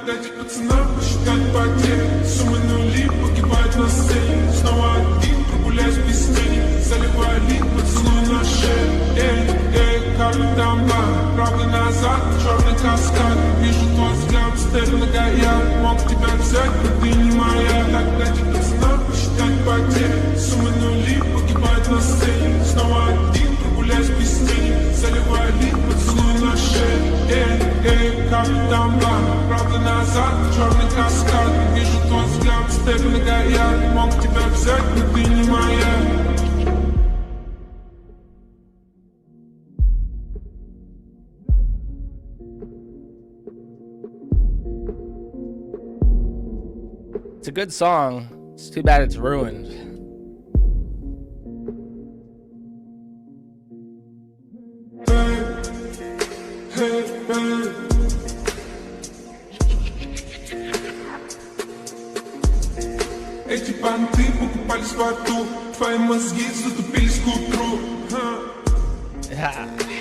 ради пацана посчитать потери. Суммы нули погибают на сцене. Снова один, прогуляюсь без тени. Заливаю лик, поцелуй на шею. Как там бар, правый назад, черный каскад. Вижу твой взгляд, стель многояд. Мог тебя взять, но ты не моя. Так ради пацана посчитать потери. Суммы нули погибают на сцене. Снова один, прогуляюсь без тени. Заливаю лик, поцелуй на шею. Как там бар, правый назад, черный каскад. Вижу твой взгляд, стель многояд. Мог тебя взять, но ты не моя. It's a good song. It's too bad it's ruined. Эти понты покупались в аду. Твои мозги затупились к утру.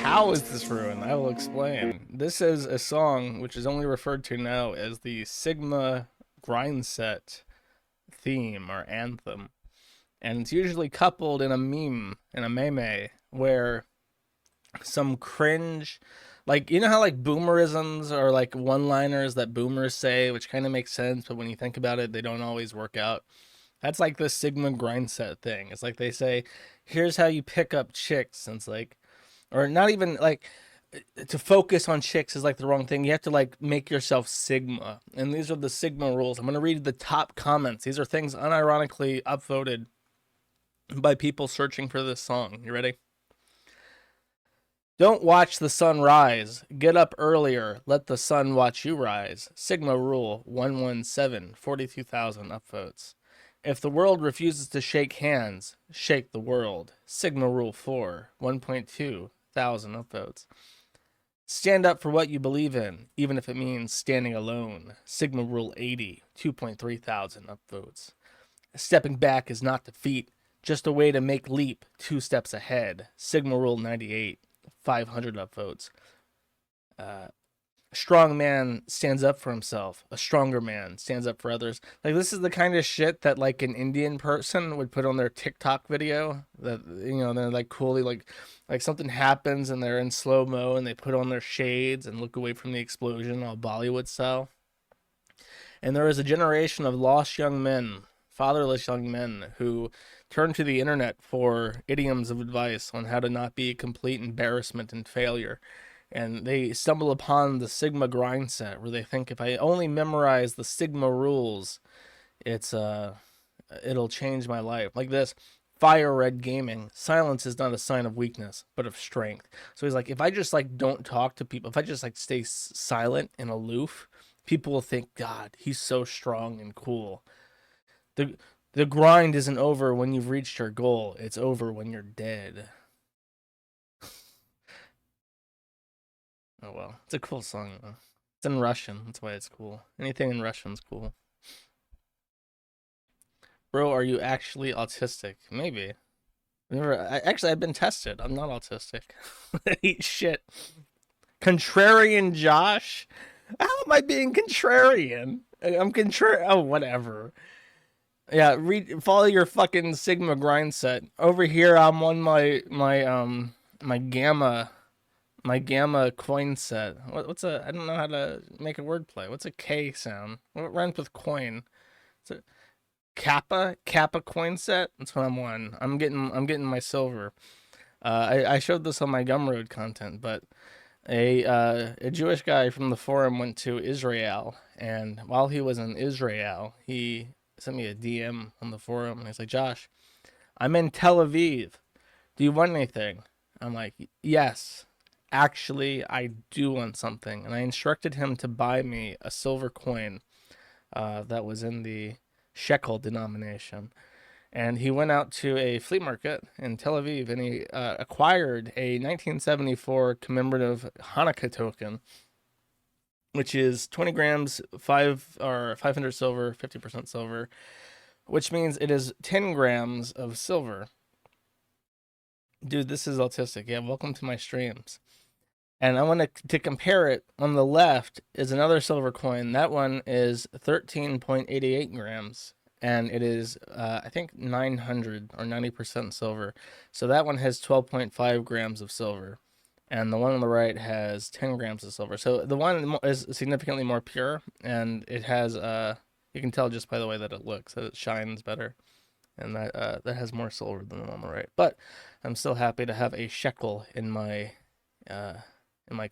How is this ruined? I will explain. This is a song which is only referred to now as the Sigma grind set theme or anthem, and it's usually coupled in a meme, where some cringe, like, you know how like boomerisms are like one-liners that boomers say, which kind of makes sense, but when you think about it, they don't always work out. That's like the Sigma grind set thing. It's like they say, here's how you pick up chicks, and it's like, or not even like, to focus on chicks is like the wrong thing. You have to like make yourself Sigma. And these are the Sigma rules. I'm going to read the top comments. These are things unironically upvoted by people searching for this song. You ready? Don't watch the sun rise. Get up earlier. Let the sun watch you rise. Sigma rule 117, 42,000 upvotes. If the world refuses to shake hands, shake the world. Sigma rule 4, 1.2 thousand upvotes. Stand up for what you believe in, even if it means standing alone. Sigma Rule 80, 2.3 thousand upvotes. Stepping back is not defeat, just a way to make leap 2 steps ahead. Sigma Rule 98, 500 upvotes. A strong man stands up for himself. A stronger man stands up for others. Like, this is the kind of shit that like an Indian person would put on their TikTok video. That, you know, they're like coolly like something happens and they're in slow-mo and they put on their shades and look away from the explosion, all Bollywood style. And there is a generation of lost young men, fatherless young men, who turn to the internet for idioms of advice on how to not be a complete embarrassment and failure. And they stumble upon the Sigma grind set, where they think, if I only memorize the Sigma rules, it'll change my life. Like this: Fire Red Gaming, silence is not a sign of weakness, but of strength. So he's like, if I just like don't talk to people, if I just like stay silent and aloof, people will think, God, he's so strong and cool. The grind isn't over when you've reached your goal. It's over when you're dead. Oh well, it's a cool song though. It's in Russian, that's why it's cool. Anything in Russian's cool. Bro, are you actually autistic? Maybe. I've been tested. I'm not autistic. Eat shit. Contrarian Josh? How am I being contrarian? I'm contrarian. Oh, whatever. Yeah, follow your fucking Sigma grind set. Over here, I'm on my gamma coin set. What's a? I don't know how to make a wordplay. What's a K sound? What rhymes with coin? It's a Kappa coin set. That's what I'm on. I'm getting my silver. I showed this on my Gumroad content, but a Jewish guy from the forum went to Israel, and while he was in Israel, he sent me a DM on the forum, and he's like, Josh, I'm in Tel Aviv. Do you want anything? I'm like, yes. Actually, I do want something. And I instructed him to buy me a silver coin that was in the shekel denomination. And he went out to a flea market in Tel Aviv and he acquired a 1974 commemorative Hanukkah token, which is 20 grams, 500 silver, 50% silver, which means it is 10 grams of silver. Dude, this is autistic. Yeah, welcome to my streams. And I want to compare it. On the left is another silver coin. That one is 13.88 grams. And it is, I think, 900 or 90% silver. So that one has 12.5 grams of silver. And the one on the right has 10 grams of silver. So the one is significantly more pure. And it has, you can tell just by the way that it looks, that it shines better. And that has more silver than the one on the right. But I'm still happy to have a shekel in my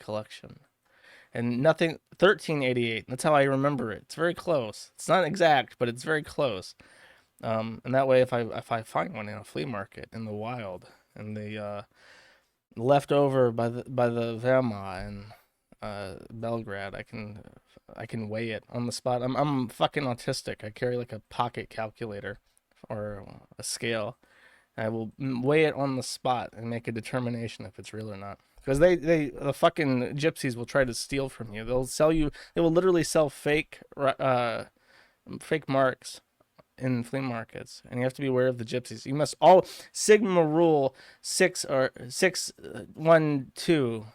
collection. And nothing 1388. That's how I remember it. It's very close. It's not exact, but it's very close. And that way, if I find one in a flea market in the wild, and the left over by the Vema in Belgrade, I can weigh it on the spot. I'm fucking autistic. I carry like a pocket calculator or a scale. I will weigh it on the spot and make a determination if it's real or not. Because the fucking gypsies will try to steal from you. They will literally sell fake marks in flea markets, and you have to be aware of the gypsies. You must all Sigma rule 612.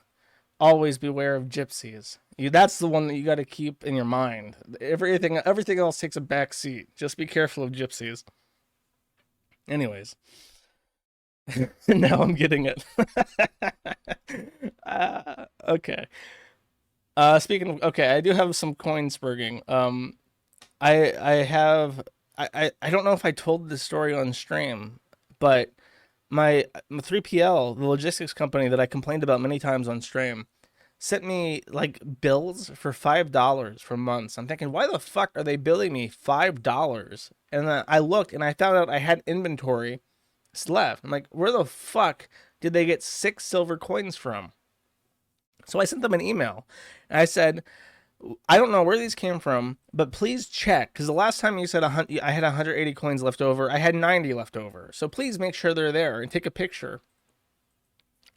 Always beware of gypsies. That's the one that you got to keep in your mind. Everything else takes a back seat. Just be careful of gypsies. Anyways. Now I'm getting it. Okay. Okay, I do have some coin spurging. I don't know if I told this story on stream, but my 3PL, the logistics company that I complained about many times on stream, sent me like bills for $5 for months. I'm thinking, why the fuck are they billing me $5? And then I looked and I found out I had inventory left. I'm like, where the fuck did they get 6 silver coins from? So I sent them an email. And I said, I don't know where these came from, but please check. Because the last time you said I had 180 coins left over, I had 90 left over. So please make sure they're there and take a picture.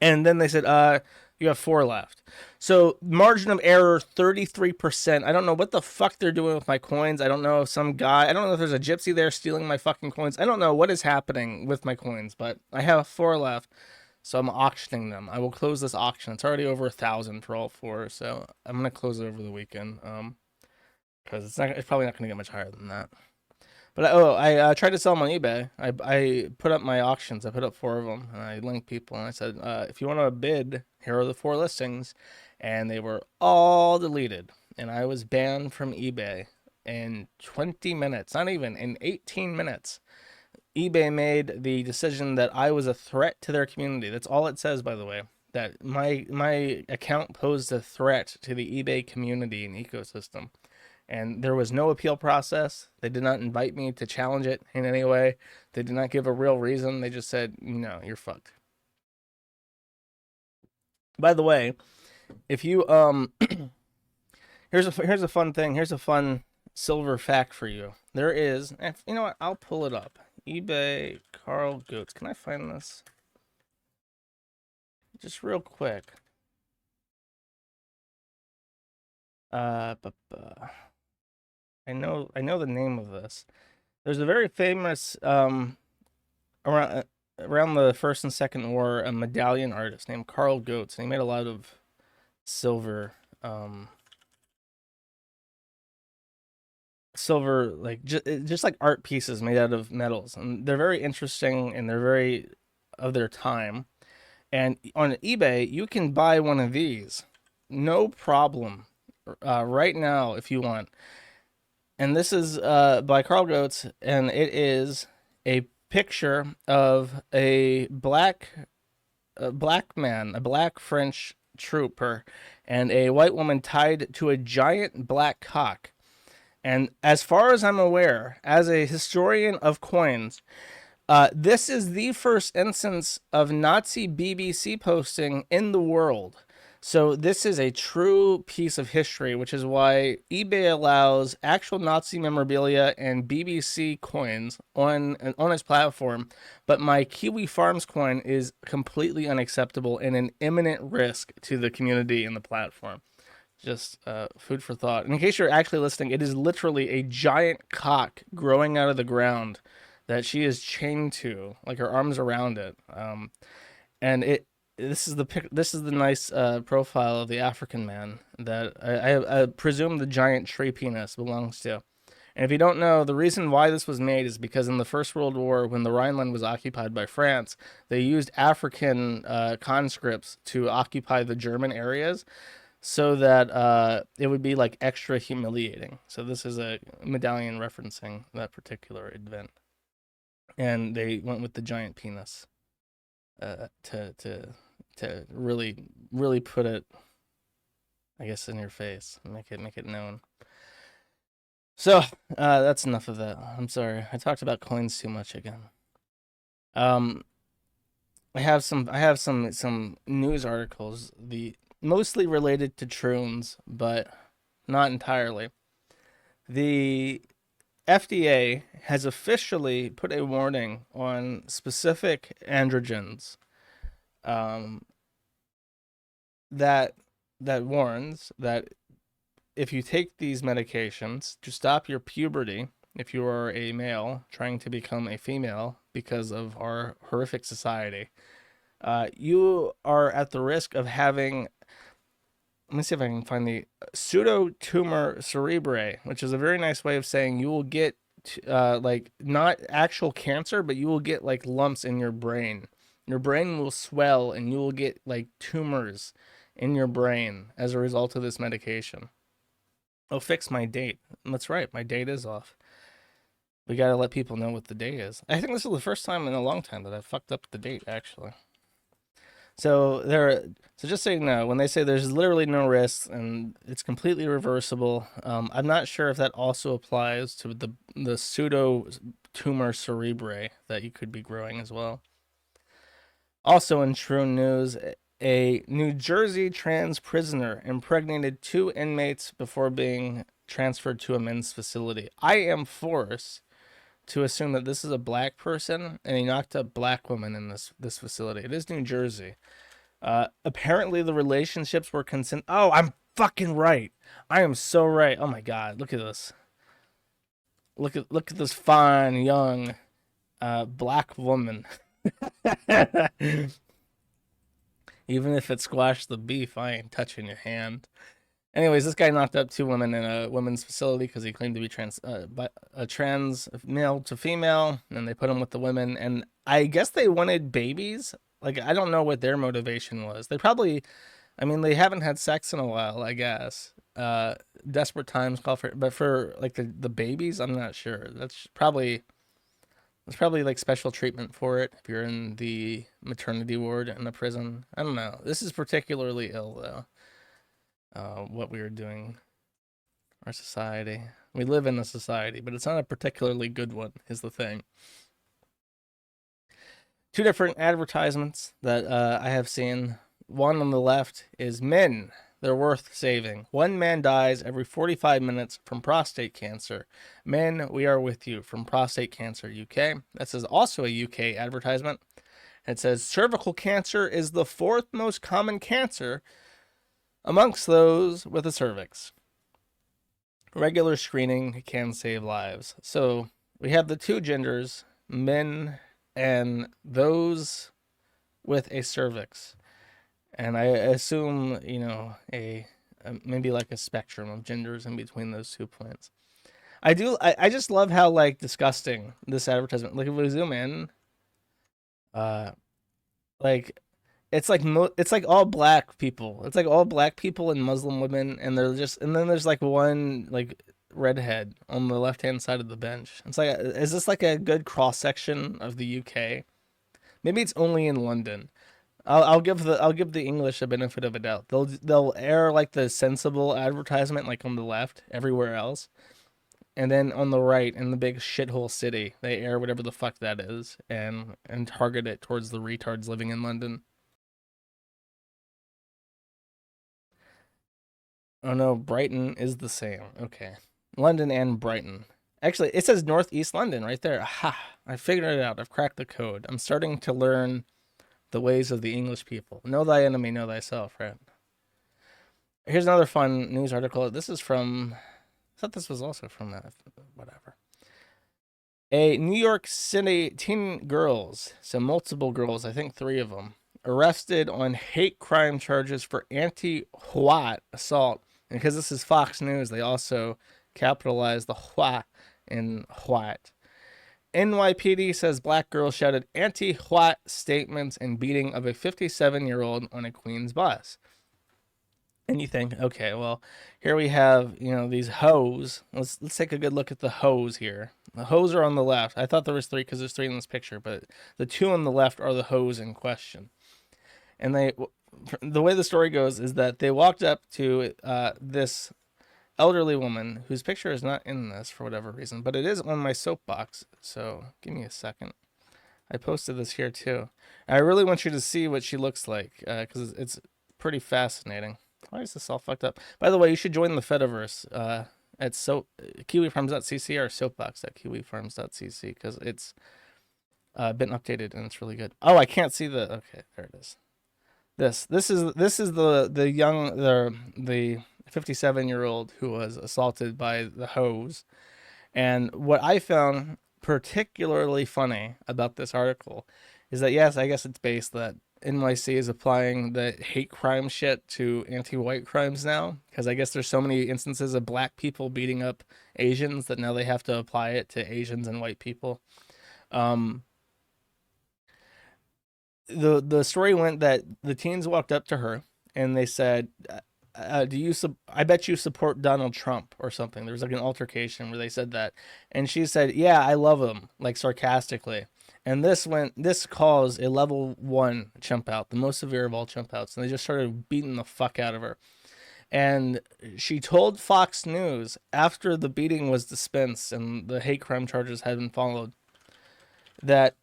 And then they said, you have 4 left. So margin of error, 33%. I don't know what the fuck they're doing with my coins. I don't know if I don't know if there's a gypsy there stealing my fucking coins. I don't know what is happening with my coins, but I have 4 left. So I'm auctioning them. I will close this auction. It's already over 1,000 for all 4. So I'm going to close it over the weekend. Because it's probably not going to get much higher than that. But I tried to sell them on eBay. I put up my auctions. I put up 4 of them, and I linked people, and I said, if you want to bid, here are the 4 listings, and they were all deleted, and I was banned from eBay in 20 minutes, not even, in 18 minutes. eBay made the decision that I was a threat to their community. That's all it says, by the way, that my account posed a threat to the eBay community and ecosystem. And there was no appeal process. They did not invite me to challenge it in any way. They did not give a real reason. They just said, no, you're fucked. By the way, if you here's a fun thing. Here's a fun silver fact for you. There is, you know what? I'll pull it up. eBay Carl Goats. Can I find this? Just real quick. I know the name of this. There's a very famous around the First and Second War, a medallion artist named Carl Goats, and he made a lot of silver like just like art pieces made out of metals, and they're very interesting and they're very of their time. And on eBay, you can buy one of these, no problem, right now if you want. And this is by Carl Goats, and it is a picture of a black man, a black French trooper, and a white woman tied to a giant black cock. And as far as I'm aware, as a historian of coins, this is the first instance of Nazi BBC posting in the world. So this is a true piece of history, which is why eBay allows actual Nazi memorabilia and BBC coins on its platform, but my Kiwi Farms coin is completely unacceptable and an imminent risk to the community and the platform. Just food for thought. And in case you're actually listening, it is literally a giant cock growing out of the ground that she is chained to, like her arms around it. And This is the nice profile of the African man that I presume the giant tree penis belongs to. And if you don't know, the reason why this was made is because in the First World War, when the Rhineland was occupied by France, they used African conscripts to occupy the German areas so that it would be like extra humiliating. So this is a medallion referencing that particular event. And they went with the giant penis to really put it, I guess, in your face, make it known. So that's enough of that. I'm sorry, I talked about coins too much again. Um, I have some news articles, the mostly related to troons, but not entirely. The FDA has officially put a warning on specific androgens, um, that warns that if you take these medications to stop your puberty, if you are a male trying to become a female because of our horrific society, you are at the risk of having. Let me see if I can find the pseudotumor cerebrae, which is a very nice way of saying you will get like not actual cancer, but you will get like lumps in your brain. Your brain will swell, and you will get like tumors in your brain as a result of this medication. Oh, fix my date. That's right, my date is off. We gotta let people know what the date is. I think this is the first time in a long time that I fucked up the date, actually. So just so you know, when they say there's literally no risks and it's completely reversible, I'm not sure if that also applies to the pseudo tumor cerebrae that you could be growing as well. Also in true news, a New Jersey trans prisoner impregnated 2 inmates before being transferred to a men's facility. I am forced to assume that this is a black person, and he knocked up black women in this facility. It is New Jersey. Apparently the relationships were consent. Oh, I'm fucking right. I am so right. Oh my god, look at this. Look at this fine young black woman. Even if it squashed the beef, I ain't touching your hand. Anyways, this guy knocked up 2 women in a women's facility because he claimed to be a trans male to female, and they put him with the women. And I guess they wanted babies. Like, I don't know what their motivation was. They probably, I mean, they haven't had sex in a while, I guess. Desperate times call for, but for like the babies, I'm not sure. There's probably like special treatment for it if you're in the maternity ward in a prison. I don't know. This is particularly ill though. What we are doing, our society. We live in a society, but it's not a particularly good one, is the thing. 2 different advertisements that I have seen. One on the left is men. They're worth saving. 1 man dies every 45 minutes from prostate cancer. Men, we are with you, from Prostate Cancer UK. This is also a UK advertisement. It says cervical cancer is the 4th most common cancer amongst those with a cervix. Regular screening can save lives. So we have the 2 genders, men and those with a cervix. And I assume, you know, a maybe like a spectrum of genders in between those 2 points. I just love how like disgusting this advertisement. Like if we zoom in, like it's like all black people. It's like all black people and Muslim women, and then there's like one like redhead on the left hand side of the bench. It's like, is this like a good cross section of the UK? Maybe it's only in London. I'll give the English a benefit of a doubt. They'll air like the sensible advertisement like on the left everywhere else, and then on the right in the big shithole city they air whatever the fuck that is and target it towards the retards living in London. Oh no, Brighton is the same. Okay, London and Brighton. Actually, it says Northeast London right there. Aha! I figured it out. I've cracked the code. I'm starting to learn the ways of the English people. Know thy enemy, know thyself, right? Here's another fun news article. This is from, I thought this was also from that, whatever. A New York City teen girls, so multiple girls, I think 3 of them, arrested on hate crime charges for anti-White assault. And because this is Fox News, they also capitalize the White in white. NYPD says black girl shouted anti-White statements and beating of a 57-year-old on a Queens bus. And you think, okay, well, here we have, these hoes. Let's take a good look at the hoes here. The hoes are on the left. I thought there was three because there's three in this picture, but the two on the left are the hoes in question. And the way the story goes is that they walked up to this elderly woman whose picture is not in this for whatever reason, but it is on my soapbox. So give me a second. I posted this here too. And I really want you to see what she looks like because it's pretty fascinating. Why is this all fucked up? By the way, you should join the Fediverse at kiwifarms.cc or soapbox.kiwifarms.cc because it's been updated and it's really good. Oh, I can't see the. Okay, there it is. This is the young the 57-year-old who was assaulted by the hose, and what I found particularly funny about this article is that yes, I guess it's based that NYC is applying the hate crime shit to anti-white crimes now, because I guess there's so many instances of black people beating up Asians that now they have to apply it to Asians and white people. The story went that the teens walked up to her and they said, I bet you support Donald Trump or something. There was like an altercation where they said that, and she said, yeah, I love him, like sarcastically. And this caused a level 1 chump out, the most severe of all chump outs. And they just started beating the fuck out of her. And she told Fox News after the beating was dispensed and the hate crime charges had been followed that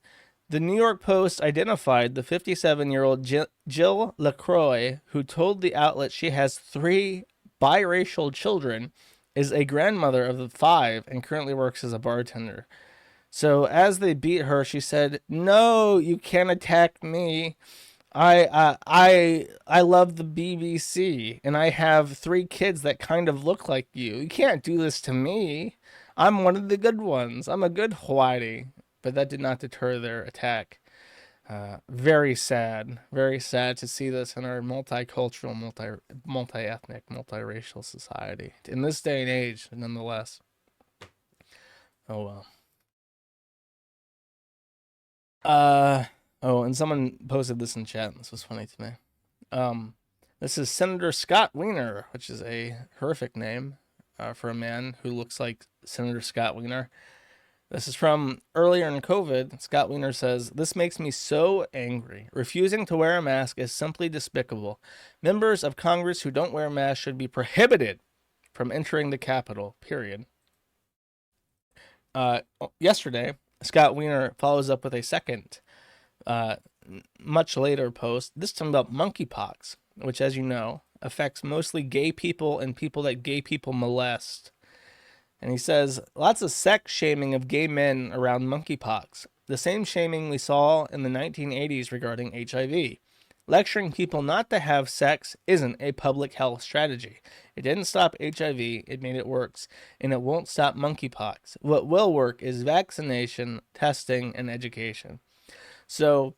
the New York Post identified the 57-year-old Jill LaCroix, who told the outlet she has 3 biracial children, is a grandmother of the 5 and currently works as a bartender. So as they beat her, she said, "No, you can't attack me. I love the BBC, and I have 3 kids that kind of look like you. You can't do this to me. I'm one of the good ones. I'm a good Whitey." But that did not deter their attack. Very sad to see this in our multicultural, multi-ethnic, multiracial society in this day and age, nonetheless. Oh well. And someone posted this in chat. This was funny to me. This is Senator Scott Wiener, which is a horrific name for a man who looks like Senator Scott Wiener. This is from earlier in COVID. Scott Wiener says, "This makes me so angry. Refusing to wear a mask is simply despicable. Members of Congress who don't wear masks should be prohibited from entering the Capitol, period." Yesterday, Scott Wiener follows up with a second, much later post, this time about monkeypox, which, as you know, affects mostly gay people and people that gay people molest. And he says, lots of sex shaming of gay men around monkeypox. The same shaming we saw in the 1980s regarding HIV. Lecturing people not to have sex isn't a public health strategy. It didn't stop HIV, it made it worse. And it won't stop monkeypox. What will work is vaccination, testing, and education. So,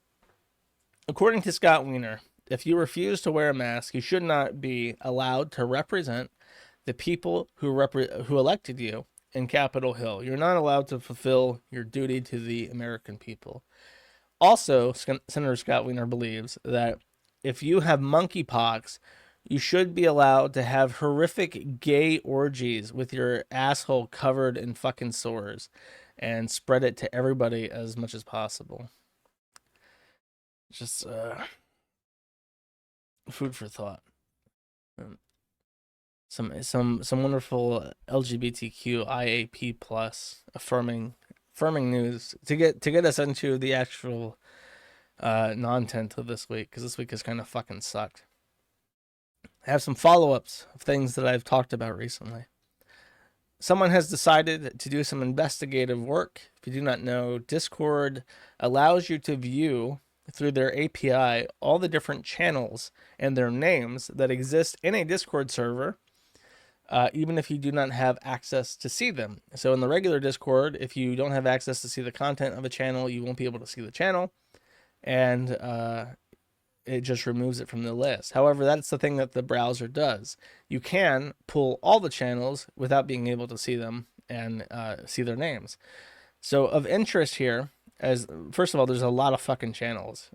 according to Scott Wiener, if you refuse to wear a mask, you should not be allowed to represent the people who elected you in Capitol Hill. You're not allowed to fulfill your duty to the American people. Also, Senator Scott Wiener believes that if you have monkeypox, you should be allowed to have horrific gay orgies with your asshole covered in fucking sores and spread it to everybody as much as possible. Just food for thought. Some wonderful LGBTQ IAP plus affirming news to get us into the actual content of this week, because this week has kind of fucking sucked. I have some follow-ups of things that I've talked about recently. Someone has decided to do some investigative work. If you do not know, Discord allows you to view through their API all the different channels and their names that exist in a Discord server, even if you do not have access to see them. So in the regular Discord, if you don't have access to see the content of a channel, you won't be able to see the channel. And it just removes it from the list. However, that's the thing that the browser does. You can pull all the channels without being able to see them and see their names. So of interest here, as first of all, there's a lot of fucking channels.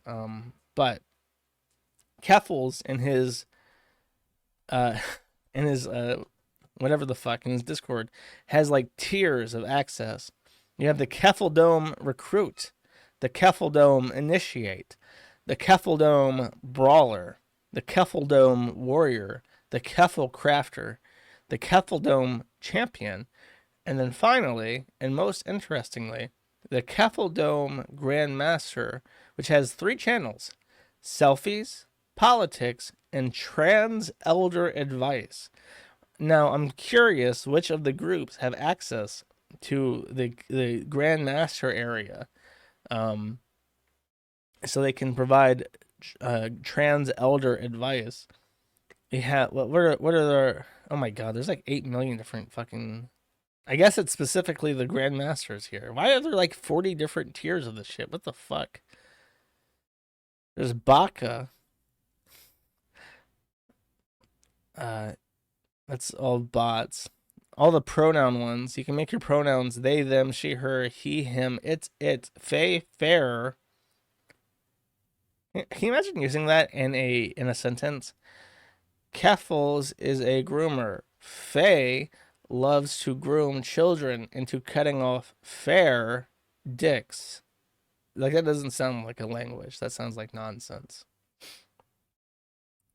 But Keffels in his whatever the fuck in his Discord has like tiers of access. You have the Keffeldome Recruit, the Keffeldome Initiate, the Keffeldome Brawler, the Keffeldome Warrior, the Keffel Crafter, the Keffeldome Champion, and then finally, and most interestingly, the Keffeldome Grandmaster, which has 3 channels: selfies, politics, and trans elder advice. Now, I'm curious which of the groups have access to the Grandmaster area, so they can provide trans elder advice. We have what are there? Oh my god, there's like 8 million different fucking. I guess it's specifically the Grandmasters here. Why are there like 40 different tiers of this shit? What the fuck? There's Baka. That's all bots. All the pronoun ones. You can make your pronouns they, them, she, her, he, him, it, fey, fair. Can you imagine using that in a sentence? Keffels is a groomer. Faye loves to groom children into cutting off fair dicks. Like, that doesn't sound like a language. That sounds like nonsense.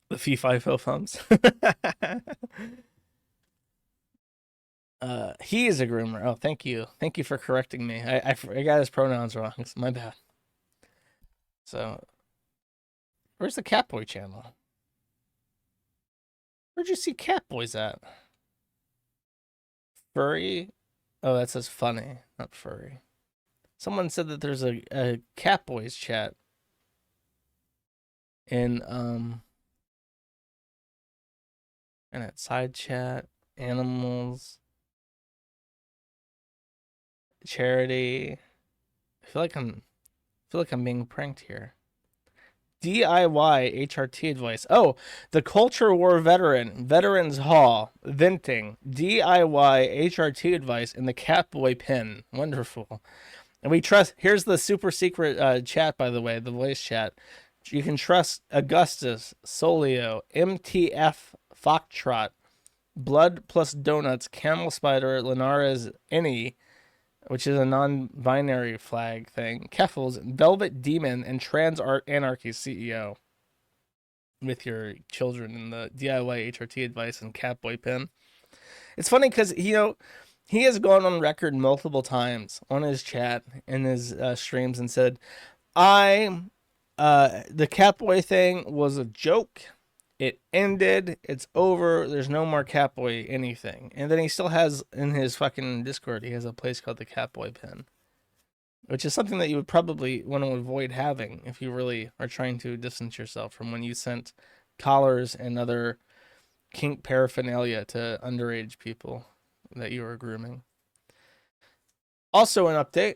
The fee fi fo fums. He is a groomer. Oh, thank you. Thank you for correcting me. I got his pronouns wrong. It's my bad. So, where's the Catboy channel? Where'd you see Catboys at? Furry? Oh, that says funny, not furry. Someone said that there's a Catboys chat in that side chat, animals, charity. I feel like I'm being pranked here. DIY HRT advice. Oh, the Culture War veteran, Veterans Hall, venting, DIY HRT advice in the Catboy pin. Wonderful. And we trust, here's the super secret chat, by the way, the voice chat. You can trust Augustus, Solio, MTF, Foxtrot, Blood plus Donuts, Camel Spider, Linares, Any, which is a non-binary flag thing, Keffels, Velvet Demon, and Trans Art Anarchy CEO. With your children in the DIY HRT advice and Catboy pin. It's funny because, you know, he has gone on record multiple times on his chat in his streams and said, the Catboy thing was a joke. It ended. It's over. There's no more Catboy anything. And then he still has in his fucking Discord, he has a place called the Catboy pin, which is something that you would probably want to avoid having if you really are trying to distance yourself from when you sent collars and other kink paraphernalia to underage people that you were grooming. Also, an update.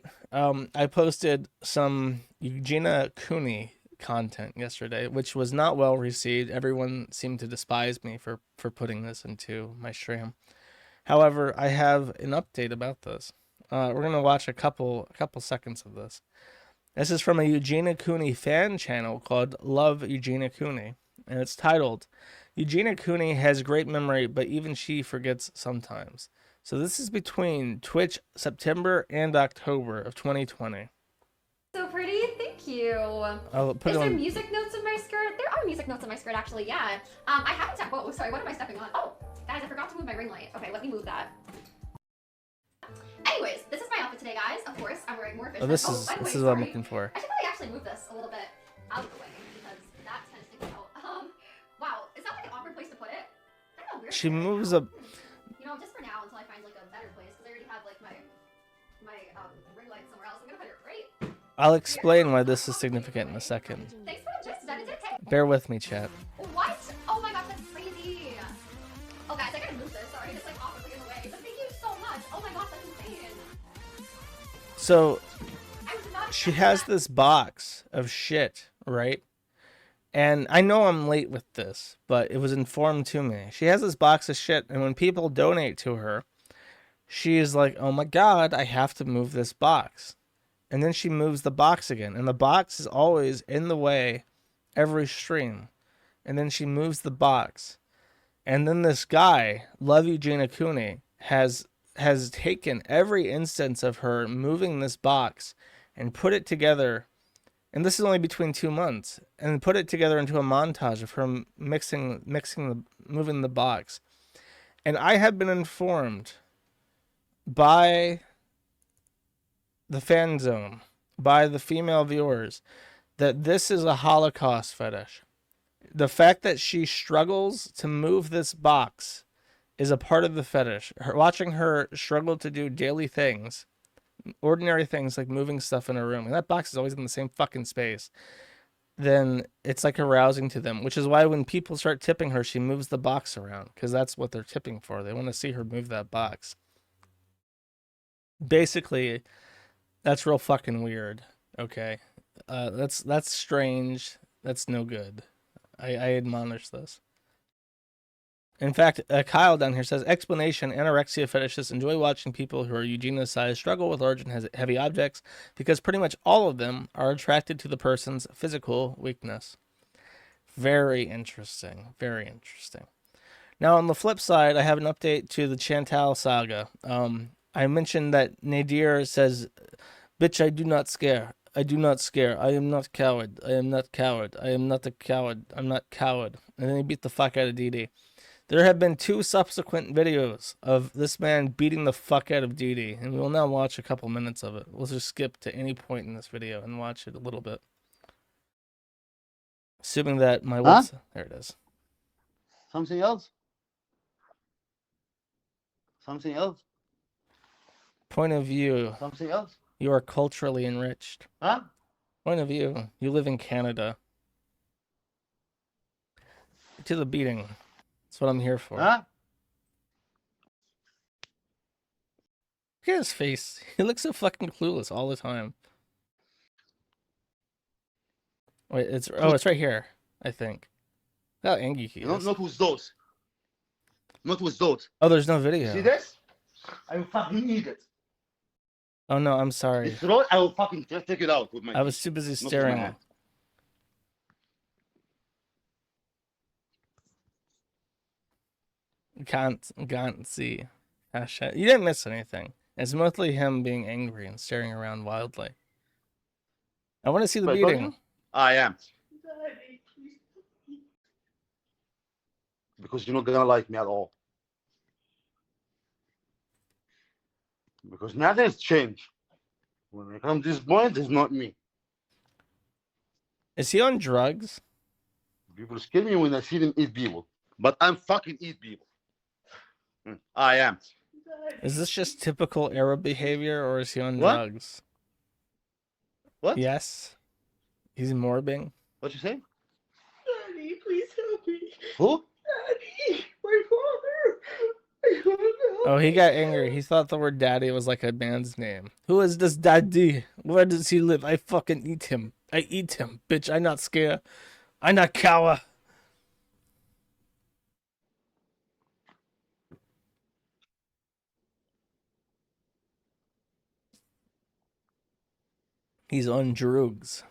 I posted some Eugenia Cooney content yesterday, which was not well received. Everyone seemed to despise me for putting this into my stream. However, I have an update about this. We're gonna watch a couple seconds of this. This is from a Eugenia Cooney fan channel called Love Eugenia Cooney, and it's titled "Eugenia Cooney has great memory, but even she forgets sometimes." So this is between Twitch September and October of 2020. So pretty, thank you. I'll put Is it there on. music notes in my skirt? There are music notes in my skirt, actually, yeah. I haven't tapped. Oh, sorry, what am I stepping on? Oh, guys, I forgot to move my ring light. Okay, let me move that. Anyways, this is my outfit today, guys. Of course, I'm wearing more fish. Oh, this is what I'm looking for. I should probably actually move this a little bit out of the way because that tends to go. Wow, is that like an awkward place to put it? I don't know. Weird. She moves up. You know, just for now until I find like a better place, because I already have like my ring light somewhere else. I'm gonna put it right. I'll explain why this is significant in a second. Thanks for the gist. That is okay. Bear with me, chat. What? Oh my gosh, that's crazy. Oh guys, I gotta move this. Sorry, it's like awkwardly in the way. But thank you so much. Oh my gosh, that's insane. So she has this box of shit, right? And I know I'm late with this, but it was informed to me. She has this box of shit, and when people donate to her, she is like, oh my God, I have to move this box. And then she moves the box again, and the box is always in the way every stream. And then she moves the box. And then this guy, Love Eugenia Cooney, has taken every instance of her moving this box and put it together, and this is only between 2 months, and put it together into a montage of her moving the box. And I have been informed by the fan zone, by the female viewers, that this is a Holocaust fetish. The fact that she struggles to move this box is a part of the fetish. Watching her struggle to do daily things, ordinary things like moving stuff in her room, and that box is always in the same fucking space, then it's like arousing to them, which is why when people start tipping her, she moves the box around, because that's what they're tipping for. They want to see her move that box. Basically, that's real fucking weird. Okay, that's strange. That's no good. I admonish this. In fact, Kyle down here says, explanation, anorexia fetishists enjoy watching people who are Eugenia's size struggle with large and heavy objects because pretty much all of them are attracted to the person's physical weakness. Very interesting. Very interesting. Now, on the flip side, I have an update to the Chantal saga. I mentioned that Nadir says, bitch, I do not scare. I do not scare. I am not coward. I am not coward. I am not a coward. I'm not coward. And then he beat the fuck out of Dee. There have been 2 subsequent videos of this man beating the fuck out of Dee, and we'll now watch a couple minutes of it. We'll just skip to any point in this video and watch it a little bit. Assuming that my website... There it is. Something else? Something else? Point of view. Something else? You are culturally enriched. Huh? Point of view. You live in Canada. To the beating. That's what I'm here for. Huh? Look at his face. He looks so fucking clueless all the time. Wait, it's right here, I think. Look how angry he is. Not with those. Not with those. Oh, there's no video. See this? I will fucking need it. Oh no, I'm sorry. It's raw, I will fucking take it out with my I was too busy staring at. Can't see. You didn't miss anything. It's mostly him being angry and staring around wildly. I want to see the beating. I am. Because you're not gonna like me at all. Because nothing's changed. When I come to this point, it's not me. Is he on drugs? People scare me when I see them eat people. But I'm fucking eat people. I am. Is this just typical Arab behavior, or is he on drugs? What? Yes. He's morbing. What you say? Daddy, please help me. Who? Daddy, my father. I don't know. Oh, he got angry. He thought the word daddy was like a man's name. Who is this daddy? Where does he live? I fucking eat him. I eat him. Bitch, I not scare. I not cower. He's on drugs.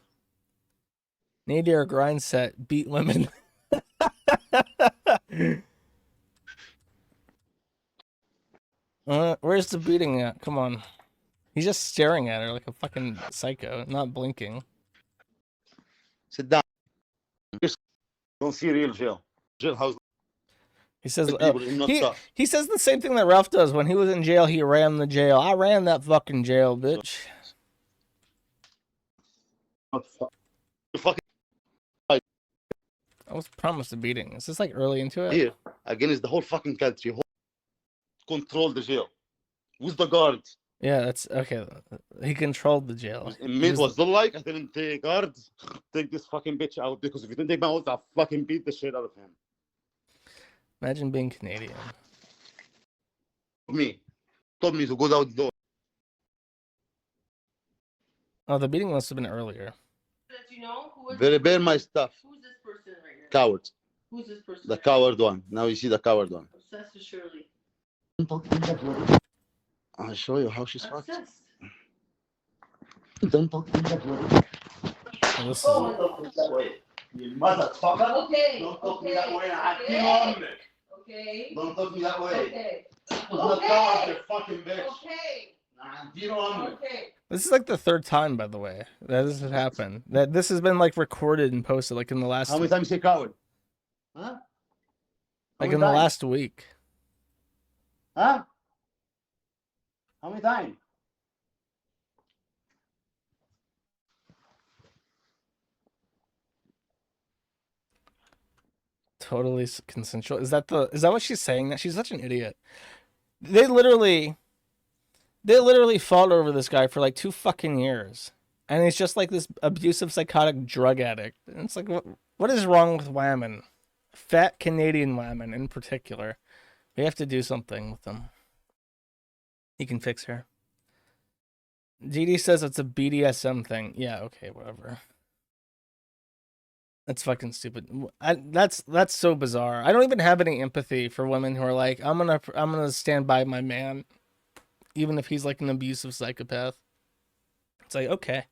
Nadir Grindset beat women. Where's the beating at? Come on. He's just staring at her like a fucking psycho, not blinking. Sit down. Don't see real jail. Jailhouse. He says he says the same thing that Ralph does. When he was in jail, he ran the jail. I ran that fucking jail, bitch. I was promised a beating. Is this like early into it? Here, against the whole fucking country. Control the jail. Who's the guards? Yeah, that's okay. He controlled the jail. It was like I didn't take guards. Take this fucking bitch out, because if you didn't take my out, I'll fucking beat the shit out of him. Imagine being Canadian. Me. Told me to go out the door. Oh, the beating must have been earlier. That you know who is They repair my stuff. who's this person? coward. Who's this person? The coward one. Now you see the coward one. Obsessed with Shirley. I'll show you how she's fucked. Obsessed. Don't talk to me that way. And this is Don't talk to me that way. You motherfucker. Okay. Don't talk to me that way. Okay. Don't talk to me that way. Okay. Not coward, you fucking bitch. Okay. Okay. this is like the third time, by the way, that this has happened. That this has been like recorded and posted like in the last How many times you say coward? Huh? like in the last week. Huh? How many times? Totally consensual. Is that what she's saying? That she's such an idiot. They literally fought over this guy for like 2 fucking years, and he's just like this abusive, psychotic drug addict. And it's like, what is wrong with women? Fat Canadian women in particular. We have to do something with them. He can fix her. Dee says it's a BDSM thing. Yeah, okay, whatever. That's fucking stupid. That's so bizarre. I don't even have any empathy for women who are like, I'm gonna stand by my man, even if he's like an abusive psychopath. It's like, okay,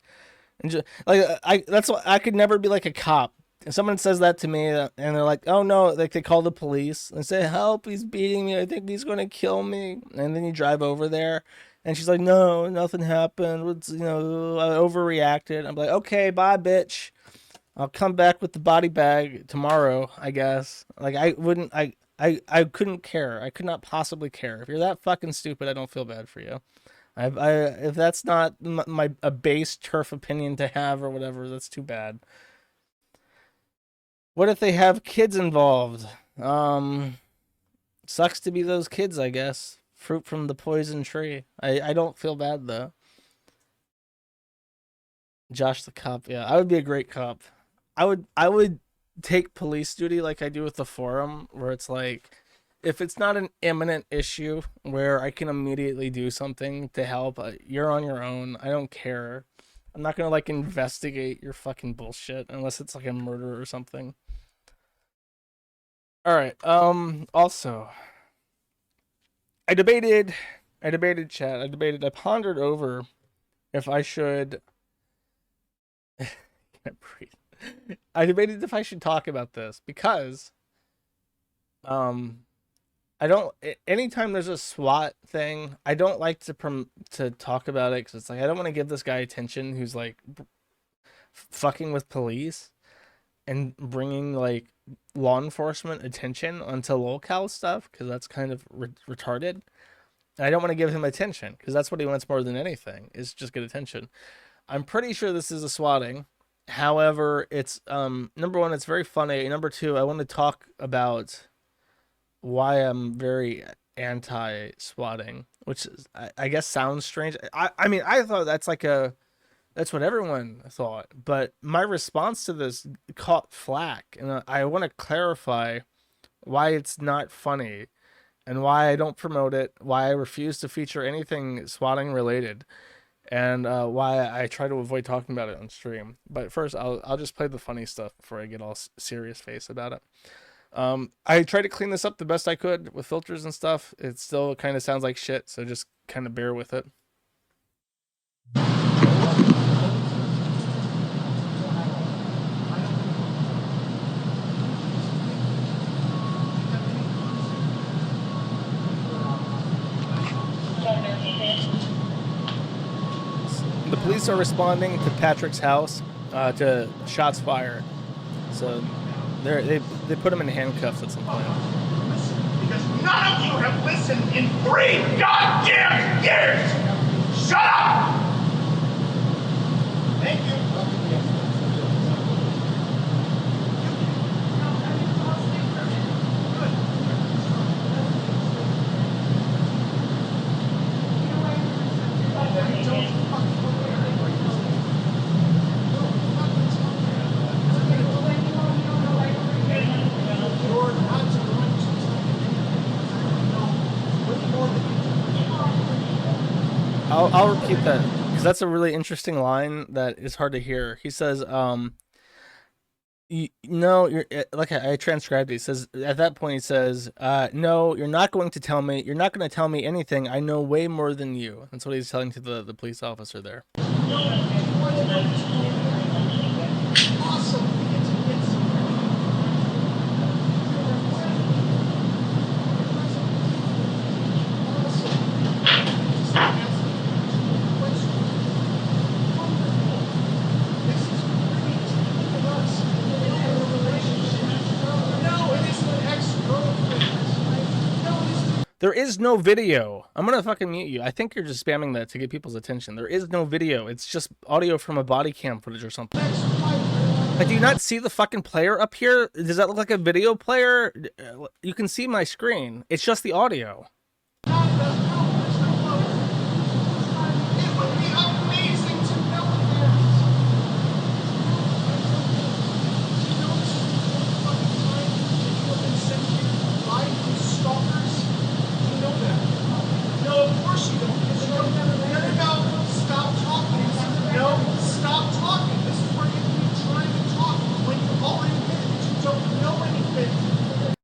and just, like that's what I could never be like a cop. If someone says that to me and they're like, oh no, like they call the police and say, help, he's beating me. I think he's gonna kill me. And then you drive over there, and she's like, no, nothing happened. It's, I overreacted. I'm like, okay, bye, bitch. I'll come back with the body bag tomorrow, I guess. Like, I couldn't care. I could not possibly care. If you're that fucking stupid, I don't feel bad for you. If that's not a base turf opinion to have or whatever, that's too bad. What if they have kids involved? Sucks to be those kids, I guess. Fruit from the poison tree. I don't feel bad, though. Josh the cop. Yeah, I would be a great cop. I would take police duty like I do with the forum, where it's like, if it's not an imminent issue where I can immediately do something to help, you're on your own. I don't care. I'm not gonna like investigate your fucking bullshit unless it's like a murder or something. All right. Also, I debated, chat. I pondered over if I should. Can't breathe. I debated if I should talk about this because, I don't. Anytime there's a SWAT thing, I don't like to talk about it because it's like I don't want to give this guy attention who's like fucking with police and bringing like law enforcement attention onto locale stuff because that's kind of retarded. And I don't want to give him attention because that's what he wants more than anything is just get attention. I'm pretty sure this is a swatting. However, it's number one, it's very funny. Number two, I want to talk about why I'm very anti-swatting, which is, I guess sounds strange. I mean, I thought that's what everyone thought, but my response to this caught flack, and I want to clarify why it's not funny and why I don't promote it, why I refuse to feature anything swatting related. And why I try to avoid talking about it on stream. But first, I'll just play the funny stuff before I get all serious face about it. I tried to clean this up the best I could with filters and stuff. It still kind of sounds like shit, so just kind of bear with it. The police are responding to Patrick's house to shots fired. So they put him in handcuffs at some point. Because none of you have listened in 3 goddamn years! Shut up! Thank you. I'll repeat that because that's a really interesting line that is hard to hear. He says, No, you're like I transcribed it. He says at that point he says, "No, you're not going to tell me. You're not going to tell me anything. I know way more than you." That's what he's telling to the police officer there. There is no video. I'm gonna fucking mute you. I think you're just spamming that to get people's attention. There is no video. It's just audio from a body cam footage or something. Like, do you not see the fucking player up here? Does that look like a video player? You can see my screen. It's just the audio.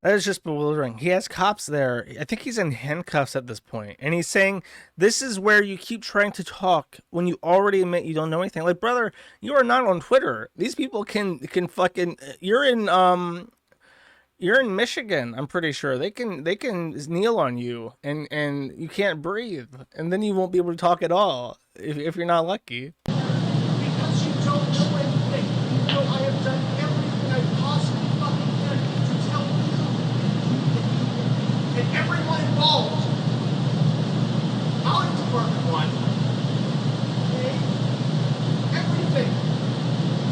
That is just bewildering. He has cops there. I think he's in handcuffs at this point. And he's saying, this is where you keep trying to talk when you already admit you don't know anything. Like, brother, you are not on Twitter. These people can fucking... You're in Michigan, I'm pretty sure. They can kneel on you and you can't breathe. And then you won't be able to talk at all if you're not lucky. Because you don't know anything. You know I have done everything I possibly fucking can to tell you and everyone involved. Our department one. Okay? Everything.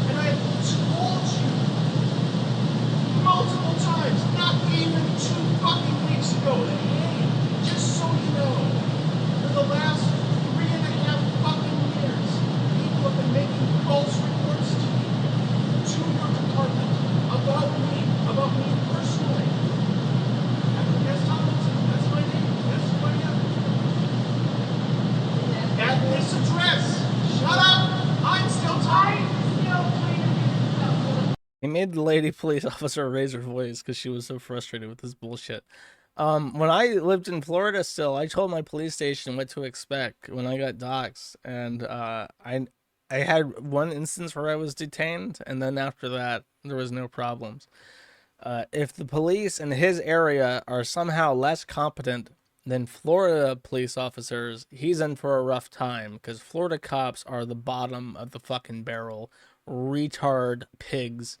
And I have told you multiple times, not even 2 fucking weeks ago, that hey, just so you know, for the last 3.5 fucking years, people have been making false reports to your department about me personally. Yes, Tomlinson, that's my name. That's who I am. At this address. Shut up! I'm still talking. He made the lady police officer raise her voice because she was so frustrated with this bullshit. When I lived in Florida still, I told my police station what to expect when I got doxxed. And I had one instance where I was detained, and then after that, there was no problems. If the police in his area are somehow less competent than Florida police officers, he's in for a rough time, because Florida cops are the bottom of the fucking barrel. Retard pigs.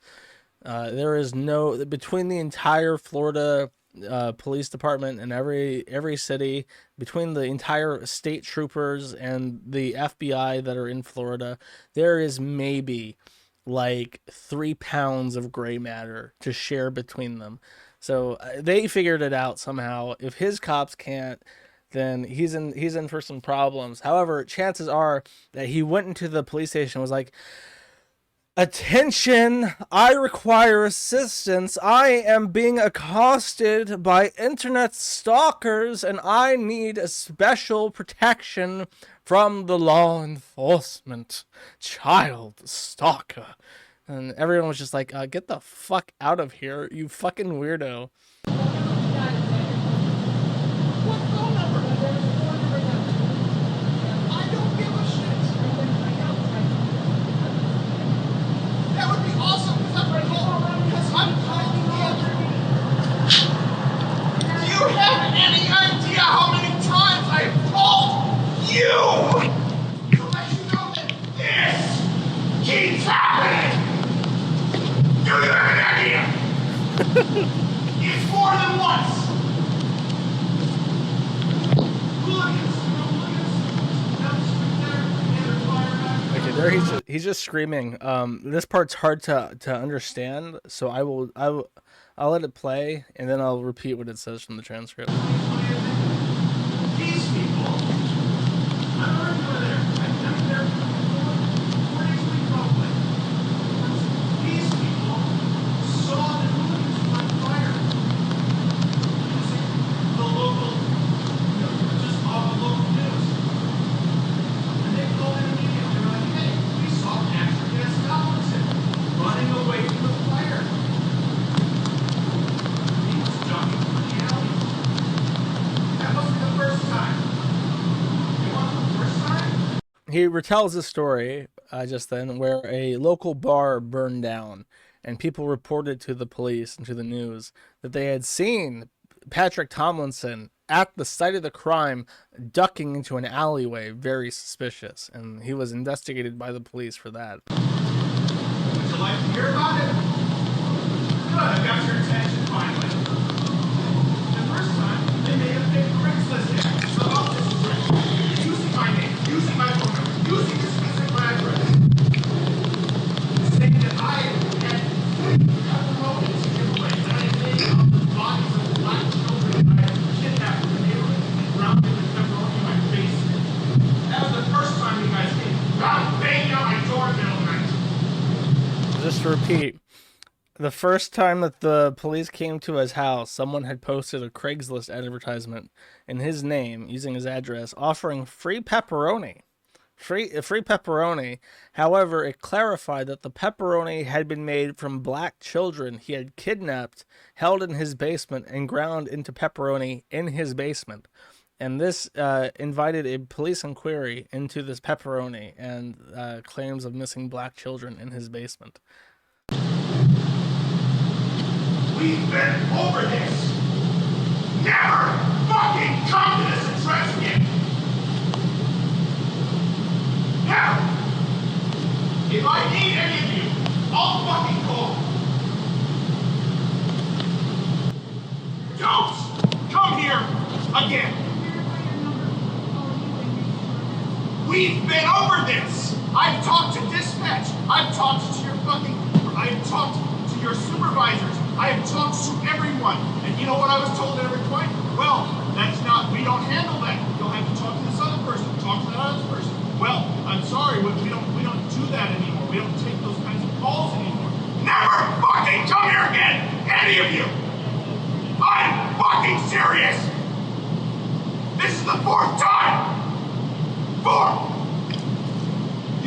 There is no... Between the entire Florida police department and every city, between the entire state troopers and the FBI that are in Florida, there is maybe like 3 pounds of gray matter to share between them. So they figured it out somehow. If his cops can't, then he's in for some problems. However, chances are that he went into the police station and was like, "Attention, I require assistance. I am being accosted by internet stalkers and I need a special protection from the law enforcement. Child stalker." And everyone was just like, get the fuck out of here, you fucking weirdo. That would be awesome because I'm calling in. Do you have any idea how many times I've called you to let you know that this keeps happening? Do you have an idea? It's more than once. Okay, there he's just screaming. This part's hard to understand, so I'll let it play and then I'll repeat what it says from the transcript. These people, I'm already over there. I'm there for next week probably. These people saw the hooligans on fire using the local, just all the local news. And they called in immediately. They were like, hey, we saw Patrick S. Tomlinson running away from the fire. he retells a story just then where a local bar burned down, and people reported to the police and to the news that they had seen Patrick Tomlinson at the site of the crime ducking into an alleyway, very suspicious, and he was investigated by the police for that. Would you like to hear about it? Good, I got your attention finally. The first time, they made a fake Craigslist ad about this address, using my name, using my phone number, using this specific address, saying that I had pepperonis to give away, that I had made up the bodies of black children that I had kidnapped from the neighborhood and drowned in the pepperoni in my basement. That was the first time you guys came round banging on my door in the middle of the night. Just to repeat, the first time that the police came to his house, someone had posted a Craigslist advertisement in his name using his address offering free pepperoni. Free pepperoni. However, it clarified that the pepperoni had been made from black children he had kidnapped, held in his basement, and ground into pepperoni in his basement. And this invited a police inquiry into this pepperoni and claims of missing black children in his basement. We've been over this. Never fucking come to this address again. Never. If I need any of you, I'll fucking call. Don't come here again. We've been over this. I've talked to dispatch. I've talked to your supervisors. I have talked to everyone. And you know what I was told at every point? Well, we don't handle that. You'll have to talk to this other person, talk to that other person. Well, I'm sorry, we don't do that anymore. We don't take those kinds of calls anymore. Never fucking come here again, any of you. I'm fucking serious. This is the 4th time. 4.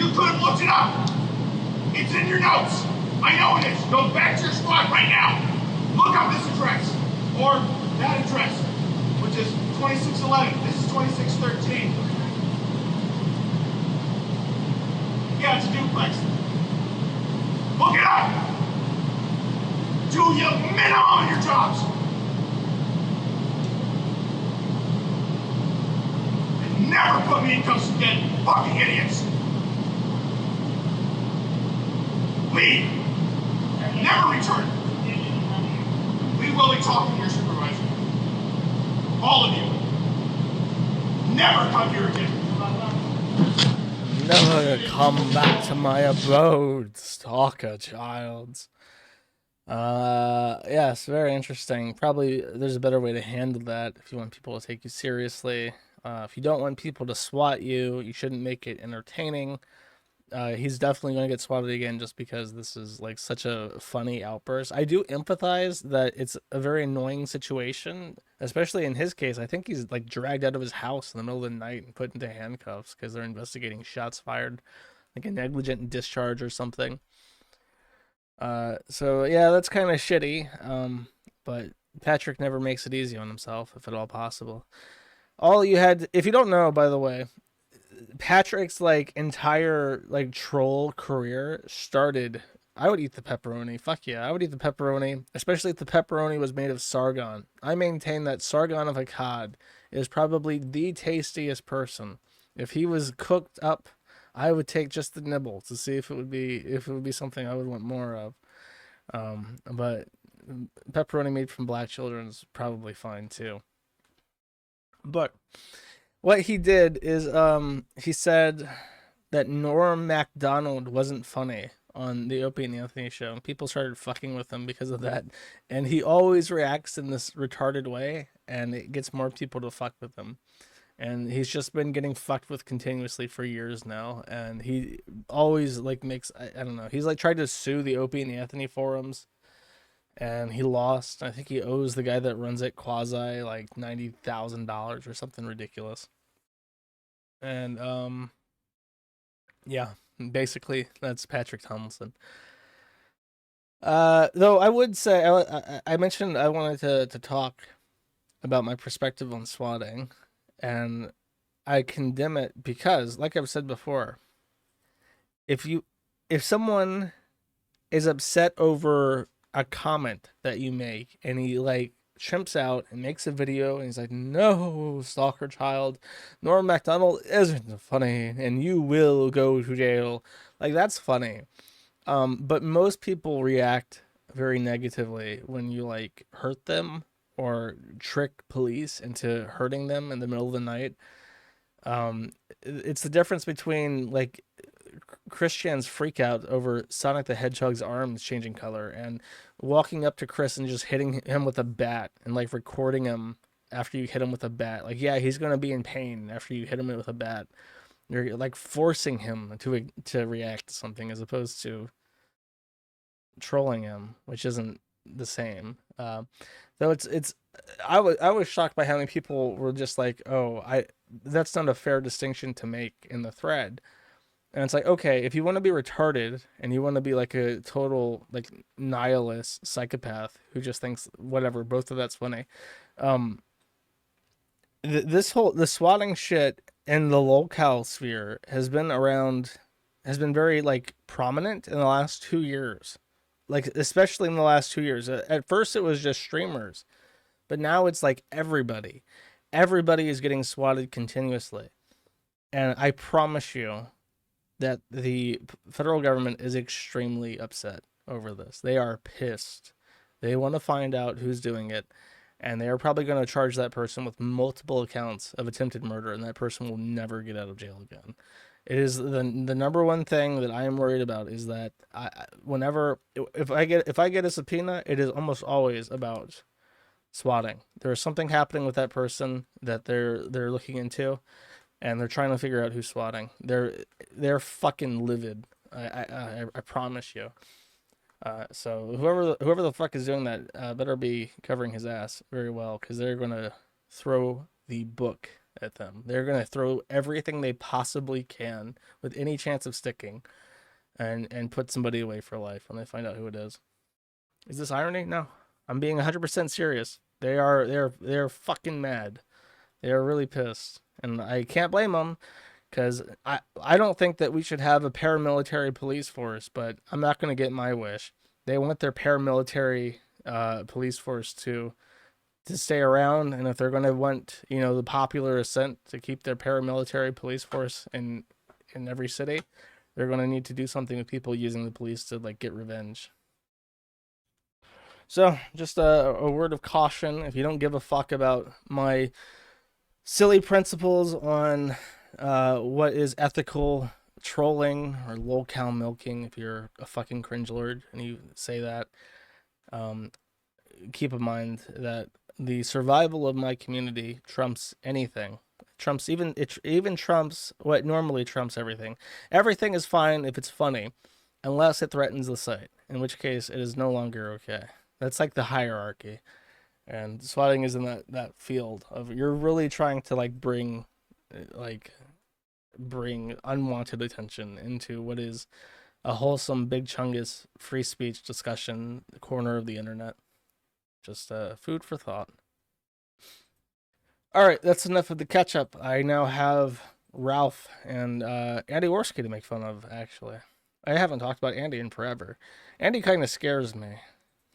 You could have looked it up. It's in your notes. I know it is. Go back to your squad right now. Look up this address. Or that address, which is 2611. This is 2613. Yeah, it's a duplex. Look it up. Do your minimum on your jobs. And never put me in cuffs again, fucking idiots. Leave. Never return. We will be talking to your supervisor. All of you. Never come here again. Never come back to my abode, stalker child. Yes, very interesting. Probably there's a better way to handle that if you want people to take you seriously. If you don't want people to swat you, you shouldn't make it entertaining. He's definitely going to get swatted again just because this is like such a funny outburst. I do empathize that it's a very annoying situation, especially in his case. I think he's like dragged out of his house in the middle of the night and put into handcuffs because they're investigating shots fired, like a negligent discharge or something. So yeah, that's kind of shitty. But Patrick never makes it easy on himself, if at all possible. All you had, if you don't know, by the way, Patrick's like entire like troll career started. I would eat the pepperoni. Fuck yeah, I would eat the pepperoni, especially if the pepperoni was made of Sargon. I maintain that Sargon of Akkad is probably the tastiest person. If he was cooked up, I would take just the nibble to see if it would be something I would want more of. But pepperoni made from black children is probably fine too. But what he did is he said that Norm Macdonald wasn't funny on the Opie and Anthony show, and people started fucking with him because of that. And he always reacts in this retarded way, and it gets more people to fuck with him. And he's just been getting fucked with continuously for years now, and he always like makes I don't know. He's like tried to sue the Opie and Anthony forums, and he lost. I think he owes the guy that runs it quasi like $90,000 or something ridiculous. And yeah, basically that's Patrick Tomlinson. Though I would say I mentioned I wanted to talk about my perspective on swatting, and I condemn it because, like I've said before, if someone is upset over a comment that you make and he like chimps out and makes a video and he's like, no, stalker child, Norm Macdonald isn't funny and you will go to jail, like that's funny. But most people react very negatively when you like hurt them or trick police into hurting them in the middle of the night. It's the difference between like Christian's freak out over Sonic the Hedgehog's arms changing color and walking up to Chris and just hitting him with a bat and like recording him after you hit him with a bat. Like, yeah, he's gonna be in pain after you hit him with a bat. You're like forcing him to react to something as opposed to trolling him, which isn't the same. Though I was shocked by how many people were just like, oh, that's not a fair distinction to make in the thread. And it's like, okay, if you want to be retarded and you want to be like a total like nihilist psychopath who just thinks whatever, both of that's funny. The swatting shit in the locale sphere has been very like prominent in the last 2 years, like especially in the last 2 years. At first, it was just streamers, but now it's like everybody is getting swatted continuously, and I promise you that the federal government is extremely upset over this. They are pissed. They want to find out who's doing it, and they are probably going to charge that person with multiple accounts of attempted murder, and that person will never get out of jail again. It is the number one thing that I am worried about is that if I get a subpoena, it is almost always about swatting. There is something happening with that person that they're looking into, and they're trying to figure out who's swatting. They're fucking livid. I promise you. So whoever the fuck is doing that better be covering his ass very well, because they're gonna throw the book at them. They're gonna throw everything they possibly can with any chance of sticking, and put somebody away for life when they find out who it is. Is this irony? No, I'm being 100% serious. They're fucking mad. They are really pissed. And I can't blame them, because I don't think that we should have a paramilitary police force, but I'm not going to get my wish. They want their paramilitary police force to stay around, and if they're going to want, the popular assent to keep their paramilitary police force in every city, they're going to need to do something with people using the police to like get revenge. So, just a word of caution: if you don't give a fuck about my silly principles on what is ethical trolling or locale milking, if you're a fucking cringe lord and you say that, keep in mind that the survival of my community trumps anything. Even trumps what normally trumps everything. Everything is fine if it's funny, unless it threatens the site, in which case it is no longer okay. That's like the hierarchy. And swatting is in that field of you're really trying to like bring unwanted attention into what is a wholesome Big Chungus free speech discussion corner of the internet. Just food for thought. All right, that's enough of the catch up. I now have Ralph and Andy Worski to make fun of. Actually, I haven't talked about Andy in forever. Andy kind of scares me.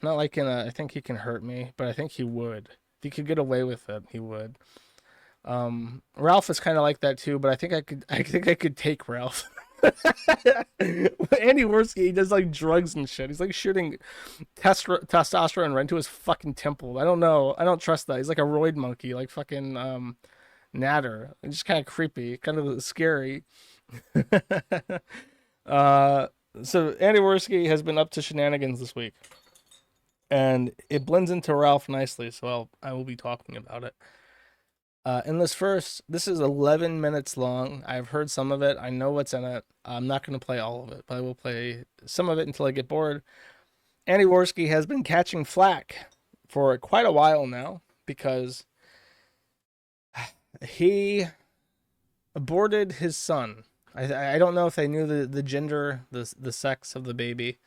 Not like I think he can hurt me, but I think he would. If he could get away with it, he would. Ralph is kind of like that too, but I think I could take Ralph. Andy Worski, he does like drugs and shit. He's like shooting testosterone right into his fucking temple. I don't know. I don't trust that. He's like a roid monkey, like fucking Natter. It's just kind of creepy, kind of scary. So Andy Worski has been up to shenanigans this week, and it blends into Ralph nicely, so I will be talking about it. This is 11 minutes long. I've heard some of it. I know what's in it. I'm not going to play all of it, but I will play some of it until I get bored. Andy Worski has been catching flack for quite a while now because he aborted his son. I don't know if they knew the gender, the sex of the baby,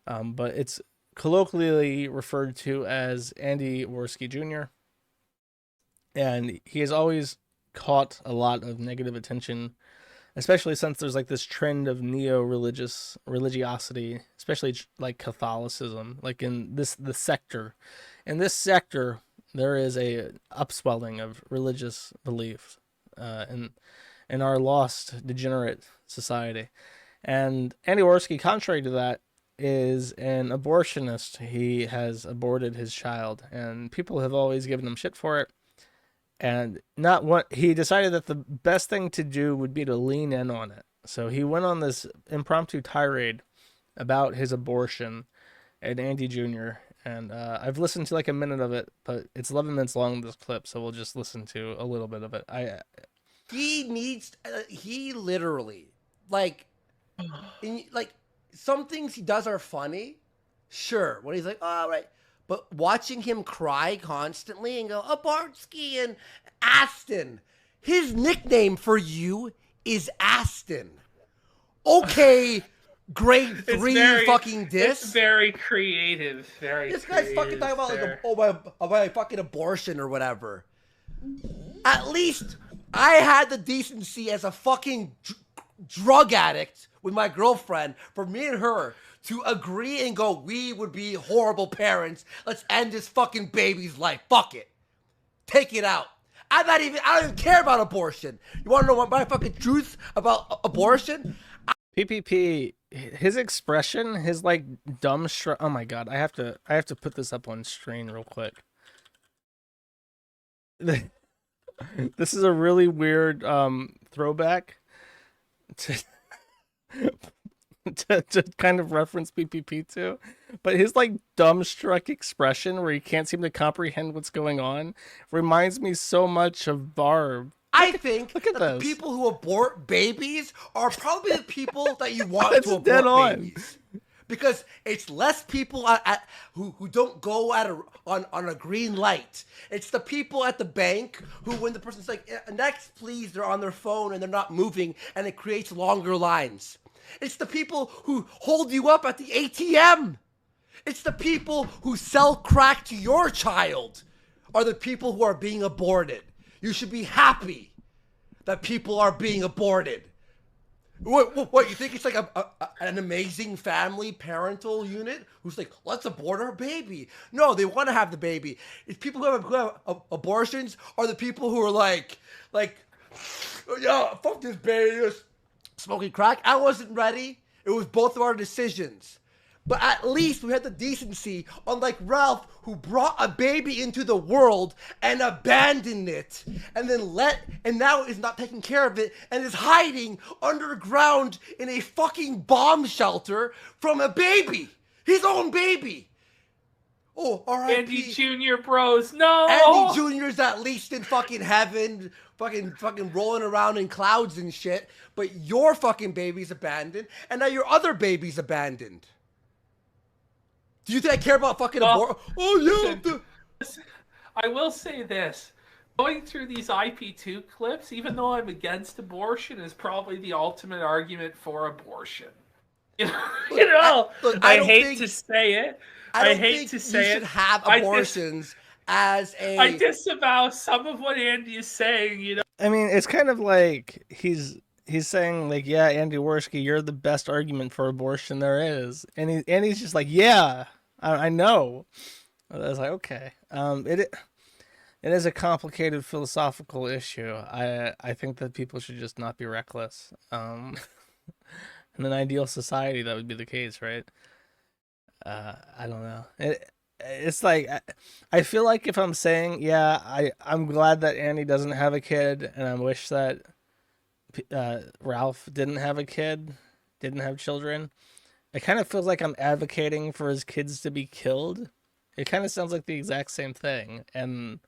but it's colloquially referred to as Andy Worski Jr., and he has always caught a lot of negative attention, especially since there's like this trend of neo-religious religiosity, especially like Catholicism, like in the sector. In this sector, there is a upswelling of religious belief, in our lost, degenerate society. And Andy Worski, contrary to that, is an abortionist. He has aborted his child, and people have always given him shit for it. And not what he decided that the best thing to do would be to lean in on it. So he went on this impromptu tirade about his abortion and Andy Jr. And I've listened to like a minute of it, but it's 11 minutes long, this clip, so we'll just listen to a little bit of it. He literally, like, some things he does are funny, sure, when he's like, oh, all right. But watching him cry constantly and go, Abartsky and Aston, his nickname for you is Aston. Okay, grade 3 fucking diss. It's very creative. This guy's fucking talking about like, my fucking abortion or whatever. At least I had the decency as a fucking drug addict with my girlfriend for me and her to agree and go, we would be horrible parents. Let's end this fucking baby's life. Fuck it. Take it out. I don't even care about abortion. You want to know what my fucking truth about abortion? PPP, his expression, his like dumb shrug. Oh my god, I have to put this up on screen real quick. This is a really weird throwback to to kind of reference PPP to, but his like dumbstruck expression where he can't seem to comprehend what's going on reminds me so much of Barb. I think that the people who abort babies are probably the people that you want to abort babies. Because it's less people who don't go on a green light. It's the people at the bank who, when the person's like, next please, they're on their phone and they're not moving, and it creates longer lines. It's the people who hold you up at the ATM. It's the people who sell crack to your child are the people who are being aborted. You should be happy that people are being aborted. What you think it's like an amazing family parental unit who's like, let's abort our baby? No, they want to have the baby. It's people who have abortions are the people who are like, yeah, fuck this baby, smoking crack. I wasn't ready. It was both of our decisions. But at least we had the decency, unlike Ralph, who brought a baby into the world and abandoned it, and now is not taking care of it and is hiding underground in a fucking bomb shelter from a baby, his own baby. Oh, R.I.P. Andy Jr. bros, no. Andy Jr. is at least in fucking heaven, fucking rolling around in clouds and shit. But your fucking baby's abandoned, and now your other baby's abandoned. Do you think I care about fucking abortion? Oh, yeah. I will say this. Going through these IP2 clips, even though I'm against abortion, is probably the ultimate argument for abortion. I hate to say it. I hate to say it. You should have abortions as a... I disavow some of what Andy is saying, you know? I mean, it's kind of like he's saying, like, yeah, Andy Worski, you're the best argument for abortion there is. And he's just like, yeah, I know. I was like, okay. It is a complicated philosophical issue. I think that people should just not be reckless. In an ideal society, that would be the case, right? I don't know. It's like, I feel like if I'm saying, yeah, I'm glad that Andy doesn't have a kid, and I wish that Ralph didn't have a kid, didn't have children, it kind of feels like I'm advocating for his kids to be killed. It kind of sounds like the exact same thing, and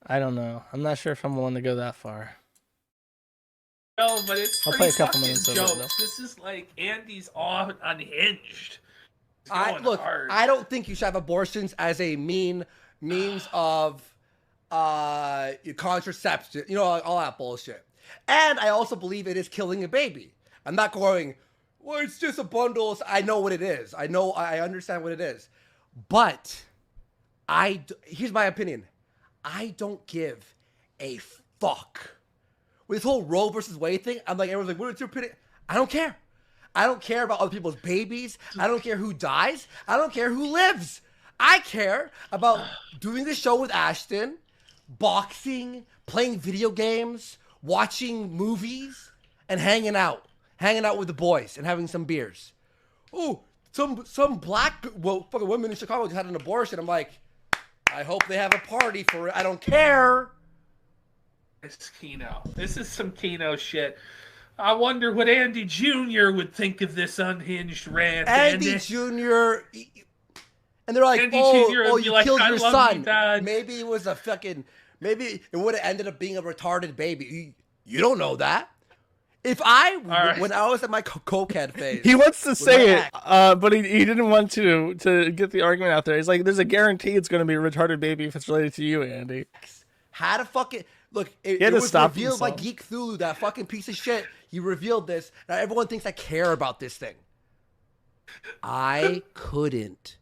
I don't know. I'm not sure if I'm willing to go that far. No, but it's I'll play a couple fucking minutes of it, jokes. though. This is like Andy's all unhinged. I don't think you should have abortions as a means of contraception, all that bullshit. And I also believe it is killing a baby. I'm not going, well, it's just a bundle. I know what it is. I understand what it is. But here's my opinion. I don't give a fuck. With this whole Roe versus Wade thing, I'm like, everyone's like, what is your opinion? I don't care. I don't care about other people's babies. I don't care who dies. I don't care who lives. I care about doing the show with Ashton, boxing, playing video games, watching movies, and hanging out with the boys and having some beers. Oh, some black fucking women in Chicago just had an abortion. I'm like, I hope they have a party for it. I don't care. It's Keno. This is some Keno shit. I wonder what Andy Jr. would think of this unhinged rant. Andy Jr. And they're like, Andy Jr. oh, would be you like, killed "I your love son. you, Dad." Maybe it was maybe it would have ended up being a retarded baby. You don't know that. If when I was at my cokehead phase. He wants to say it, but he didn't want to get the argument out there. He's like, there's a guarantee it's going to be a retarded baby if it's related to you, Andy. Had to fucking... Look, it was revealed by Geek Thulu, that fucking piece of shit. He revealed this. Now everyone thinks I care about this thing. I couldn't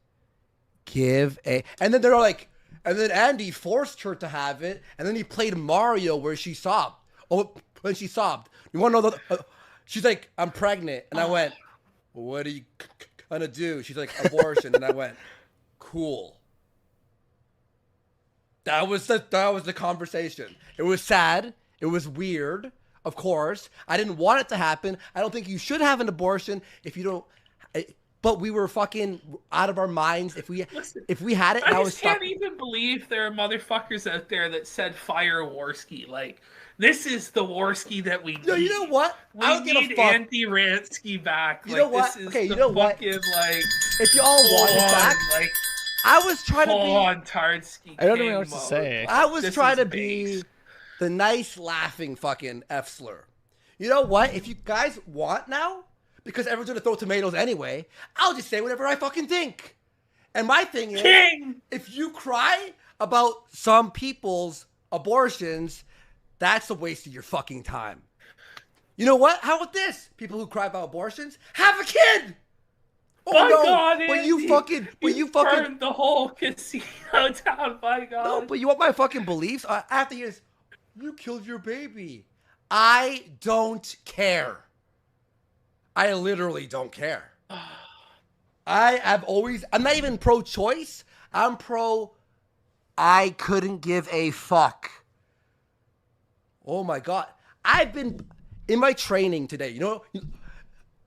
give a... And then they're like... And then Andy forced her to have it. And then he played Mario where she sobbed. Oh, when she sobbed. You want to know the... she's like, I'm pregnant. And I went, what are you gonna do? She's like, abortion. And I went, cool. That was the conversation. It was sad. It was weird. Of course, I didn't want it to happen. I don't think you should have an abortion if you don't. But we were fucking out of our minds if we had it. And I just can't even believe there are motherfuckers out there that said fire Warski. Like, this is the Warski that we need. No, you know what? We need Andy Ransky back. You know what? This is okay, you know what? Fucking, like, if you all want it back, like, I was trying to be. On Tardsky I don't know what to say. I was trying to be the nice laughing fucking F slur. You know what? If you guys want now, because everyone's gonna throw tomatoes anyway, I'll just say whatever I fucking think. And my thing is, if you cry about some people's abortions, that's a waste of your fucking time. You know what? How about this? People who cry about abortions, have a kid. Oh my no! God, When you fucking burned the whole casino down. My God. No, but you want my fucking beliefs? After years, you killed your baby. I don't care. I literally don't care. I'm not even pro-choice. I'm pro. I couldn't give a fuck. Oh my God! I've been in my training today. You know,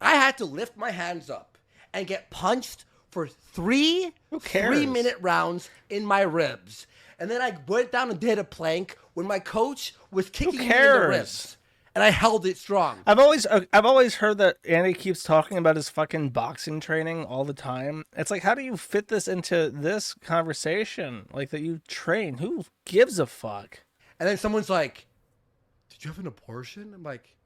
I had to lift my hands up and get punched for 3 3-minute rounds in my ribs. And then I went down and did a plank when my coach was kicking me in the ribs. And I held it strong. I've always heard that Andy keeps talking about his fucking boxing training all the time. It's like, how do you fit this into this conversation? Like, that you train? Who gives a fuck? And then someone's like, did you have an abortion? I'm like,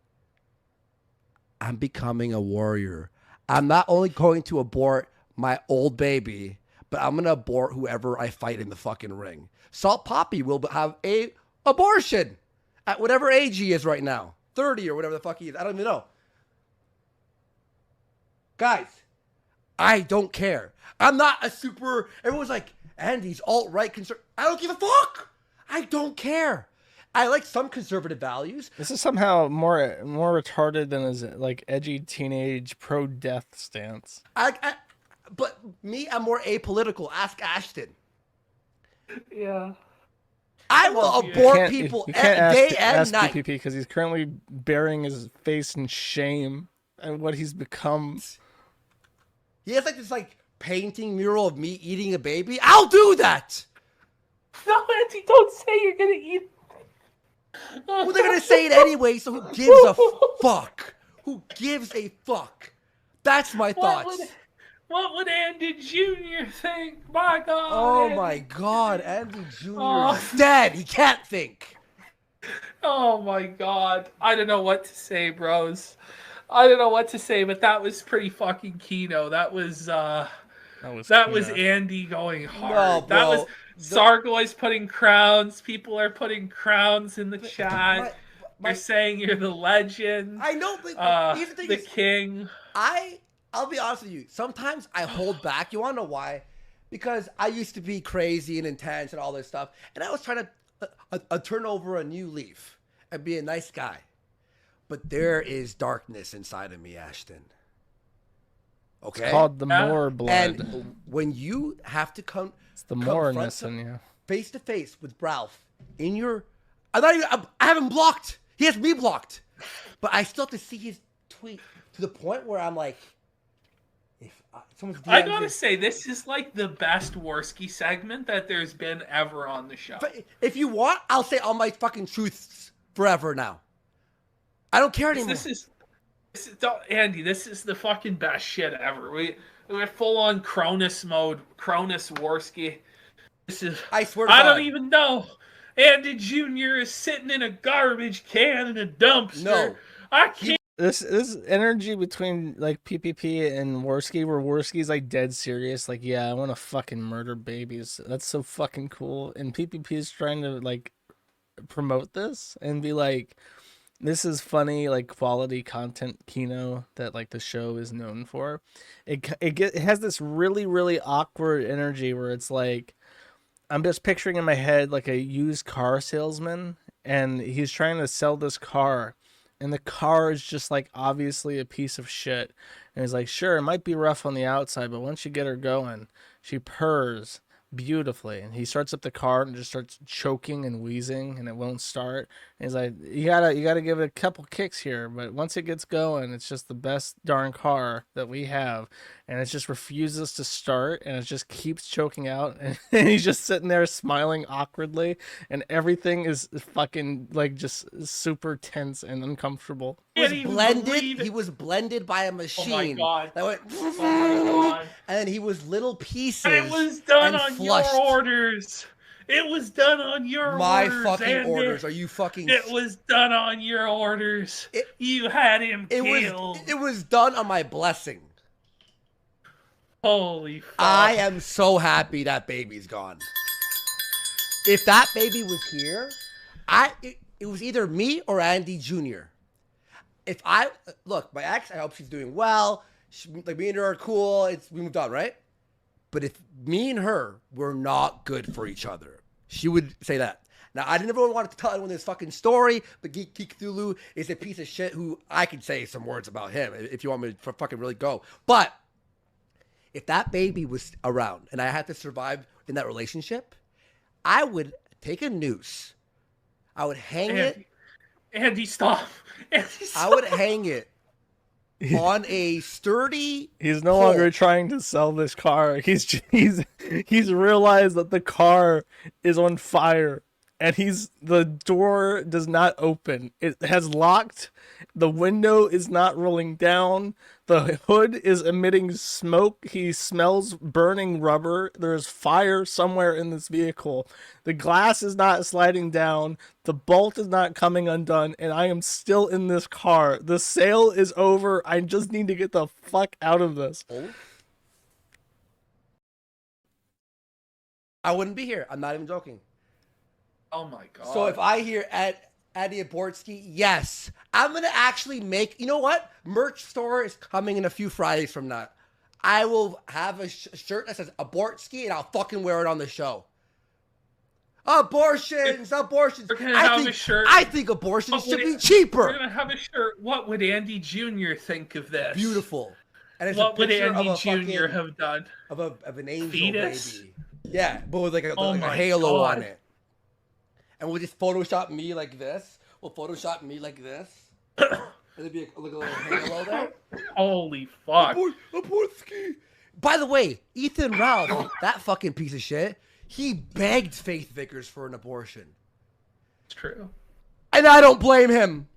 I'm becoming a warrior. I'm not only going to abort my old baby, but I'm going to abort whoever I fight in the fucking ring. Salt Poppy will have a abortion at whatever age he is right now. 30 or whatever the fuck he is. I don't even know. Guys, I don't care. I'm not a super... Everyone's like, Andy's alt-right conservative. I don't give a fuck. I don't care. I like some conservative values. This is somehow more retarded than his like edgy teenage pro-death stance. But me, I'm more apolitical. Ask Ashton. Yeah. I will abort people day and night. PPP because he's currently burying his face in shame at what he's become. He has like this painting mural of me eating a baby. I'll do that. No, Andy, don't say you're gonna eat. Well, they're gonna say it anyway, so who gives a fuck? Who gives a fuck? That's my thoughts. What would Andy Jr. think? My God. Oh Andy. my God, Andy Jr. is dead. He can't think. Oh my God. I don't know what to say, bros. I don't know what to say, but that was pretty fucking Keno. That was Andy going hard. No, that was Sargoy's putting crowns. People are putting crowns in the chat. They're saying you're the legend. I know, but here's the thing: the king. I'll be honest with you. Sometimes I hold back. You want to know why? Because I used to be crazy and intense and all this stuff, and I was trying to turn over a new leaf. and be a nice guy. But there is darkness inside of me, Ashton. Okay? It's called the more blood. And when you have to it's the moreness in you. Face to face with Ralph in your... I have him blocked. He has me blocked. But I still have to see his tweet to the point where I'm like... I gotta say, this is like the best Worski segment that there's been ever on the show. But if you want, I'll say all my fucking truths forever now. I don't care anymore. Andy, this is the fucking best shit ever. We're full on Cronus mode, Cronus Worski. This is. I swear to I God. don't even know. Andy Jr. is sitting in a garbage can in a dumpster. No, I can't. This energy between like PPP and Worski, where Worski's like dead serious, like, yeah, I want to fucking murder babies. That's so fucking cool. And PPP is trying to like promote this and be like, this is funny, like quality content Kino that like the show is known for. It has this really, really awkward energy where it's like, I'm just picturing in my head like a used car salesman, and he's trying to sell this car. And the car is just like obviously a piece of shit. And he's like, sure, it might be rough on the outside, but once you get her going, she purrs beautifully. And he starts up the car and just starts choking and wheezing, and it won't start. And he's like, you gotta give it a couple kicks here, but once it gets going, it's just the best darn car that we have. And it just refuses to start, and it just keeps choking out, and he's just sitting there smiling awkwardly, and everything is fucking like just super tense and uncomfortable. He was blended by a machine. Oh my God. That went, Oh my God. and then he was little pieces. And it was done and on flushed. your orders. It was done on your My orders. fucking Andy. orders. Are you fucking? It was done on your orders. You had him killed. It was done on my blessing. Holy fuck. I am so happy that baby's gone. If that baby was here, it was either me or Andy Jr. If I look, my ex, I hope she's doing well. Like me and her are cool. We moved on, right? But if me and her were not good for each other, she would say that. Now, I never wanted to tell anyone this fucking story, but Geek Cthulhu is a piece of shit who I could say some words about him if you want me to fucking really go. But if that baby was around and I had to survive in that relationship, I would take a noose. I would hang it. Andy, stop. Andy, stop. I would hang it on a sturdy He's no pole. longer trying to sell this car. He's realized that the car is on fire, and the door does not open. It has locked. The window is not rolling down. The hood is emitting smoke. He smells burning rubber. There's fire somewhere in this vehicle. The glass is not sliding down. The bolt is not coming undone, and I am still in this car. The sale is over. I just need to get the fuck out of this. I wouldn't be here. I'm not even joking. Oh my God. So if I hear Eddie Abortsky, yes, I'm going to actually make, you know what? Merch store is coming in a few Fridays from now. I will have a shirt that says Abortsky, and I'll fucking wear it on the show. Abortions. We're gonna have a shirt. I think abortions should be cheaper. We're gonna have a shirt. What would Andy Jr. think of this? Beautiful. And it's What a would picture Andy of Jr. have done? Of an angel Fetus? baby. Yeah, but with like a my halo God. on it. And we'll just Photoshop me like this. We'll Photoshop me like this. And there'd be a little halo there. Holy fuck. Abortsky. By the way, Ethan Ralph, that fucking piece of shit, he begged Faith Vickers for an abortion. It's true. And I don't blame him.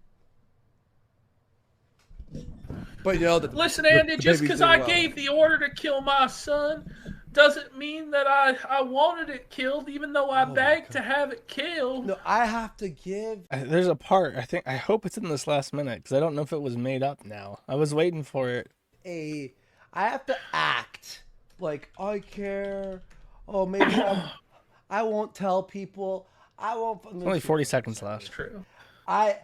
But you know, Listen, Andy, just because I gave the order to kill my son doesn't mean that I wanted it killed, even though I begged to have it killed. No, I have to give. There's a part, I hope it's in this last minute, because I don't know if it was made up now. I was waiting for it. I have to act like I care. Oh, maybe I won't tell people. I won't. Only 40 seconds left. It's true. I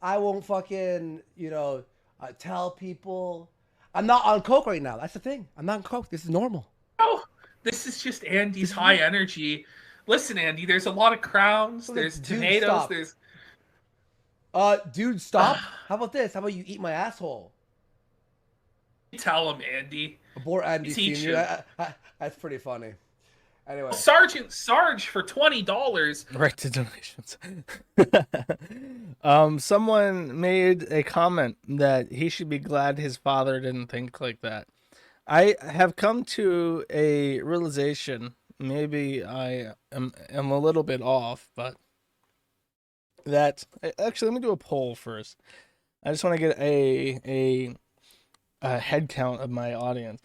won't fucking, tell people. I'm not on coke right now. That's the thing. I'm not on coke. This is normal. Oh, this is just Andy's high energy. Listen, Andy, there's a lot of crowns, Dude, there's tomatoes, stop. there's... Dude, stop. How about this? How about you eat my asshole? Tell him, Andy. Abort Andy Teach Senior. That's pretty funny. Anyway. Sergeant Sarge for $20. Right to donations. Someone made a comment that he should be glad his father didn't think like that. I have come to a realization, maybe I am a little bit off, but that actually, let me do a poll first. I just want to get a head count of my audience.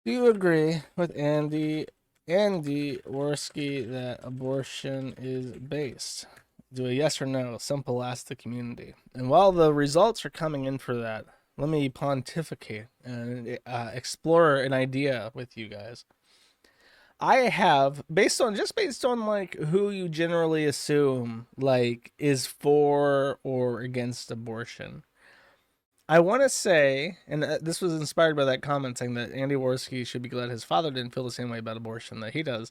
Do you agree with Andy Worski that abortion is based? Do a yes or no. Simple, ask the community. And while the results are coming in for that, let me pontificate and explore an idea with you guys. I have, based on like who you generally assume like is for or against abortion, I want to say, and this was inspired by that comment saying that Andy Worski should be glad his father didn't feel the same way about abortion that he does.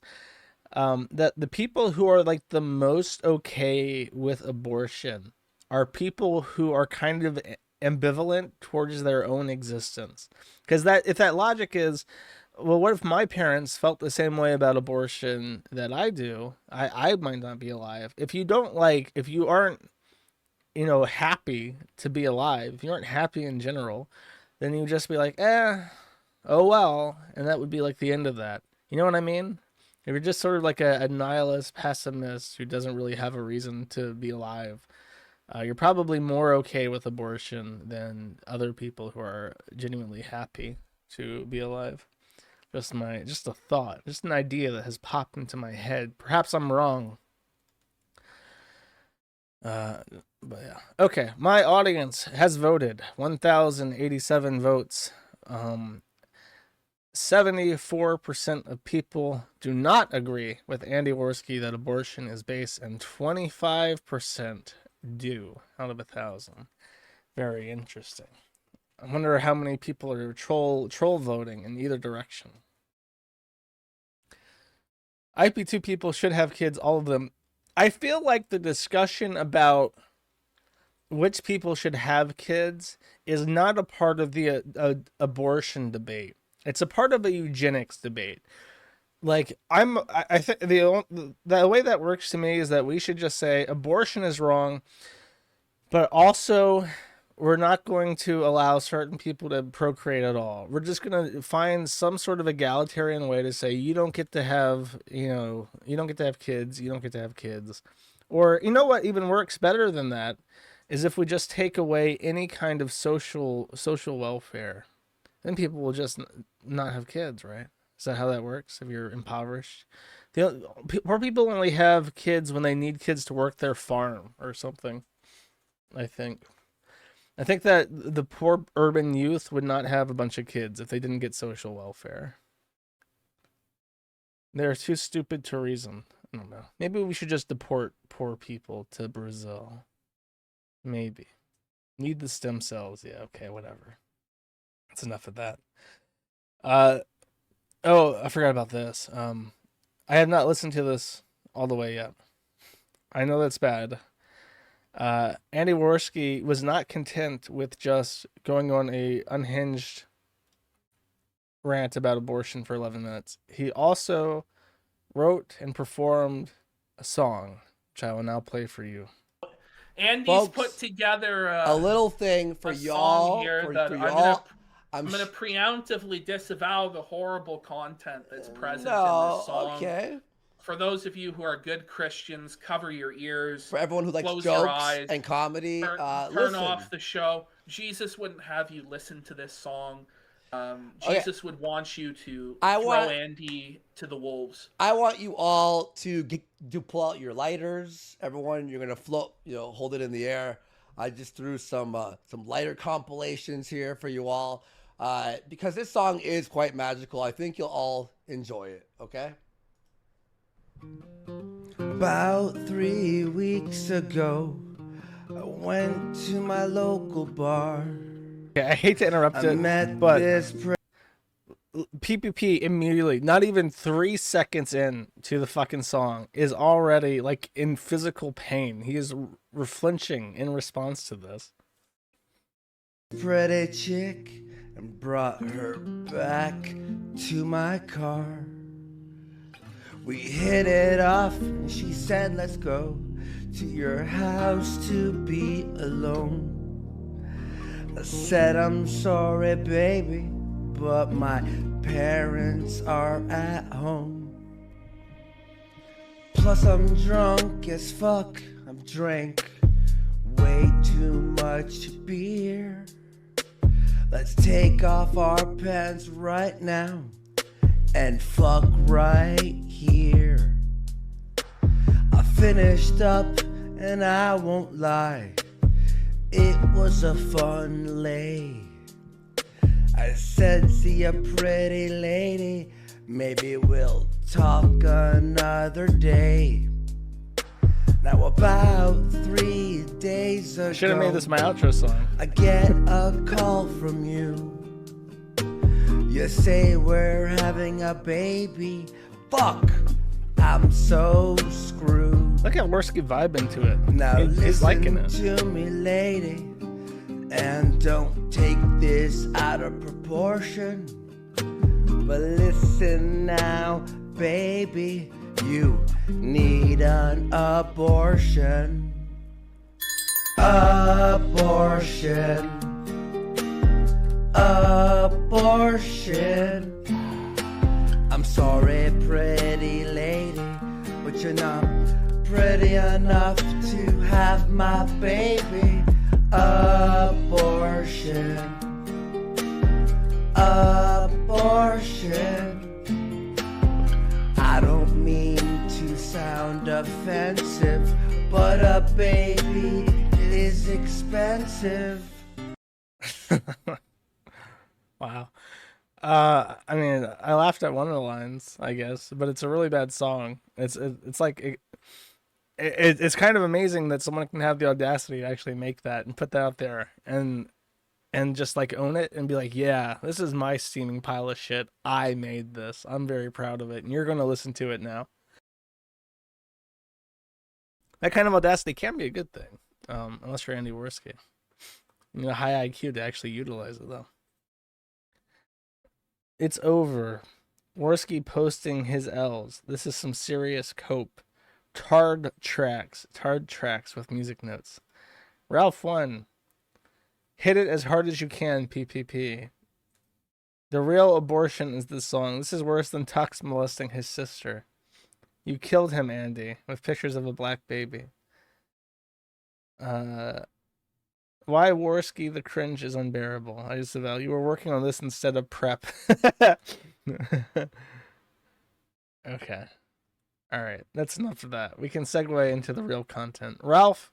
That the people who are like the most okay with abortion are people who are kind of ambivalent towards their own existence. Because if that logic is, well, what if my parents felt the same way about abortion that I do? I might not be alive. If you aren't, happy to be alive, if you aren't happy in general, then you just be like, oh well, and that would be like the end of that. You know what I mean? If you're just sort of like a nihilist pessimist who doesn't really have a reason to be alive, you're probably more okay with abortion than other people who are genuinely happy to be alive. Just a thought, just an idea that has popped into my head. Perhaps I'm wrong. But yeah. Okay, my audience has voted 1,087 votes. 74% of people do not agree with Andy Worski that abortion is based, and 25% do out of 1,000. Very interesting. I wonder how many people are troll voting in either direction. IP2 people should have kids, all of them. I feel like the discussion about which people should have kids is not a part of the abortion debate. It's a part of a eugenics debate. Like, I think the way that works to me is that we should just say abortion is wrong, but also we're not going to allow certain people to procreate at all. We're just going to find some sort of egalitarian way to say you don't get to have, you don't get to have kids, you don't get to have kids. Or, you know what even works better than that is if we just take away any kind of social welfare. Then people will just not have kids, right? Is that how that works if you're impoverished? Poor people only have kids when they need kids to work their farm or something, I think. I think that the poor urban youth would not have a bunch of kids if they didn't get social welfare. They're too stupid to reason. I don't know. Maybe we should just deport poor people to Brazil. Maybe. Need the stem cells. Yeah, okay, whatever. That's enough of that. Oh, I forgot about this. I have not listened to this all the way yet. I know that's bad. Andy Worski was not content with just going on a unhinged rant about abortion for 11 minutes. He also wrote and performed a song, which I will now play for you. Andy's Folks, put together a little thing for y'all. I'm gonna preemptively disavow the horrible content that's present in this song. Okay. For those of you who are good Christians, cover your ears. For everyone who likes close your jokes eyes, and comedy, turn listen. off the show. Jesus wouldn't have you listen to this song. Jesus would want you to throw Andy to the wolves. I want you all to pull out your lighters. Everyone, you're gonna float, hold it in the air. I just threw some lighter compilations here for you all, because this song is quite magical. I think you'll all enjoy it. Okay. About 3 weeks ago, I went to my local bar. Okay, I hate to interrupt it, but PPP immediately, not even 3 seconds in to the fucking song, is already like in physical pain. He is flinching in response to this. Pretty chick and brought her back to my car. We hit it off and she said, let's go to your house to be alone. I said, I'm sorry, baby, but my parents are at home. Plus I'm drunk as fuck. I've drank way too much beer. Let's take off our pants right now and fuck right here. I finished up and I won't lie, it was a fun lay. I said, see ya pretty lady, maybe we'll talk another day. Now about 3 days ago, I should have made this my outro song. I get a call from you. You say we're having a baby. Fuck, I'm so screwed. Look how Worski vibing to it. Now He's liking listen it. to me, lady, and don't take this out of proportion. But listen now, baby, you need an abortion. Abortion. Abortion. I'm sorry, pretty lady, but you're not pretty enough to have my baby. Abortion. Abortion. I don't mean to sound offensive, but a baby is expensive. Wow. I mean, I laughed at one of the lines, I guess, but it's a really bad song. It's like it's kind of amazing that someone can have the audacity to actually make that and put that out there and just like own it and be like, yeah, this is my steaming pile of shit. I made this. I'm very proud of it, and you're going to listen to it now. That kind of audacity can be a good thing, unless you're Andy Worski. You need a high IQ to actually utilize it, though. It's over. Worski posting his L's. This is some serious cope. Tard tracks with music notes. Ralph 1. Hit it as hard as you can, PPP. The real abortion is this song. This is worse than Tux molesting his sister. You killed him, Andy, with pictures of a black baby. Why Worski the cringe is unbearable. I just avow you were working on this instead of prep. Okay. Alright, that's enough of that. We can segue into the real content. Ralph,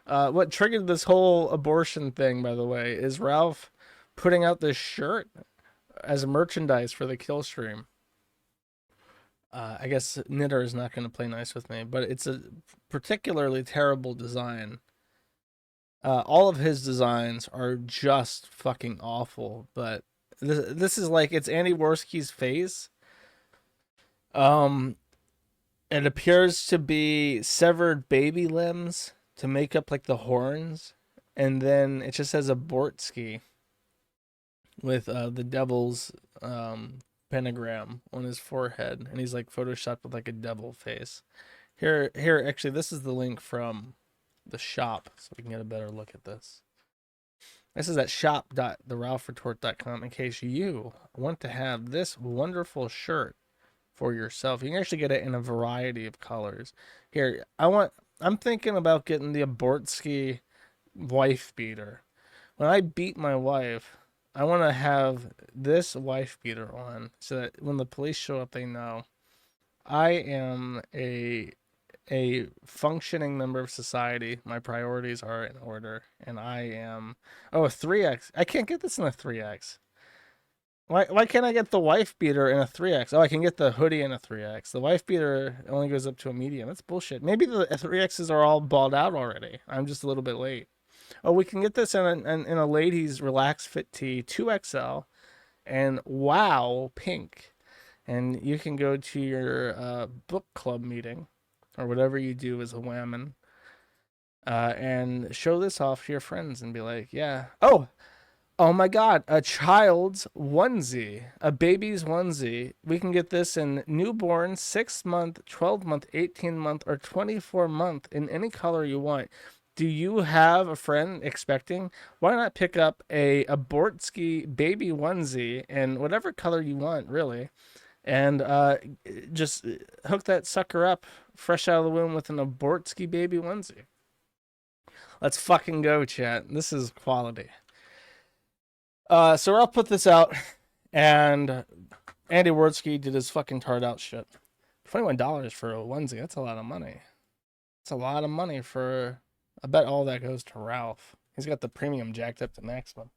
what triggered this whole abortion thing, by the way, is Ralph putting out this shirt as merchandise for the kill stream. I guess Knitter is not going to play nice with me, but it's a particularly terrible design. All of his designs are just fucking awful, but this is like, it's Andy Worski's face. It appears to be severed baby limbs to make up like the horns, and then it just says Abortsky with the devil's pentagram on his forehead, and he's like photoshopped with like a devil face. Here, actually, this is the link from the shop, so we can get a better look at this. This is at shop.theralphretort.com in case you want to have this wonderful shirt for yourself. You can actually get it in a variety of colors. Here, I'm thinking about getting the Abortsky wife beater. When I beat my wife, I want to have this wife beater on so that when the police show up, they know I am a functioning member of society. My priorities are in order, and I am a 3X. I can't get this in a 3X. Why can't I get the wife beater in a 3X? Oh, I can get the hoodie in a 3X. The wife beater only goes up to a medium. That's bullshit. Maybe the 3Xs are all balled out already. I'm just a little bit late. Oh, we can get this in a ladies relaxed fit tee 2XL and wow pink. And you can go to your book club meeting or whatever you do as a whammon, and show this off to your friends and be like, yeah, oh my God, a child's onesie, a baby's onesie. We can get this in newborn, 6-month, 12-month, 18-month, or 24-month in any color you want. Do you have a friend expecting? Why not pick up a Bortsky baby onesie in whatever color you want, really, and just hook that sucker up fresh out of the womb with an Bortsky baby onesie. Let's fucking go, chat. This is quality. So I'll put this out, and Andy Wardsky did his fucking tard out shit. $21 for a onesie, that's a lot of money. It's a lot of money for, I bet all that goes to Ralph. He's got the premium jacked up to maximum.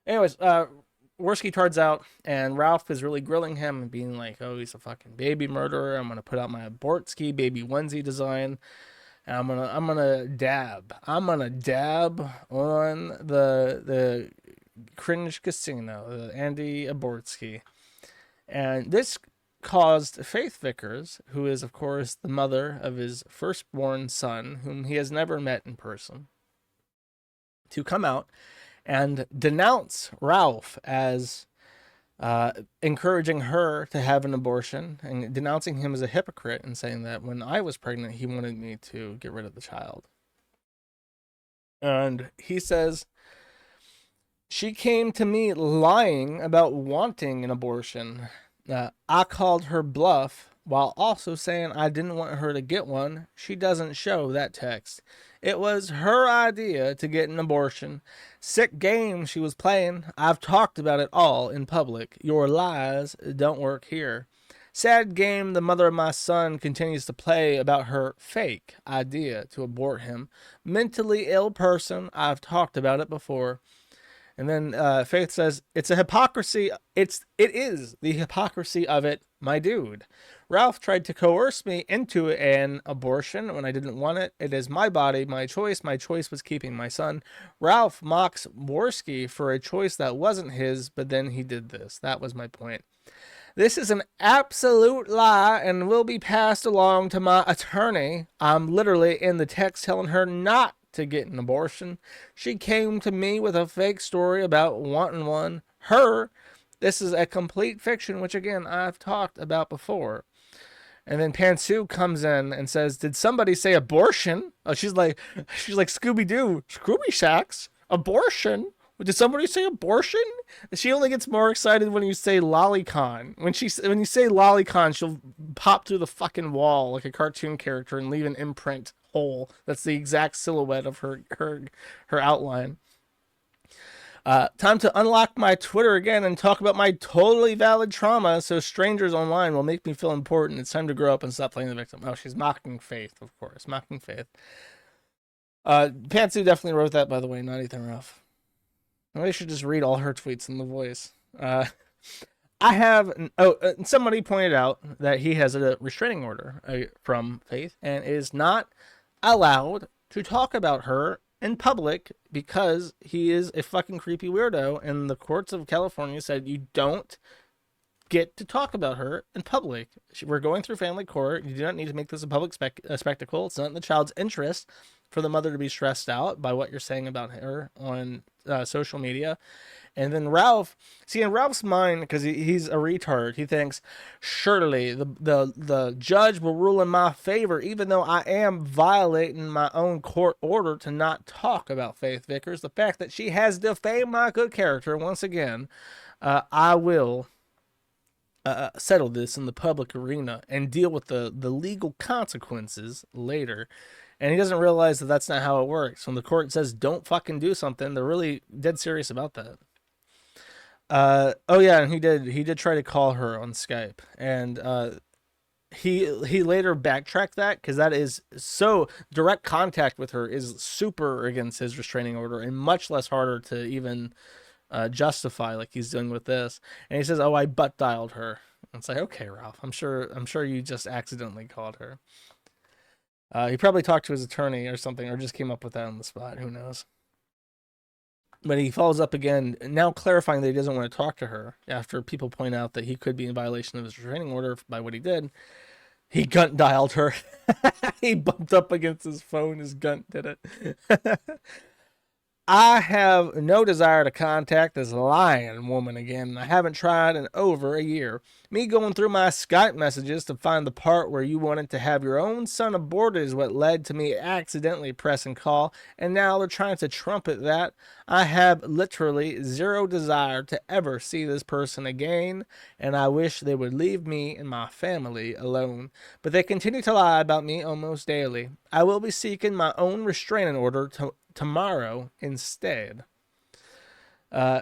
Anyways, Wardsky tards out, and Ralph is really grilling him and being like, oh, he's a fucking baby murderer. I'm going to put out my Bortsky baby onesie design. And I'm gonna dab on the cringe casino, the Andy Abortsky. And this caused Faith Vickers, who is of course the mother of his firstborn son, whom he has never met in person, to come out and denounce Ralph as encouraging her to have an abortion, and denouncing him as a hypocrite, and saying that when I was pregnant, he wanted me to get rid of the child. And he says, she came to me lying about wanting an abortion. I called her bluff while also saying I didn't want her to get one. She doesn't show that text. It was her idea to get an abortion. Sick game she was playing. I've talked about it all in public. Your lies don't work here. Sad game the mother of my son continues to play about her fake idea to abort him. Mentally ill person. I've talked about it before. And then Faith says, it's a hypocrisy. It is the hypocrisy of it, my dude. Ralph tried to coerce me into an abortion when I didn't want it. It is my body, my choice. My choice was keeping my son. Ralph mocks Wardsky for a choice that wasn't his, but then he did this. That was my point. This is an absolute lie and will be passed along to my attorney. I'm literally in the text telling her not to get an abortion. She came to me with a fake story about wanting one. This is a complete fiction, which again, I've talked about before. And then Pantsu comes in and says, did somebody say abortion? Oh, she's like Scooby-Doo, Scooby Shacks, abortion? Did somebody say abortion? She only gets more excited when you say lolicon. When you say lolicon, she'll pop through the fucking wall like a cartoon character and leave an imprint hole. That's the exact silhouette of her outline. Time to unlock my Twitter again and talk about my totally valid trauma so strangers online will make me feel important. It's time to grow up and stop playing the victim. Oh, she's mocking Faith, of course. Mocking Faith. Pantsu definitely wrote that, by the way, not Ethan Ruff. Maybe I should just read all her tweets in the voice. Somebody pointed out that he has a restraining order from Faith and is not allowed to talk about her in public because he is a fucking creepy weirdo, and the courts of California said you don't get to talk about her in public. We're going through family court. You do not need to make this a public spectacle. It's not in the child's interest for the mother to be stressed out by what you're saying about her on social media. And then Ralph, see, in Ralph's mind, because he's a retard, he thinks, surely the judge will rule in my favor, even though I am violating my own court order to not talk about Faith Vickers. The fact that she has defamed my good character, once again, I will settle this in the public arena and deal with the legal consequences later. And he doesn't realize that that's not how it works. When the court says don't fucking do something, they're really dead serious about that. And he did try to call her on Skype, and he later backtracked that, because that is so direct contact with her is super against his restraining order and much less harder to even justify, like he's doing with this. And he says, "Oh, I butt dialed her." And it's like, okay, Ralph, I'm sure you just accidentally called her. He probably talked to his attorney or something, or just came up with that on the spot. Who knows? But he follows up again, now clarifying that he doesn't want to talk to her after people point out that he could be in violation of his restraining order by what he did. He gunt dialed her. He bumped up against his phone. His gunt did it. I have no desire to contact this lying woman again. I haven't tried in over a year. Me going through my Skype messages to find the part where you wanted to have your own son aborted is what led to me accidentally pressing call, and now they're trying to trumpet that. I have literally zero desire to ever see this person again, and I wish they would leave me and my family alone. But they continue to lie about me almost daily. I will be seeking my own restraining order tomorrow instead.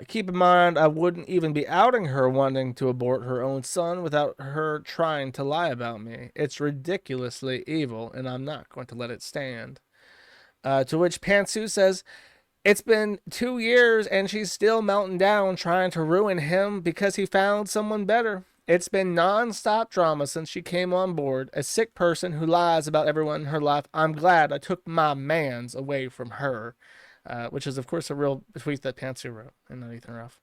Keep in mind, I wouldn't even be outing her wanting to abort her own son without her trying to lie about me. It's ridiculously evil, and I'm not going to let it stand. To which Pantsu says, it's been 2 years and she's still melting down trying to ruin him because he found someone better. It's been non-stop drama since she came on board. A sick person who lies about everyone in her life. I'm glad I took my mans away from her. Which is, of course, a real tweet that Pantsu wrote and not Ethan Ralph.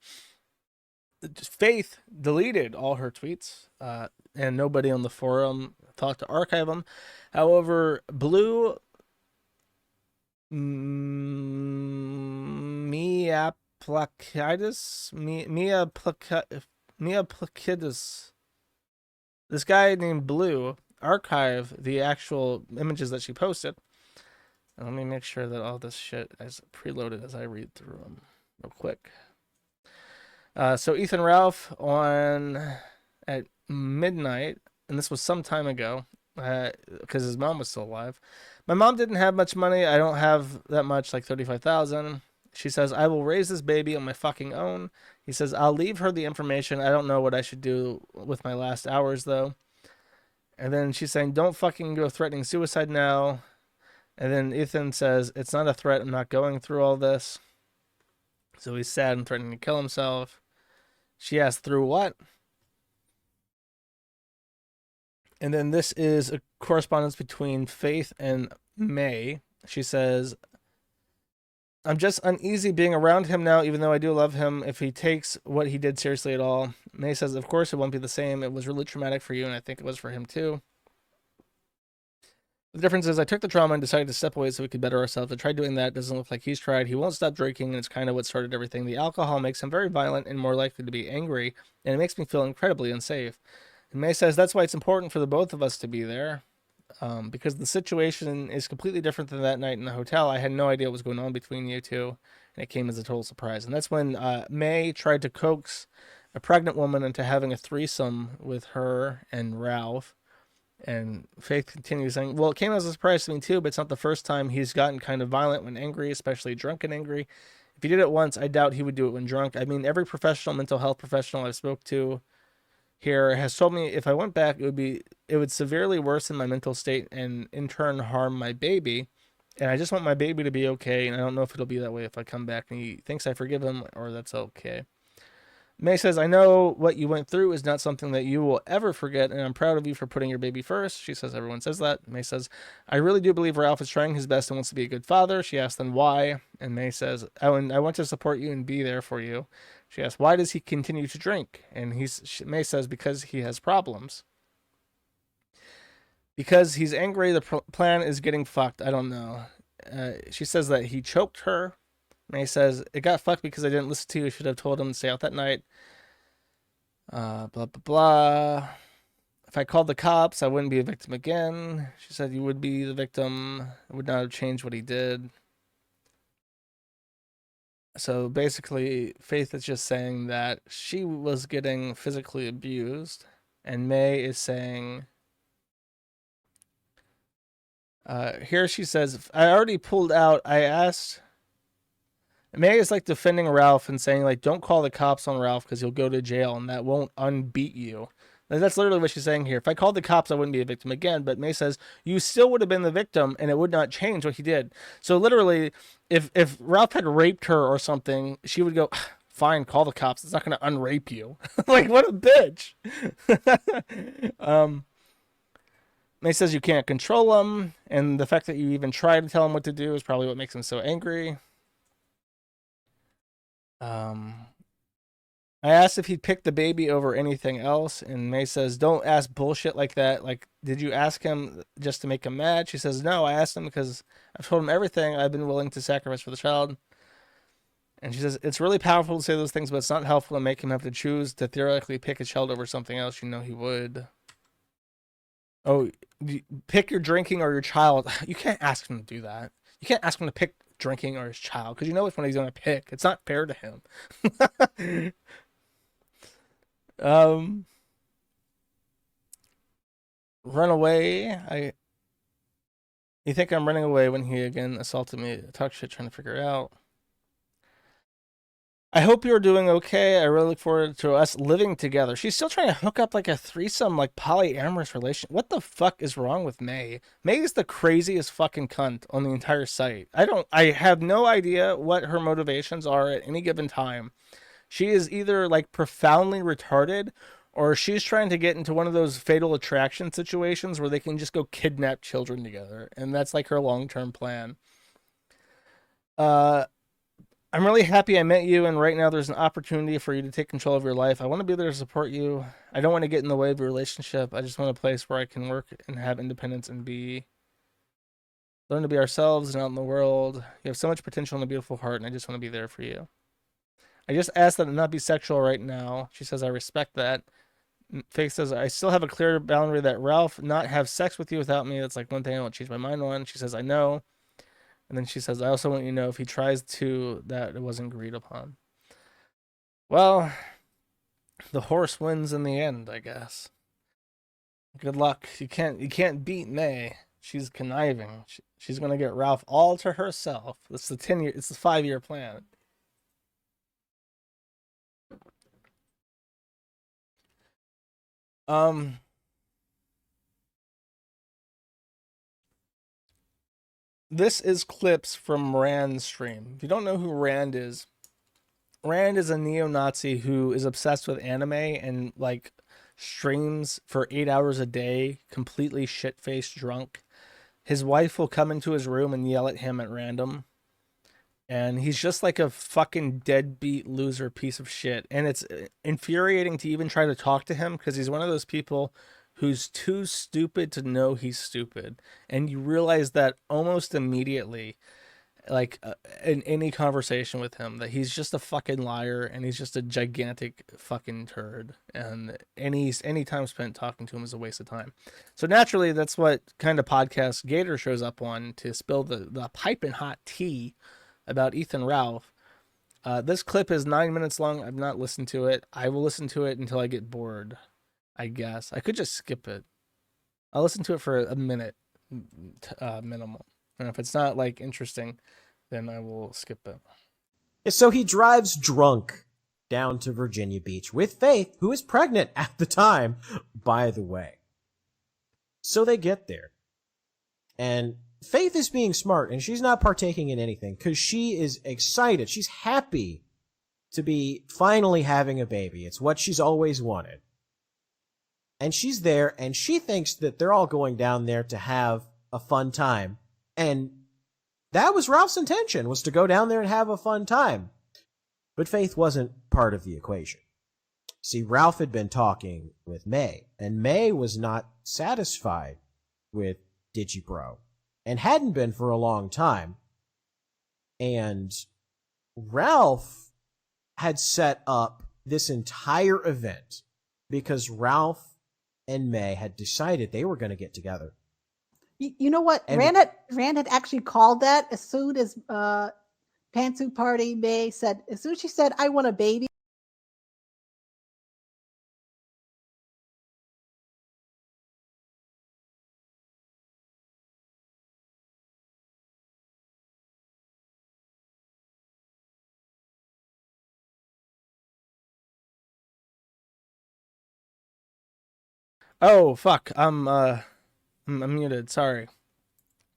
Faith deleted all her tweets, and nobody on the forum thought to archive them. However, Blue Mia Plakidis, this guy named Blue, archived the actual images that she posted. Let me make sure that all this shit is preloaded as I read through them real quick. So Ethan Ralph at midnight, and this was some time ago, because his mom was still alive. My mom didn't have much money. I don't have that much, like $35,000. She says, I will raise this baby on my fucking own. He says, I'll leave her the information. I don't know what I should do with my last hours, though. And then she's saying, don't fucking go threatening suicide now. And then Ethan says, it's not a threat. I'm not going through all this. So he's sad and threatening to kill himself. She asks, through what? And then this is a correspondence between Faith and May. She says, I'm just uneasy being around him now, even though I do love him, if he takes what he did seriously at all. May says, of course it won't be the same. It was really traumatic for you, and I think it was for him too. The difference is I took the trauma and decided to step away so we could better ourselves. I tried doing that. It doesn't look like he's tried. He won't stop drinking, and it's kind of what started everything. The alcohol makes him very violent and more likely to be angry, and it makes me feel incredibly unsafe. And May says that's why it's important for the both of us to be there, because the situation is completely different than that night in the hotel. I had no idea what was going on between you two, and it came as a total surprise. And that's when May tried to coax a pregnant woman into having a threesome with her and Ralph. And Faith continues saying, well, it came as a surprise to me too, but it's not the first time he's gotten kind of violent when angry, especially drunk and angry. If he did it once, I doubt he would do it when drunk. I mean, every professional, mental health professional I've spoke to here has told me if I went back, it would severely worsen my mental state and in turn harm my baby. And I just want my baby to be okay. And I don't know if it'll be that way if I come back and he thinks I forgive him or that's okay. May says, I know what you went through is not something that you will ever forget, and I'm proud of you for putting your baby first. She says, everyone says that. May says, I really do believe Ralph is trying his best and wants to be a good father. She asks then why, and May says, I want to support you and be there for you. She asks, why does he continue to drink? And May says, because he has problems. Because he's angry, the plan is getting fucked. I don't know. She says that he choked her. May says, it got fucked because I didn't listen to you. I should have told him to stay out that night. Blah, blah, blah. If I called the cops, I wouldn't be a victim again. She said you would be the victim. It would not have changed what he did. So basically, Faith is just saying that she was getting physically abused. And May is saying... here she says, I already pulled out. I asked... May is like defending Ralph and saying, like, don't call the cops on Ralph because he'll go to jail and that won't unbeat you. And that's literally what she's saying here. If I called the cops, I wouldn't be a victim again. But May says, you still would have been the victim and it would not change what he did. So literally, if Ralph had raped her or something, she would go, fine, call the cops. It's not going to unrape you. Like, what a bitch. May says you can't control him. And the fact that you even try to tell him what to do is probably what makes him so angry. I asked if he'd pick the baby over anything else, and May says, don't ask bullshit like that. Like, did you ask him just to make him mad? She says, no, I asked him because I've told him everything I've been willing to sacrifice for the child. And she says, it's really powerful to say those things, but it's not helpful to make him have to choose to theoretically pick a child over something else. You know he would. Oh, pick your drinking or your child. You can't ask him to do that. You can't ask him to pick drinking or his child, because you know which one he's going to pick. It's not fair to him. Run away. You think I'm running away when he again assaulted me? Talk shit, trying to figure it out. I hope you're doing okay. I really look forward to us living together. She's still trying to hook up like a threesome, like polyamorous relation. What the fuck is wrong with May? May is the craziest fucking cunt on the entire site. I have no idea what her motivations are at any given time. She is either like profoundly retarded, or she's trying to get into one of those fatal attraction situations where they can just go kidnap children together. And that's like her long-term plan. I'm really happy I met you, and right now there's an opportunity for you to take control of your life. I want to be there to support you. I don't want to get in the way of your relationship. I just want a place where I can work and have independence and learn to be ourselves and out in the world. You have so much potential and a beautiful heart, and I just want to be there for you. I just asked that it not be sexual right now. She says, I respect that. Faith says, I still have a clear boundary that Ralph not have sex with you without me. That's like one thing I won't change my mind on. She says, I know. And then she says, I also want you to know if he tries to, that it wasn't agreed upon. Well, the horse wins in the end, I guess. Good luck. You can't beat May. She's conniving. She's gonna get Ralph all to herself. It's the 5-year plan. This is clips from Rand's stream. If you don't know who Rand is a neo-Nazi who is obsessed with anime and like streams for 8 hours a day, completely shit-faced drunk. His wife will come into his room and yell at him at random. And he's just like a fucking deadbeat loser piece of shit. And it's infuriating to even try to talk to him because he's one of those people who's too stupid to know he's stupid. And you realize that almost immediately, like in any conversation with him, that he's just a fucking liar and he's just a gigantic fucking turd. And any time spent talking to him is a waste of time. So naturally, that's what kind of podcast Gator shows up on to spill the piping hot tea about Ethan Ralph. This clip is 9 minutes long. I've not listened to it. I will listen to it until I get bored, I guess. I could just skip it. I'll listen to it for a minute minimum. And if it's not like interesting, then I will skip it. So he drives drunk down to Virginia Beach with Faith, who is pregnant at the time, by the way. So they get there. And Faith is being smart, and she's not partaking in anything because she is excited. She's happy to be finally having a baby. It's what she's always wanted. And she's there, and she thinks that they're all going down there to have a fun time. And that was Ralph's intention, was to go down there and have a fun time. But Faith wasn't part of the equation. See, Ralph had been talking with May, and May was not satisfied with Digibro, and hadn't been for a long time. And Ralph had set up this entire event because Ralph and May had decided they were going to get together. You know what? And Rand had actually called that as soon as Pantsuit Party May said, as soon as she said, I want a baby. Oh, fuck. I'm muted. Sorry.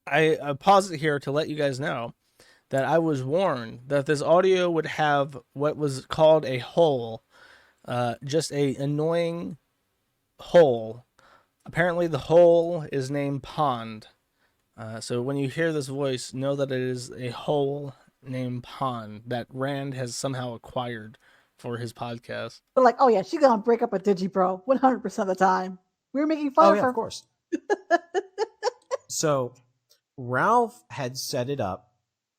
I paused it here to let you guys know that I was warned that this audio would have what was called a hole, just a annoying hole. Apparently the hole is named Pond. So when you hear this voice, know that it is a hole named Pond that Rand has somehow acquired for his podcast. But like, oh yeah, she's gonna break up with Digibro 100% of the time. We were making fun of her. Of course. So Ralph had set it up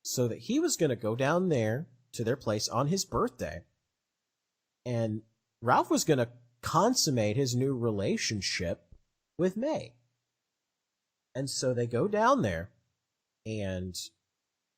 so that he was going to go down there to their place on his birthday, and Ralph was going to consummate his new relationship with May. And so they go down there, and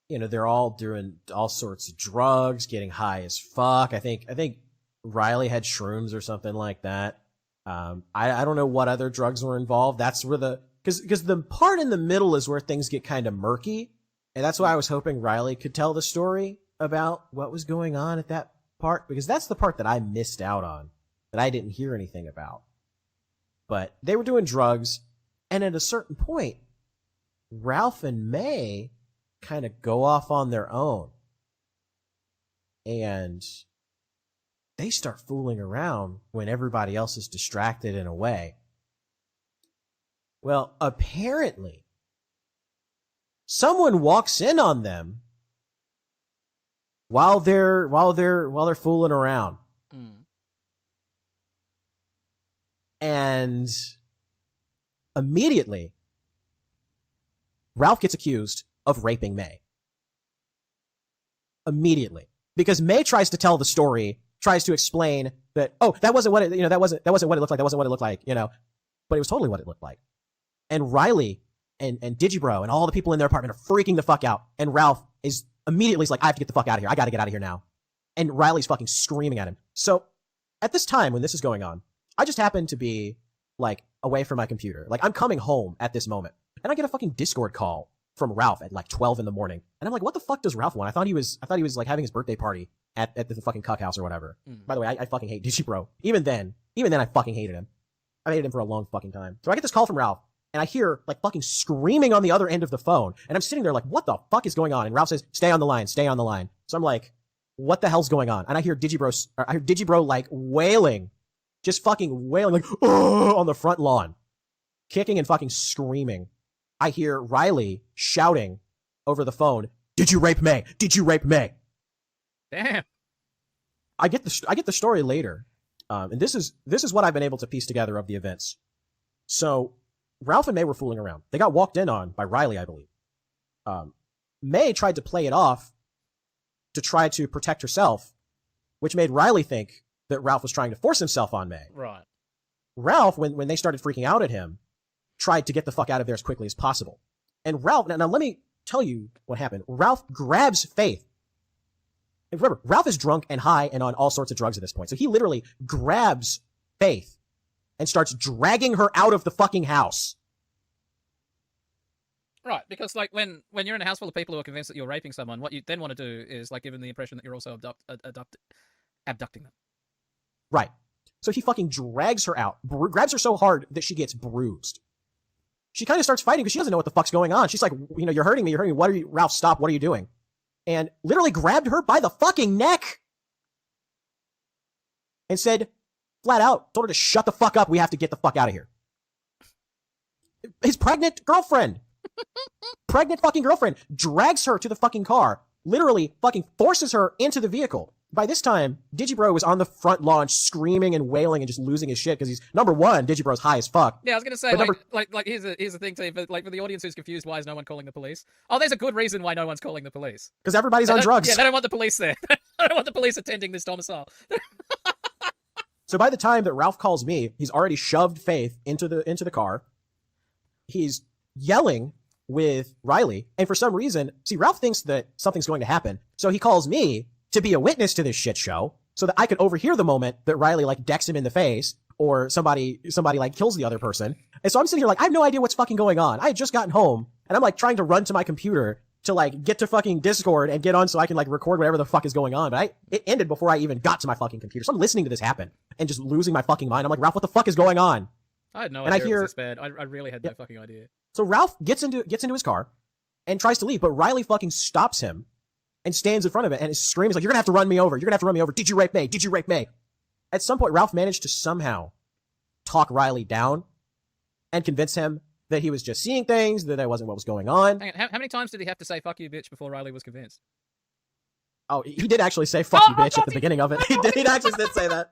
they're all doing all sorts of drugs, getting high as fuck. I think Riley had shrooms or something like that. I don't know what other drugs were involved. That's where because the part in the middle is where things get kind of murky, and that's why I was hoping Riley could tell the story about what was going on at that part, because that's the part that I missed out on, that I didn't hear anything about. But they were doing drugs, and at a certain point, Ralph and May kind of go off on their own, and they start fooling around when everybody else is distracted and away. Well, apparently, someone walks in on them while they're fooling around. And immediately, Ralph gets accused of raping May. Immediately. Because May tries to tell the story, tries to explain that, oh, that wasn't what it, that wasn't what it looked like, that wasn't what it looked like, but it was totally what it looked like. And Riley and Digibro and all the people in their apartment are freaking the fuck out. And Ralph is immediately like, I have to get the fuck out of here. I gotta get out of here now. And Riley's fucking screaming at him. So at this time when this is going on, I just happen to be like away from my computer. Like I'm coming home at this moment, and I get a fucking Discord call from Ralph at like 12 in the morning. And I'm like, what the fuck does Ralph want? I thought he was like having his birthday party at the fucking cuck house or whatever. By the way, I fucking hate Digibro. Even then I fucking hated him. I hated him for a long fucking time. So I get this call from Ralph, and I hear like fucking screaming on the other end of the phone. And I'm sitting there like, what the fuck is going on? And Ralph says, stay on the line. So I'm like, what the hell's going on? And I hear Digibro like wailing, just fucking wailing, like, oh, on the front lawn, kicking and fucking screaming. I hear Riley shouting over the phone, did you rape May? Did you rape May? Damn. I get the story later. And this is what I've been able to piece together of the events. So Ralph and May were fooling around. They got walked in on by Riley, I believe. May tried to play it off to try to protect herself, which made Riley think that Ralph was trying to force himself on May. Right. Ralph, when they started freaking out at him, tried to get the fuck out of there as quickly as possible. And Ralph, now let me tell you what happened. Ralph grabs Faith. And remember, Ralph is drunk and high and on all sorts of drugs at this point. So he literally grabs Faith and starts dragging her out of the fucking house. Right, because like when you're in a house full of people who are convinced that you're raping someone, what you then want to do is like give them the impression that you're also abducting them. Right. So he fucking drags her out, grabs her so hard that she gets bruised. She kind of starts fighting because she doesn't know what the fuck's going on. She's like, you're hurting me. What are you, Ralph, stop. What are you doing? And literally grabbed her by the fucking neck and said, flat out, told her to shut the fuck up. We have to get the fuck out of here. His pregnant girlfriend, pregnant fucking girlfriend, drags her to the fucking car, literally fucking forces her into the vehicle. By this time, Digibro was on the front lawn screaming and wailing and just losing his shit because he's, number one, Digibro's high as fuck. Yeah, I was going to say, like here's the thing, too, but like for the audience who's confused, why is no one calling the police? Oh, there's a good reason why no one's calling the police. Because everybody's on drugs. Yeah, they don't want the police there. They don't want the police attending this domicile. So by the time that Ralph calls me, he's already shoved Faith into the car. He's yelling with Riley, and for some reason, see, Ralph thinks that something's going to happen, so he calls me to be a witness to this shit show so that I could overhear the moment that Riley like decks him in the face or somebody like kills the other person. And so I'm sitting here like, I have no idea what's fucking going on. I had just gotten home and I'm like trying to run to my computer to like get to fucking Discord and get on so I can like record whatever the fuck is going on. But it ended before I even got to my fucking computer. So I'm listening to this happen and just losing my fucking mind. I'm like, Ralph, what the fuck is going on? I had no idea it was this bad. I really had no fucking idea. So Ralph gets into his car and tries to leave, but Riley fucking stops him and stands in front of it and is screaming like, you're gonna have to run me over. You're gonna have to run me over. Did you rape May? Did you rape May? At some point, Ralph managed to somehow talk Riley down and convince him that he was just seeing things, that wasn't what was going on. Hang on, how many times did he have to say, fuck you, bitch, before Riley was convinced? Oh, he did actually say "fuck you, bitch" at the beginning of it. He actually did say that.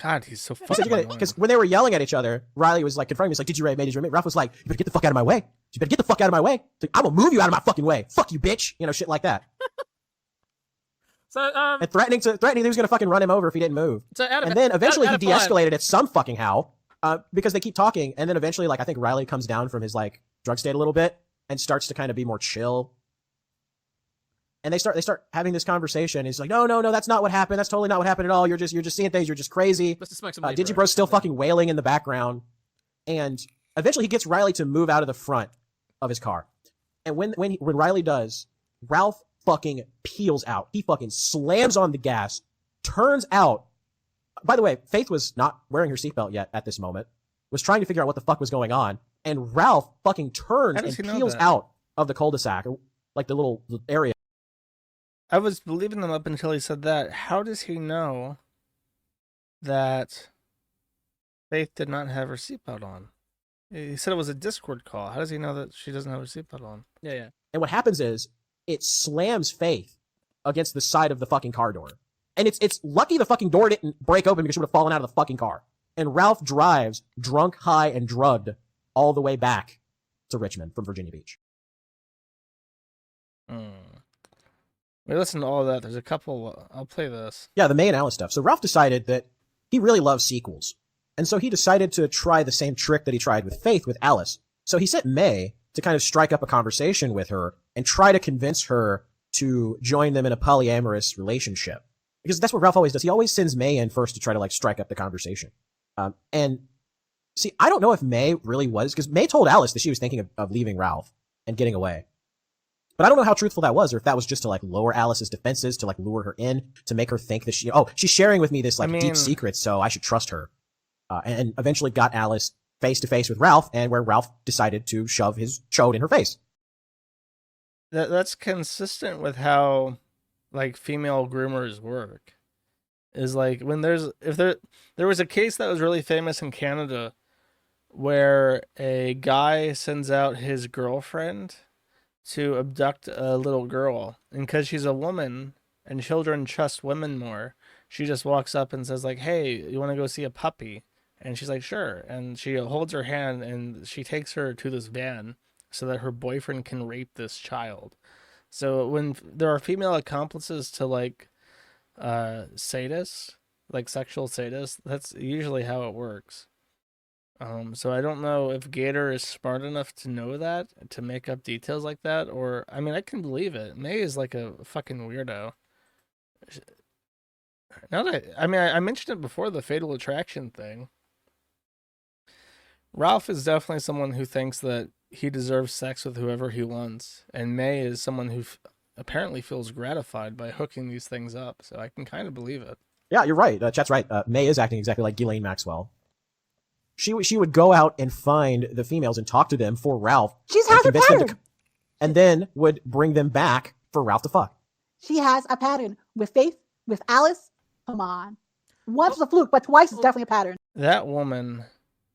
God, he's so fucking. Because when they were yelling at each other, Riley was like confronting me. He's like, "Did you rape me? Did you rape me?" Ralph was like, "You better get the fuck out of my way. You better get the fuck out of my way. Like, I'm gonna move you out of my fucking way. Fuck you, bitch." You know, shit like that. So, and threatening that he was gonna fucking run him over if he didn't move. So and then eventually he de-escalated it some fucking how, because they keep talking, and then eventually, like, I think Riley comes down from his like drug state a little bit and starts to kind of be more chill. And they start having this conversation. He's like, no, that's not what happened. That's totally not what happened at all. You're just seeing things. You're just crazy. Digibro's still fucking wailing in the background. And eventually he gets Riley to move out of the front of his car. And when Riley does, Ralph fucking peels out. He fucking slams on the gas, turns out. By the way, Faith was not wearing her seatbelt yet at this moment, was trying to figure out what the fuck was going on. And Ralph fucking turns and peels out of the cul-de-sac, like the little area. I was believing him up until he said that. How does he know that Faith did not have her seatbelt on? He said it was a Discord call. How does he know that she doesn't have her seatbelt on? Yeah. And what happens is it slams Faith against the side of the fucking car door. And it's lucky the fucking door didn't break open because she would have fallen out of the fucking car. And Ralph drives drunk, high, and drugged all the way back to Richmond from Virginia Beach. We listened to all that. There's a couple. I'll play this. Yeah, the May and Alice stuff. So Ralph decided that he really loves sequels. And so he decided to try the same trick that he tried with Faith with Alice. So he sent May to kind of strike up a conversation with her and try to convince her to join them in a polyamorous relationship. Because that's what Ralph always does. He always sends May in first to try to like strike up the conversation. And see, I don't know if May really was, because May told Alice that she was thinking of leaving Ralph and getting away. But I don't know how truthful that was, or if that was just to like lower Alice's defenses, to like lure her in, to make her think that she's sharing with me this like deep secret, so I should trust her. And eventually got Alice face to face with Ralph, and where Ralph decided to shove his chode in her face. That's consistent with how like female groomers work. Is like when there was a case that was really famous in Canada where a guy sends out his girlfriend to abduct a little girl, and because she's a woman and children trust women more, she just walks up and says like, "Hey, you want to go see a puppy?" And she's like, "Sure." And she holds her hand and she takes her to this van so that her boyfriend can rape this child. So when there are female accomplices to like sadists, like sexual sadists, that's usually how it works. So I don't know if Gator is smart enough to know that, to make up details like that, or, I mean, I can believe it. May is like a fucking weirdo. I mentioned it before, the Fatal Attraction thing. Ralph is definitely someone who thinks that he deserves sex with whoever he wants, and May is someone who apparently feels gratified by hooking these things up, so I can kind of believe it. Yeah, you're right. Chat's right. May is acting exactly like Ghislaine Maxwell. She would go out and find the females and talk to them for Ralph. She's has a pattern. And then would bring them back for Ralph to fuck. She has a pattern. With Faith, with Alice, come on. Once is a fluke, but twice is definitely a pattern. That woman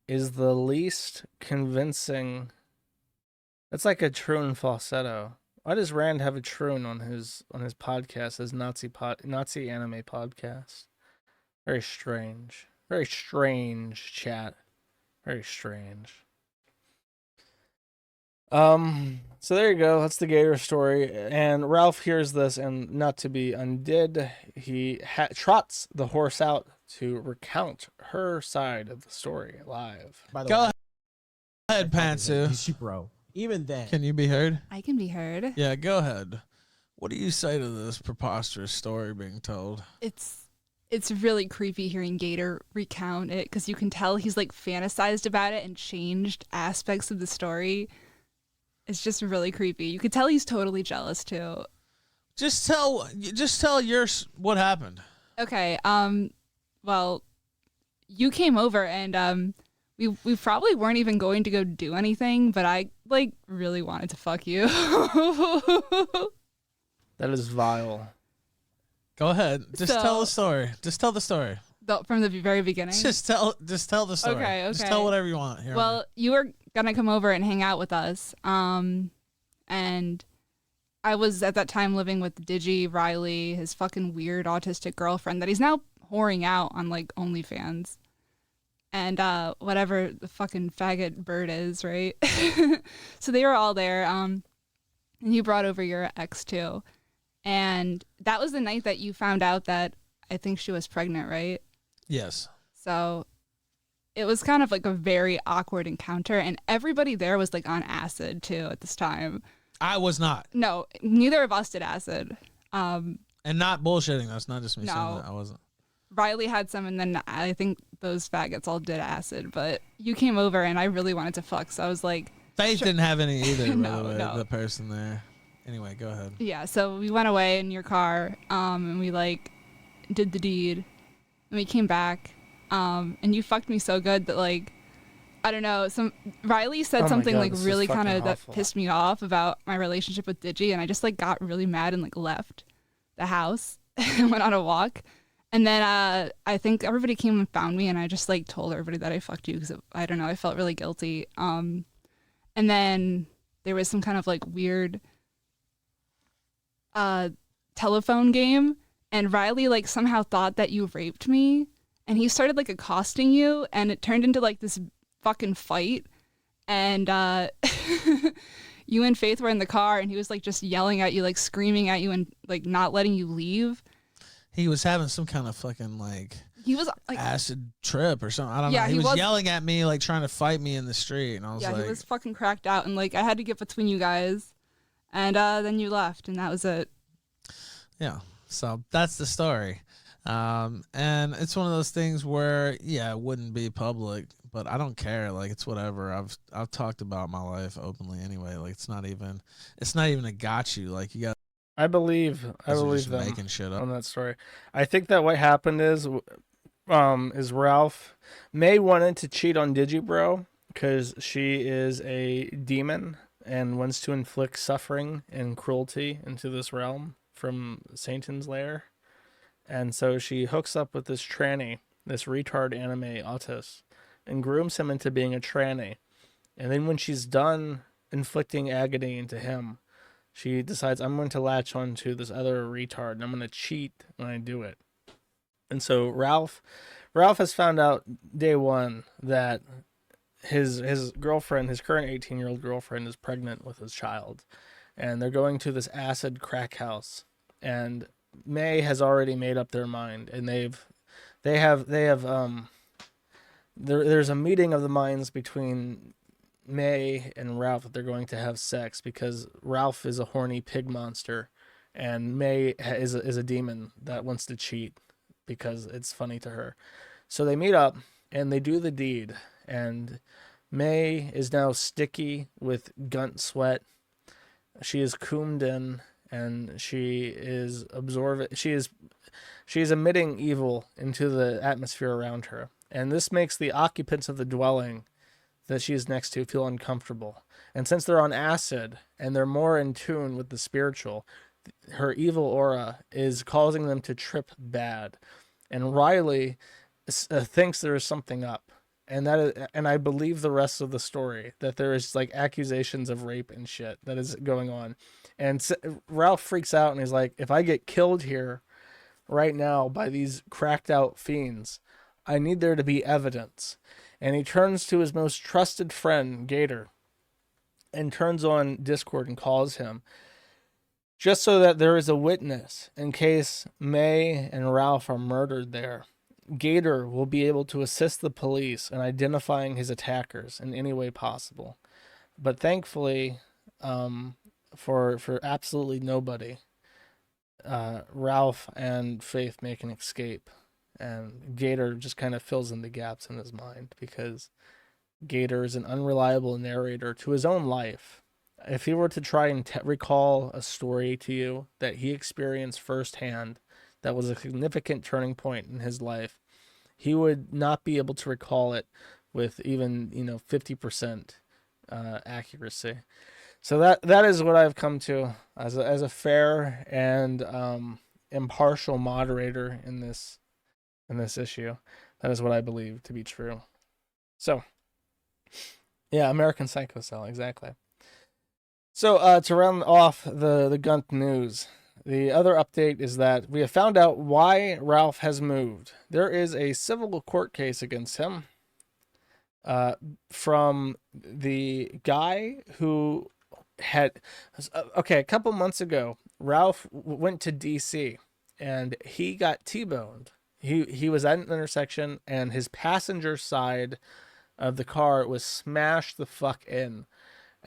is the least convincing. That's like a troon falsetto. Why does Rand have a troon on his podcast, his Nazi anime podcast? Very strange. Very strange, chat. Very strange. So there you go. That's the Gator story. And Ralph hears this, and not to be undid, he trots the horse out to recount her side of the story live. By the Go way, ahead, Pantsu. Bro. Even then. Can you be heard? I can be heard. Yeah, go ahead. What do you say to this preposterous story being told? It's really creepy hearing Gator recount it, because you can tell he's like fantasized about it and changed aspects of the story. It's just really creepy. You could tell he's totally jealous too. Just tell yours what happened. Okay. Well, you came over and we probably weren't even going to go do anything, but I like really wanted to fuck you. That is vile. Go ahead. Just tell the story. Just tell the story. From the very beginning? Just tell the story. Okay. Just tell whatever you want. Here, well, you were going to come over and hang out with us. And I was at that time living with Digi, Riley, his fucking weird autistic girlfriend that he's now whoring out on like OnlyFans. And whatever the fucking faggot bird is, right? So they were all there. And you brought over your ex too. And that was the night that you found out that I think she was pregnant, right? Yes. So it was kind of like a very awkward encounter, and everybody there was like on acid too at this time. I was not. No, neither of us did acid. And not bullshitting. That's not just me saying No. that. I wasn't. Riley had some, and then I think those faggots all did acid. But you came over, and I really wanted to fuck, so I was like, Faith didn't have any either, by No, the way, no. the person there. Anyway, go ahead. yeah. So we went away in your car, and we like did the deed, and we came back, and you fucked me so good that like, I don't know, Riley said Oh my something God, like this is really kind fucking of that awful. pissed me off about my relationship with Digi, and I just like got really mad and like left the house and went on a walk. And then I think everybody came and found me, and I just like told everybody that I fucked you because I don't know, I felt really guilty. And then there was some kind of like weird telephone game, and Riley like somehow thought that you raped me, and he started like accosting you, and it turned into like this fucking fight. And you and Faith were in the car, and he was like just yelling at you, like screaming at you, and like not letting you leave. He was having some kind of fucking like He was like acid trip or something. I don't Yeah, know. He he was was- yelling at me, like trying to fight me in the street, and I was yeah, like, he was fucking cracked out, and like I had to get between you guys, and then you left, and that was it. yeah. So that's the story. And it's one of those things where, yeah, it wouldn't be public, but I don't care. Like, it's whatever. I've talked about my life openly anyway. Like, it's not even a got you. Like, you got. I believe Those are just them making shit up. on that story. I think that what happened is Ralph May wanted to cheat on Digibro because she is a demon and wants to inflict suffering and cruelty into this realm from Satan's lair. And so she hooks up with this tranny, this retard anime autist, and grooms him into being a tranny. And then when she's done inflicting agony into him, she decides, I'm going to latch on to this other retard, and I'm going to cheat when I do it. And so Ralph has found out day one that his girlfriend, his current 18-year-old girlfriend, is pregnant with his child. And they're going to this acid crack house. And May has already made up their mind, and there's a meeting of the minds between May and Ralph that they're going to have sex because Ralph is a horny pig monster, and May is a demon that wants to cheat because it's funny to her. So they meet up and they do the deed, and May is now sticky with gunt sweat. She is coomed in, and she is absorbing. She is emitting evil into the atmosphere around her, and this makes the occupants of the dwelling that she is next to feel uncomfortable. And since they're on acid and they're more in tune with the spiritual, her evil aura is causing them to trip bad. And Riley thinks there is something up, and I believe the rest of the story, that there is like accusations of rape and shit that is going on. And Ralph freaks out and he's like, if I get killed here right now by these cracked out fiends, I need there to be evidence. And he turns to his most trusted friend, Gator, and turns on Discord and calls him, just so that there is a witness in case May and Ralph are murdered there. Gator will be able to assist the police in identifying his attackers in any way possible. But thankfully, for absolutely nobody, Ralph and Faith make an escape. And Gator just kind of fills in the gaps in his mind because Gator is an unreliable narrator to his own life. If he were to try and recall a story to you that he experienced firsthand that was a significant turning point in his life, he would not be able to recall it with even 50% accuracy. So that is what I've come to as a fair and impartial moderator in this issue. That is what I believe to be true. So, yeah, American Psycho Cell, exactly. So to round off the Gunt news, the other update is that we have found out why Ralph has moved. There is a civil court case against him from the guy who had... Okay, a couple months ago, Ralph went to D.C. and he got T-boned. He was at an intersection and his passenger side of the car was smashed the fuck in.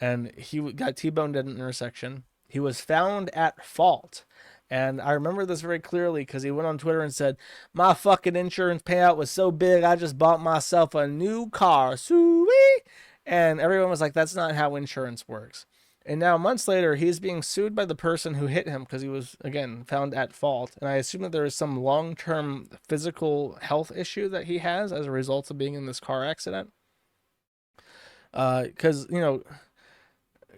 And he got T-boned at an intersection. He was found at fault. And I remember this very clearly because he went on Twitter and said, my fucking insurance payout was so big, I just bought myself a new car. Sweet. And everyone was like, that's not how insurance works. And now months later, he's being sued by the person who hit him because he was, again, found at fault. And I assume that there is some long-term physical health issue that he has as a result of being in this car accident. Because, you know,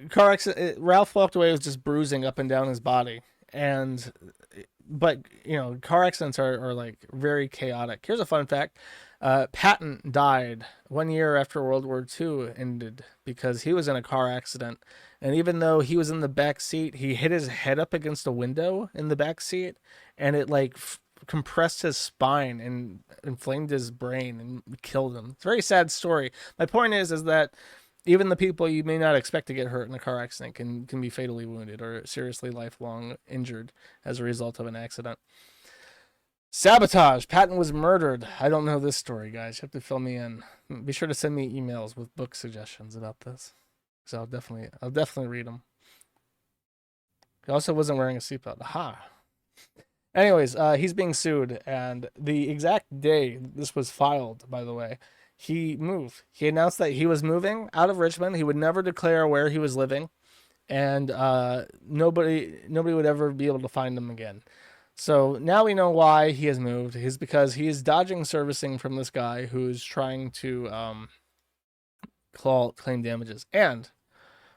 car accident, Ralph walked away with just bruising up and down his body. But you know, car accidents are like very chaotic. Here's a fun fact. Patton died 1 year after World War II ended because he was in a car accident. And even though he was in the back seat, he hit his head up against a window in the back seat and it like compressed his spine and inflamed his brain and killed him. It's a very sad story. My point is that even the people you may not expect to get hurt in a car accident can be fatally wounded or seriously lifelong injured as a result of an accident. Sabotage. Patton was murdered. I don't know this story, guys. You have to fill me in. Be sure to send me emails with book suggestions about this, because I'll definitely read them. He also wasn't wearing a seatbelt. Aha. Anyways, he's being sued, and the exact day this was filed, by the way, he moved. He announced that he was moving out of Richmond. He would never declare where he was living, and nobody would ever be able to find him again. So now we know why he has moved. It's because he is dodging servicing from this guy who's trying to claim damages. And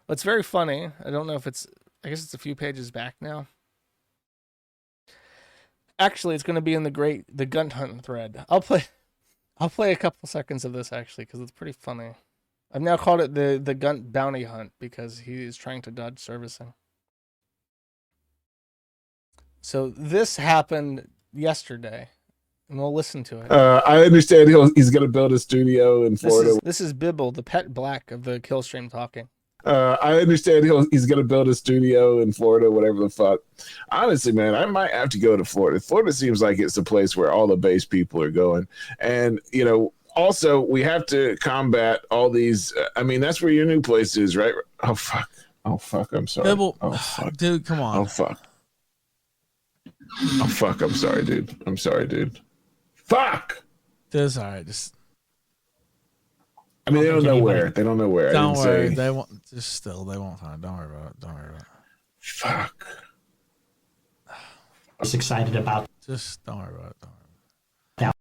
what's very funny, I don't know if it's, I guess it's a few pages back now. Actually, it's going to be in the Gunt Hunt thread. I'll play a couple seconds of this actually because it's pretty funny. I've now called it the Gunt Bounty Hunt because he is trying to dodge servicing. So this happened yesterday, and we'll listen to it. I understand he's going to build a studio in Florida. This is Bibble, the pet black of the Killstream talking. I understand he's going to build a studio in Florida, whatever the fuck. Honestly, man, I might have to go to Florida. Florida seems like it's the place where all the base people are going. And, you know, also we have to combat all these. I mean, that's where your new place is, right? Oh, fuck. Oh, fuck. I'm sorry. Bibble, oh, fuck. Dude, come on. Oh, fuck. Oh, fuck. I'm sorry, dude. I'm sorry, dude. Fuck! That's all right. Just... I mean, they don't know where. They don't know where. Don't worry. They won't. Just still, they won't find. Don't worry about it. Don't worry about it. Fuck. I was excited about. Just don't worry about it. Don't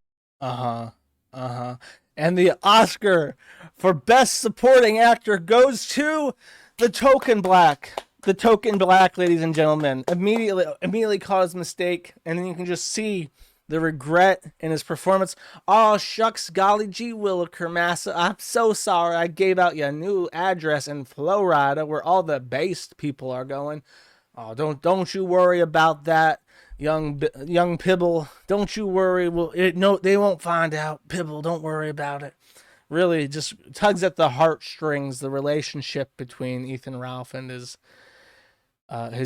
worry about it. And the Oscar for Best Supporting Actor goes to the Token Black. The Token Black, ladies and gentlemen, immediately caused a mistake, and then you can just see the regret in his performance. Oh, shucks, golly gee, Williker Massa, I'm so sorry I gave out your new address in Florida where all the based people are going. Oh, don't you worry about that, young Pibble. Don't you worry. No, they won't find out. Pibble, don't worry about it. Really just tugs at the heartstrings, the relationship between Ethan Ralph and his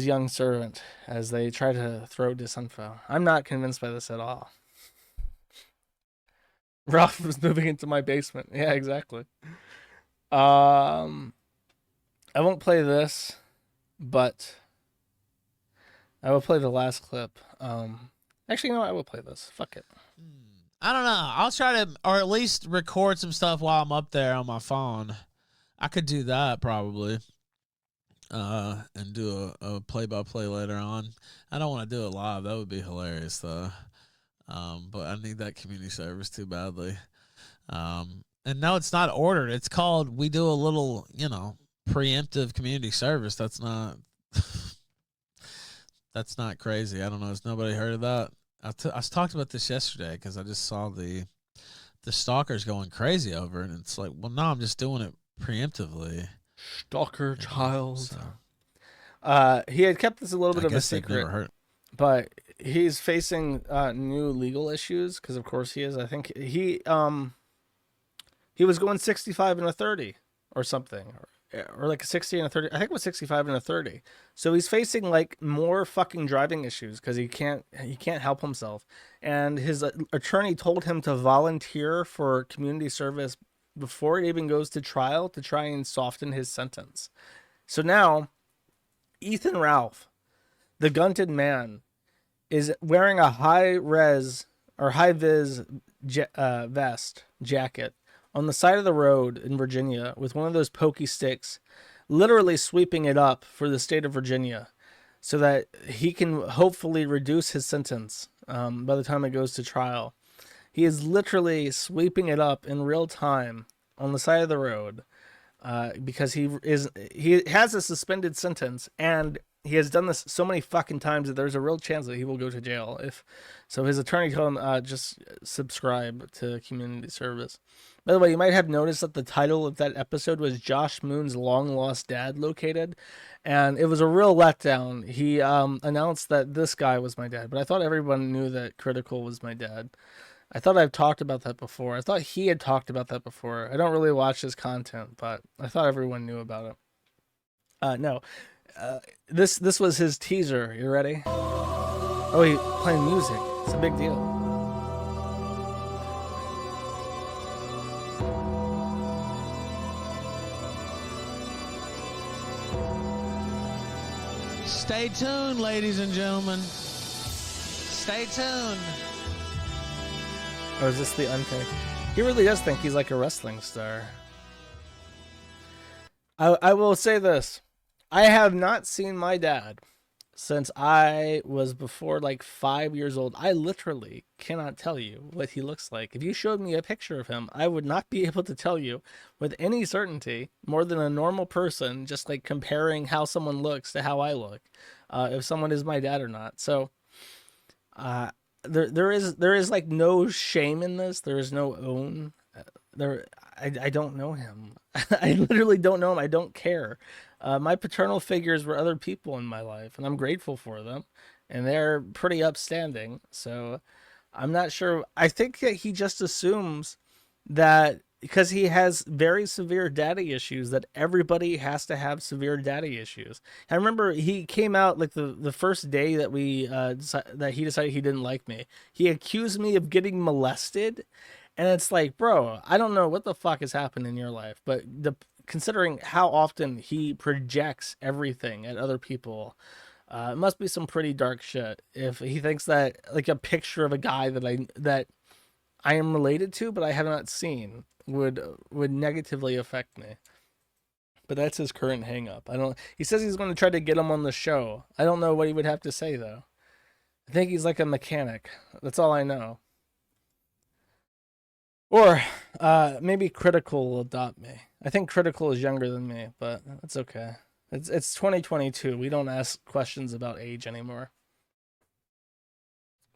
young servant as they try to throw disinfo. I'm not convinced by this at all. Ralph was moving into my basement. Yeah, exactly. I won't play this, but I will play the last clip. Actually, no, I will play this. Fuck it. I don't know. I'll try to, or at least record some stuff while I'm up there on my phone. I could do that probably. And do a play-by-play later on. I don't want to do it live. That would be hilarious, though. But I need that community service too badly. And no, it's not ordered. It's called, we do a little, preemptive community service. That's not crazy. I don't know. Has nobody heard of that? I talked about this yesterday because I just saw the stalkers going crazy over it. And it's like, well, no, I'm just doing it preemptively. Stalker child. So, He had kept this a little bit of a guess that never secret, hurt. but he's facing new legal issues because, of course, he is. I think he was going 65 and a 30 or something, or like a 60 and a 30. I think it was 65 and a 30. So he's facing like more fucking driving issues because he can't help himself. And his attorney told him to volunteer for community service before it even goes to trial to try and soften his sentence. So now Ethan Ralph, the gunted man, is wearing a high-vis vest jacket on the side of the road in Virginia with one of those pokey sticks, literally sweeping it up for the state of Virginia so that he can hopefully reduce his sentence by the time it goes to trial. He is literally sweeping it up in real time on the side of the road because he has a suspended sentence, and he has done this so many fucking times that there's a real chance that he will go to jail. So his attorney told him, just subscribe to community service. By the way, you might have noticed that the title of that episode was Josh Moon's Long Lost Dad Located, and it was a real letdown. He announced that this guy was my dad, but I thought everyone knew that Critical was my dad. I thought I've talked about that before. I thought he had talked about that before. I don't really watch his content, but I thought everyone knew about it. No. This was his teaser. You ready? Oh, he's playing music. It's a big deal. Stay tuned, ladies and gentlemen. Stay tuned. Oh, is this the untake? He really does think he's like a wrestling star. I will say this. I have not seen my dad since I was before like 5 years old. I literally cannot tell you what he looks like. If you showed me a picture of him, I would not be able to tell you with any certainty more than a normal person, just like comparing how someone looks to how I look, if someone is my dad or not. So there is like no shame in this. There is no own. I don't know him. I literally don't know him. I don't care. My paternal figures were other people in my life, and I'm grateful for them, and they're pretty upstanding. So I'm not sure. I think that he just assumes that because he has very severe daddy issues, that everybody has to have severe daddy issues. I remember he came out like the first day that that he decided he didn't like me. He accused me of getting molested. And it's like, bro, I don't know what the fuck has happened in your life, but considering how often he projects everything at other people, it must be some pretty dark shit. If he thinks that like a picture of a guy that I am related to, but I have not seen, would negatively affect me. But that's his current hang up. He says he's going to try to get him on the show. I don't know what he would have to say though. I think he's like a mechanic. That's all I know. Or maybe Critical will adopt me. I think Critical is younger than me, but that's okay. It's 2022. We don't ask questions about age anymore.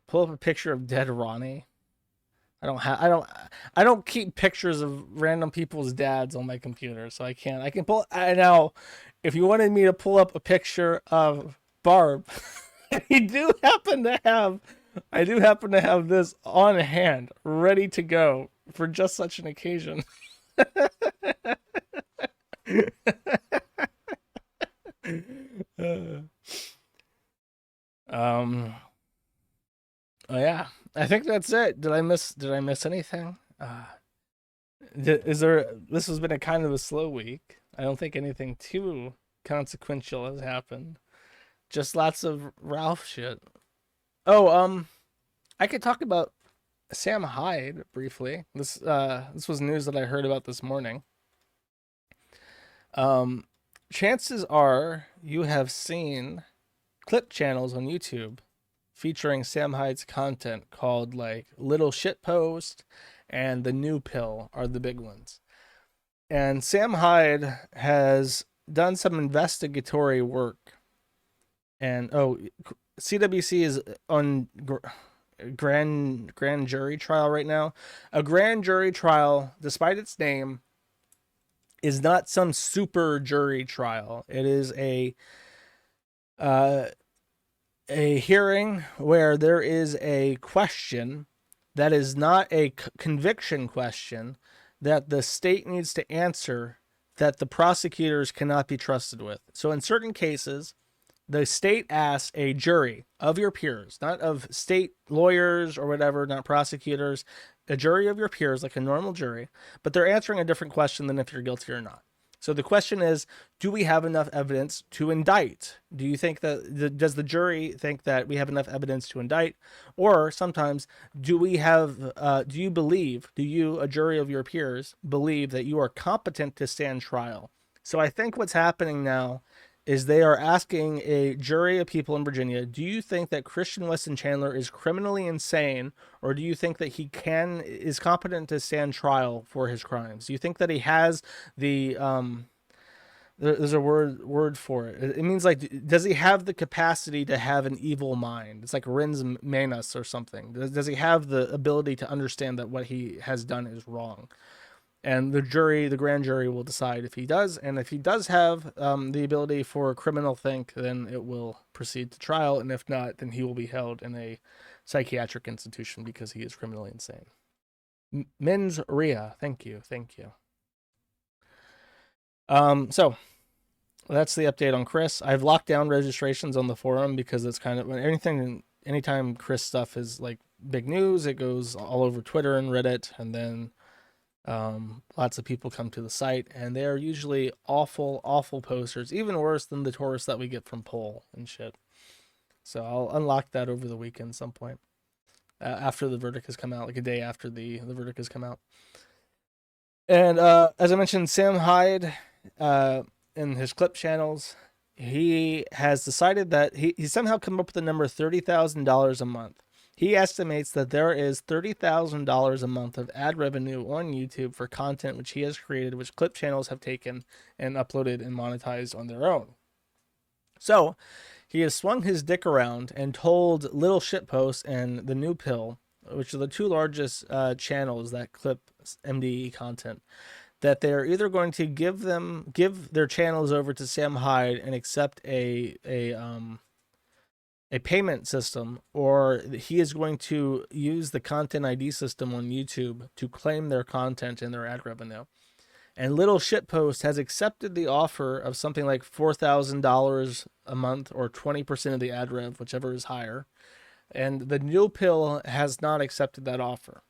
Pull up a picture of dead Ronnie. I don't keep pictures of random people's dads on my computer, so I can't. I can pull. Now, if you wanted me to pull up a picture of Barb, I do happen to have this on hand, ready to go for just such an occasion. Oh yeah, I think that's it. Did I miss anything? This has been a kind of a slow week. I don't think anything too consequential has happened. Just lots of Ralph shit. Oh, I could talk about Sam Hyde briefly. This was news that I heard about this morning. Chances are you have seen clip channels on YouTube featuring Sam Hyde's content called like Little Shitpost and The New Pill are the big ones. And Sam Hyde has done some investigatory work. And CWC is on grand jury trial right now. A grand jury trial, despite its name, is not some super jury trial. It is a a hearing where there is a question that is not a conviction question that the state needs to answer that the prosecutors cannot be trusted with. So in certain cases, the state asks a jury of your peers, not of state lawyers or whatever, not prosecutors, a jury of your peers, like a normal jury, but they're answering a different question than if you're guilty or not. So the question is, do we have enough evidence to indict? Do you think that, does the jury think that we have enough evidence to indict? Or sometimes, do we have, do you, a jury of your peers, believe that you are competent to stand trial? So I think what's happening now is they are asking a jury of people in Virginia, do you think that Christian Weston Chandler is criminally insane, or do you think that he is competent to stand trial for his crimes? Do you think that he has the there's a word for it. It means like, does he have the capacity to have an evil mind? It's like Rins Manus or something. Does he have the ability to understand that what he has done is wrong? And the jury, the grand jury, will decide if he does. And if he does have the ability for a criminal think, then it will proceed to trial. And if not, then he will be held in a psychiatric institution because he is criminally insane. Mins Ria, thank you. So that's the update on Chris. I've locked down registrations on the forum because it's kind of anytime Chris stuff is like big news, it goes all over Twitter and Reddit, and then lots of people come to the site, and they are usually awful posters, even worse than the tourists that we get from Pol and shit. So I'll unlock that over the weekend some point after the verdict has come out, like a day after the verdict has come out. And as I mentioned, Sam Hyde in his clip channels, he has decided that he somehow come up with the number $30,000 a month. He estimates that there is $30,000 a month of ad revenue on YouTube for content which he has created, which clip channels have taken and uploaded and monetized on their own. So he has swung his dick around and told Little Shitpost and The New Pill, which are the two largest channels that clip MDE content, that they're either going to give their channels over to Sam Hyde and accept a payment system, or he is going to use the content ID system on YouTube to claim their content and their ad revenue. And Little Shitpost has accepted the offer of something like $4,000 a month, or 20% of the ad rev, whichever is higher. And the New Pill has not accepted that offer.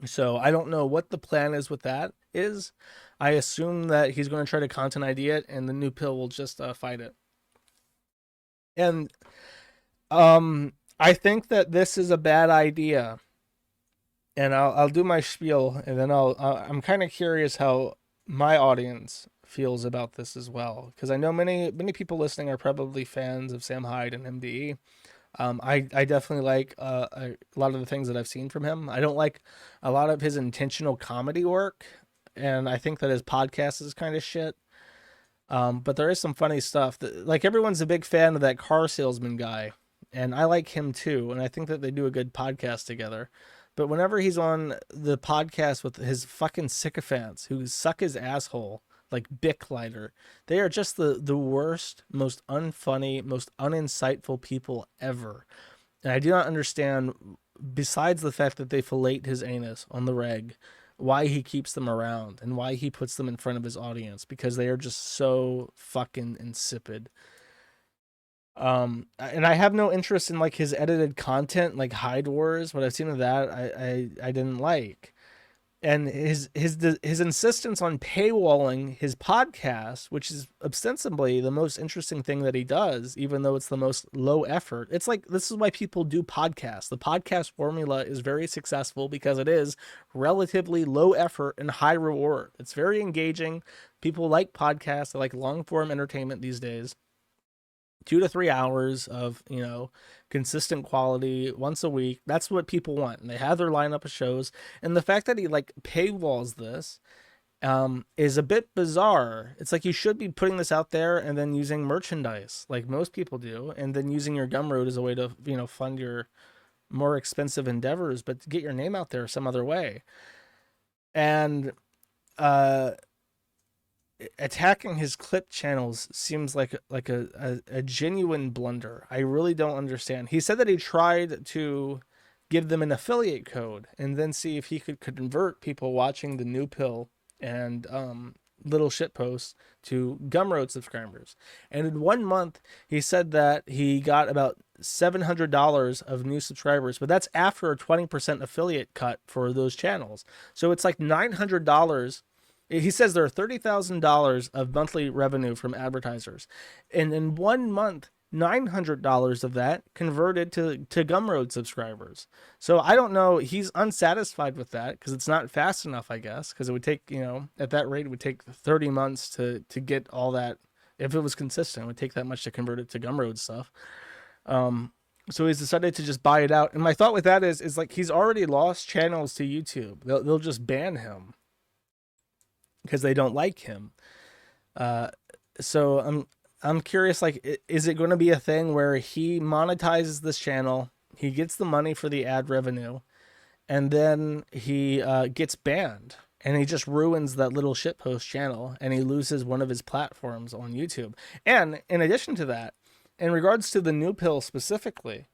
So I don't know what the plan is with that is. I assume that he's going to try to content ID it, and the New Pill will just fight it. And I think that this is a bad idea. And I'll do my spiel, and then I'm kind of curious how my audience feels about this as well, because I know many people listening are probably fans of Sam Hyde and MDE. I definitely like a lot of the things that I've seen from him. I don't like a lot of his intentional comedy work, and I think that his podcast is kind of shit. But there is some funny stuff. Like, everyone's a big fan of that car salesman guy, and I like him too, and I think that they do a good podcast together. But whenever he's on the podcast with his fucking sycophants who suck his asshole like Bic lighter, they are just the worst, most unfunny, most uninsightful people ever. And I do not understand, besides the fact that they fillet his anus on the reg, why he keeps them around and why he puts them in front of his audience, because they are just so fucking insipid. And I have no interest in like his edited content, like Hyde Wars. What I've seen of that, I didn't like. And his insistence on paywalling his podcast, which is ostensibly the most interesting thing that he does, even though it's the most low effort. It's like, this is why people do podcasts. The podcast formula is very successful because it is relatively low effort and high reward. It's very engaging. People like podcasts. They like long form entertainment these days. 2 to 3 hours of, consistent quality once a week. That's what people want. And they have their lineup of shows. And the fact that he like paywalls this is a bit bizarre. It's like, you should be putting this out there and then using merchandise like most people do, and then using your Gumroad as a way to, fund your more expensive endeavors, but to get your name out there some other way. And attacking his clip channels seems like a genuine blunder. I really don't understand. He said that he tried to give them an affiliate code and then see if he could convert people watching the New Pill and Little Shit Posts to Gumroad subscribers. And in 1 month, he said that he got about $700 of new subscribers, but that's after a 20% affiliate cut for those channels. So it's like $900. He says there are $30,000 of monthly revenue from advertisers. And in 1 month, $900 of that converted to Gumroad subscribers. So I don't know. He's unsatisfied with that because it's not fast enough, I guess, because it would take, at that rate, it would take 30 months to get all that. If it was consistent, it would take that much to convert it to Gumroad stuff. So he's decided to just buy it out. And my thought with that is like he's already lost channels to YouTube. They'll just ban him because they don't like him. So I'm curious, like, is it going to be a thing where he monetizes this channel, he gets the money for the ad revenue, and then he gets banned, and he just ruins that Little Shitpost channel, and he loses one of his platforms on YouTube? And in addition to that, in regards to the New Pill specifically,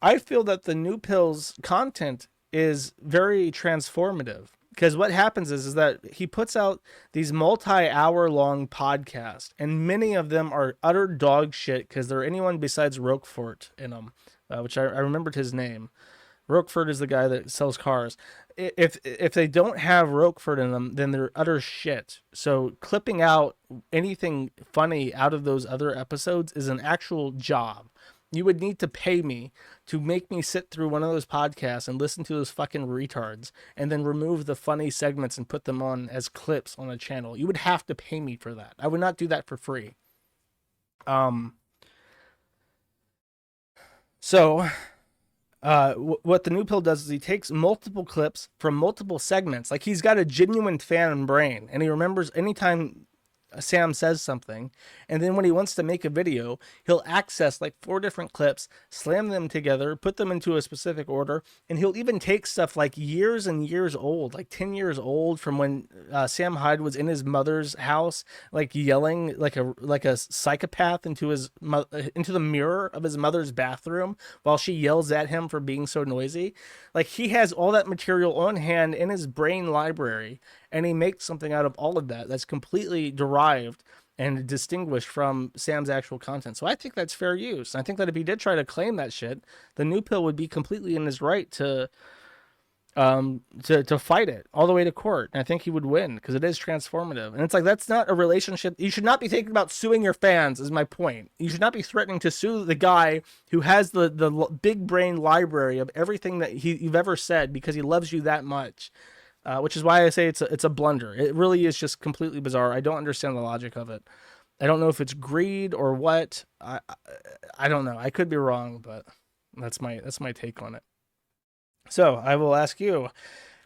I feel that the New Pill's content is very transformative. Because what happens is that he puts out these multi-hour long podcasts, and many of them are utter dog shit because they're anyone besides Roquefort in them, which I remembered his name. Roquefort is the guy that sells cars. If they don't have Roquefort in them, then they're utter shit. So clipping out anything funny out of those other episodes is an actual job. You would need to pay me to make me sit through one of those podcasts and listen to those fucking retards and then remove the funny segments and put them on as clips on a channel. You would have to pay me for that. I would not do that for free. So what the New Pill does is he takes multiple clips from multiple segments. Like, he's got a genuine fan brain, and he remembers anytime Sam says something, and then when he wants to make a video, he'll access like 4 different clips, slam them together, put them into a specific order, and he'll even take stuff like years and years old, like 10 years old, from when Sam Hyde was in his mother's house, like yelling like a psychopath into the mirror of his mother's bathroom while she yells at him for being so noisy. Like, he has all that material on hand in his brain library, and he makes something out of all of that that's completely derived and distinguished from Sam's actual content. So I think that's fair use. I think that if he did try to claim that shit, the New Pill would be completely in his right to fight it all the way to court. And I think he would win because it is transformative. And it's like, that's not a relationship. You should not be thinking about suing your fans, is my point. You should not be threatening to sue the guy who has the big brain library of everything that you've ever said because he loves you that much. Which is why I say it's a blunder. It really is just completely bizarre. I don't understand the logic of it. I don't know if it's greed or what. I don't know. I could be wrong, but that's my take on it. So I will ask you,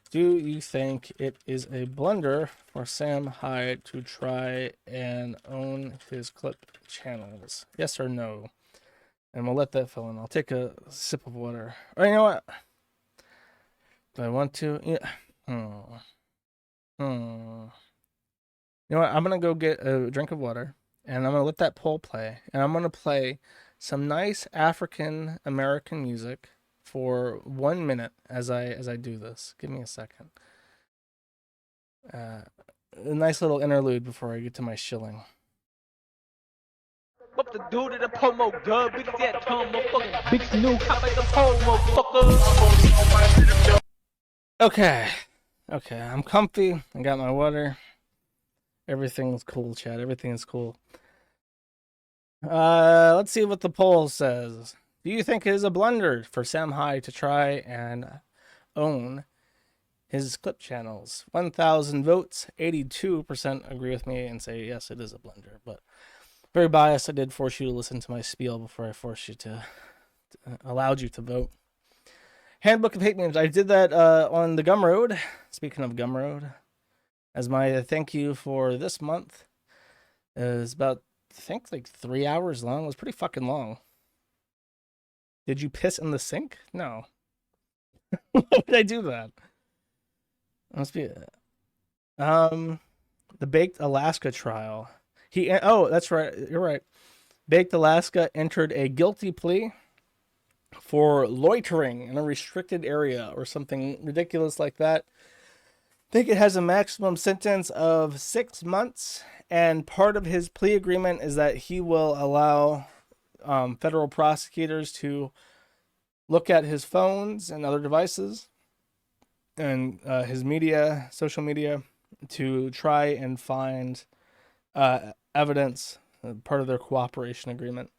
do you think it is a blunder for Sam Hyde to try and own his clip channels? Yes or no? And we'll let that fill in. I'll take a sip of water. Or you know what? Do I want to? Yeah. You know what? I'm gonna go get a drink of water, and I'm gonna let that poll play, and I'm gonna play some nice African American music for 1 minute as I do this. Give me a second. A nice little interlude before I get to my shilling. Up the dude at the promo dub, big that tongue, motherfucker. Big new cop like the promo, motherfucker. Okay, I'm comfy. I got my water. Everything's cool, Chad. Everything is cool. Let's see what the poll says. Do you think it is a blunder for Sam Hyde to try and own his clip channels? 1,000 votes, 82% agree with me and say yes, it is a blunder. But very biased. I did force you to listen to my spiel before I forced you allowed you to vote. Handbook of Hate Memes. I did that on the Gumroad. Speaking of Gumroad, as my thank you for this month is about, I think, like 3 hours long. It was pretty fucking long. Did you piss in the sink? No. Why would I do that? Must be. the Baked Alaska trial. Oh, that's right. You're right. Baked Alaska entered a guilty plea for loitering in a restricted area or something ridiculous like that. I think it has a maximum sentence of 6 months, and part of his plea agreement is that he will allow federal prosecutors to look at his phones and other devices and his social media, to try and find evidence, part of their cooperation agreement.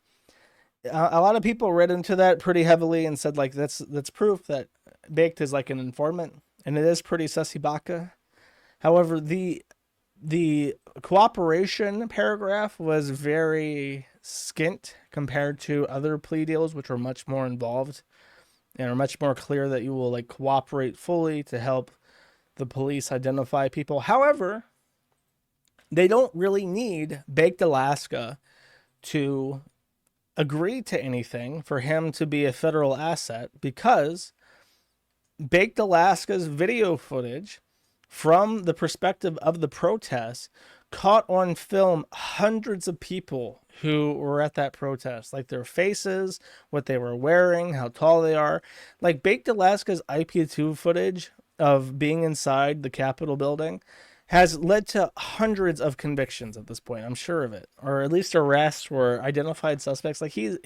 A lot of people read into that pretty heavily and said, like, that's proof that Baked is like an informant, and it is pretty sussy baka. However, the cooperation paragraph was very skint compared to other plea deals, which are much more involved and are much more clear that you will like cooperate fully to help the police identify people. However, they don't really need Baked Alaska to agree to anything for him to be a federal asset, because Baked Alaska's video footage from the perspective of the protests caught on film hundreds of people who were at that protest, like their faces, what they were wearing, how tall they are. Like Baked Alaska's IP2 footage of being inside the Capitol building has led to hundreds of convictions at this point. I'm sure of it, or at least arrests or identified suspects. Like he's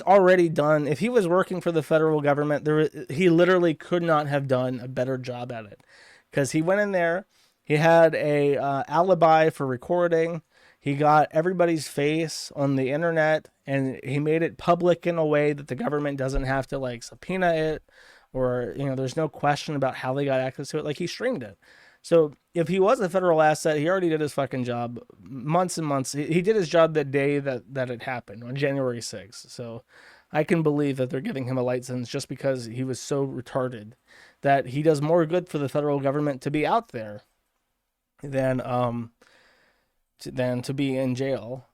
already done. If he was working for the federal government, he literally could not have done a better job at it, because he went in there. He had a alibi for recording. He got everybody's face on the internet, and he made it public in a way that the government doesn't have to like subpoena it, or there's no question about how they got access to it. Like, he streamed it. So if he was a federal asset, he already did his fucking job months and months. He did his job that day that it happened, on January 6th. So I can believe that they're giving him a light sentence just because he was so retarded that he does more good for the federal government to be out there than to be in jail,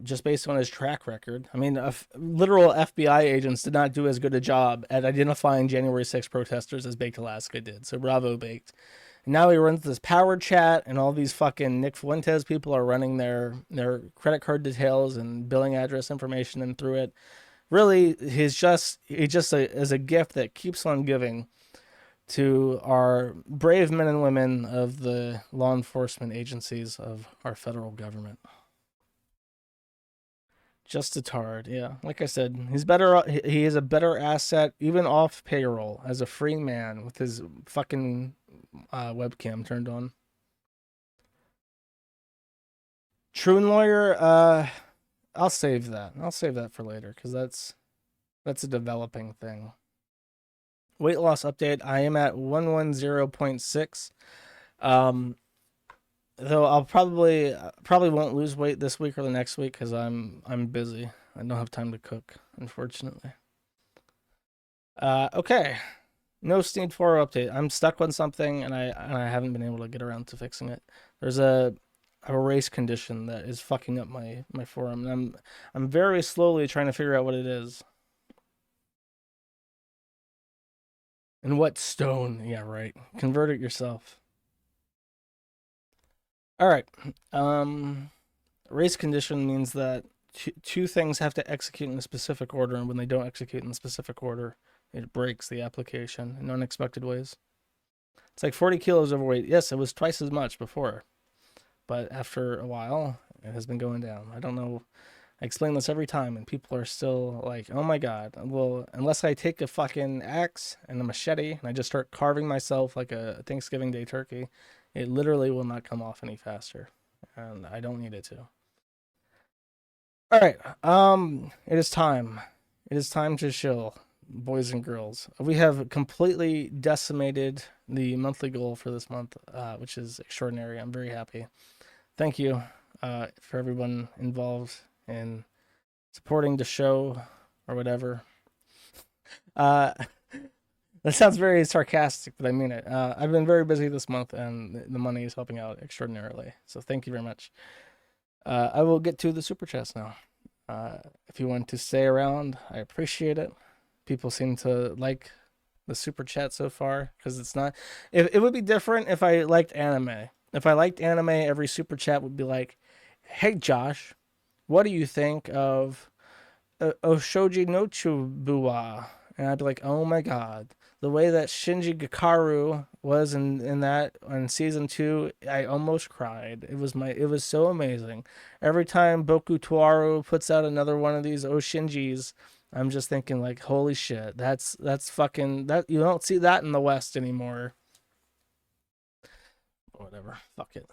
just based on his track record. I mean, literal FBI agents did not do as good a job at identifying January 6th protesters as Baked Alaska did. So bravo, Baked. And now he runs this power chat, and all these fucking Nick Fuentes people are running their credit card details and billing address information in through it. Really, he just is a gift that keeps on giving to our brave men and women of the law enforcement agencies of our federal government. Just a tard, yeah. Like I said, he's better. He is a better asset, even off payroll, as a free man with his fucking webcam turned on. Troon Lawyer, I'll save that. I'll save that for later, because that's a developing thing. Weight loss update. I am at 110.6. Though I'll probably won't lose weight this week or the next week, because I'm busy. I don't have time to cook, unfortunately. Okay. No Sneed 4 update. I'm stuck on something, and I haven't been able to get around to fixing it. There's a race condition that is fucking up my forearm, and I'm very slowly trying to figure out what it is. And what stone? Yeah, right. Convert it yourself. All right. Race condition means that two things have to execute in a specific order, and when they don't execute in the specific order, it breaks the application in unexpected ways. It's like 40 kilos overweight. Yes, it was twice as much before, but after a while, it has been going down. I don't know. I explain this every time, and people are still like, oh my god. Well, unless I take a fucking axe and a machete and I just start carving myself like a Thanksgiving Day turkey, it literally will not come off any faster, and I don't need it to. All right, it is time. It is time to chill, boys and girls. We have completely decimated the monthly goal for this month, which is extraordinary. I'm very happy. Thank you for everyone involved in supporting the show or whatever. That sounds very sarcastic, but I mean it. I've been very busy this month, and the money is helping out extraordinarily. So thank you very much. I will get to the super chats now. If you want to stay around, I appreciate it. People seem to like the super chat so far, because it's not. It would be different if I liked anime, If I liked anime, every super chat would be like, "Hey Josh, what do you think of Oshoji no Chubuwa?" And I'd be like, "Oh my god, the way that Shinji Gakaru was in that on season 2, I almost cried. It was so amazing. Every time Boku Tuaru puts out another one of these Oshinjis, I'm just thinking like, holy shit, that's fucking that you don't see that in the West anymore." Whatever, fuck it.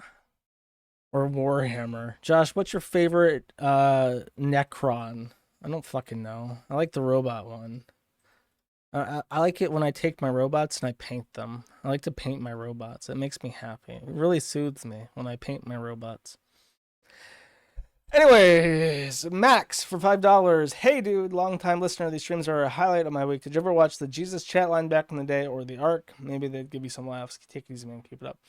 Or Warhammer. Josh, what's your favorite Necron? I don't fucking know. I like the robot one. I like it when I take my robots and I paint them. I like to paint my robots. It makes me happy. It really soothes me when I paint my robots. Anyways, Max for $5. Hey dude, long time listener. These streams are a highlight of my week. Did you ever watch the Jesus chat line back in the day or the Ark? Maybe they'd give you some laughs. Take it easy, man. Keep it up.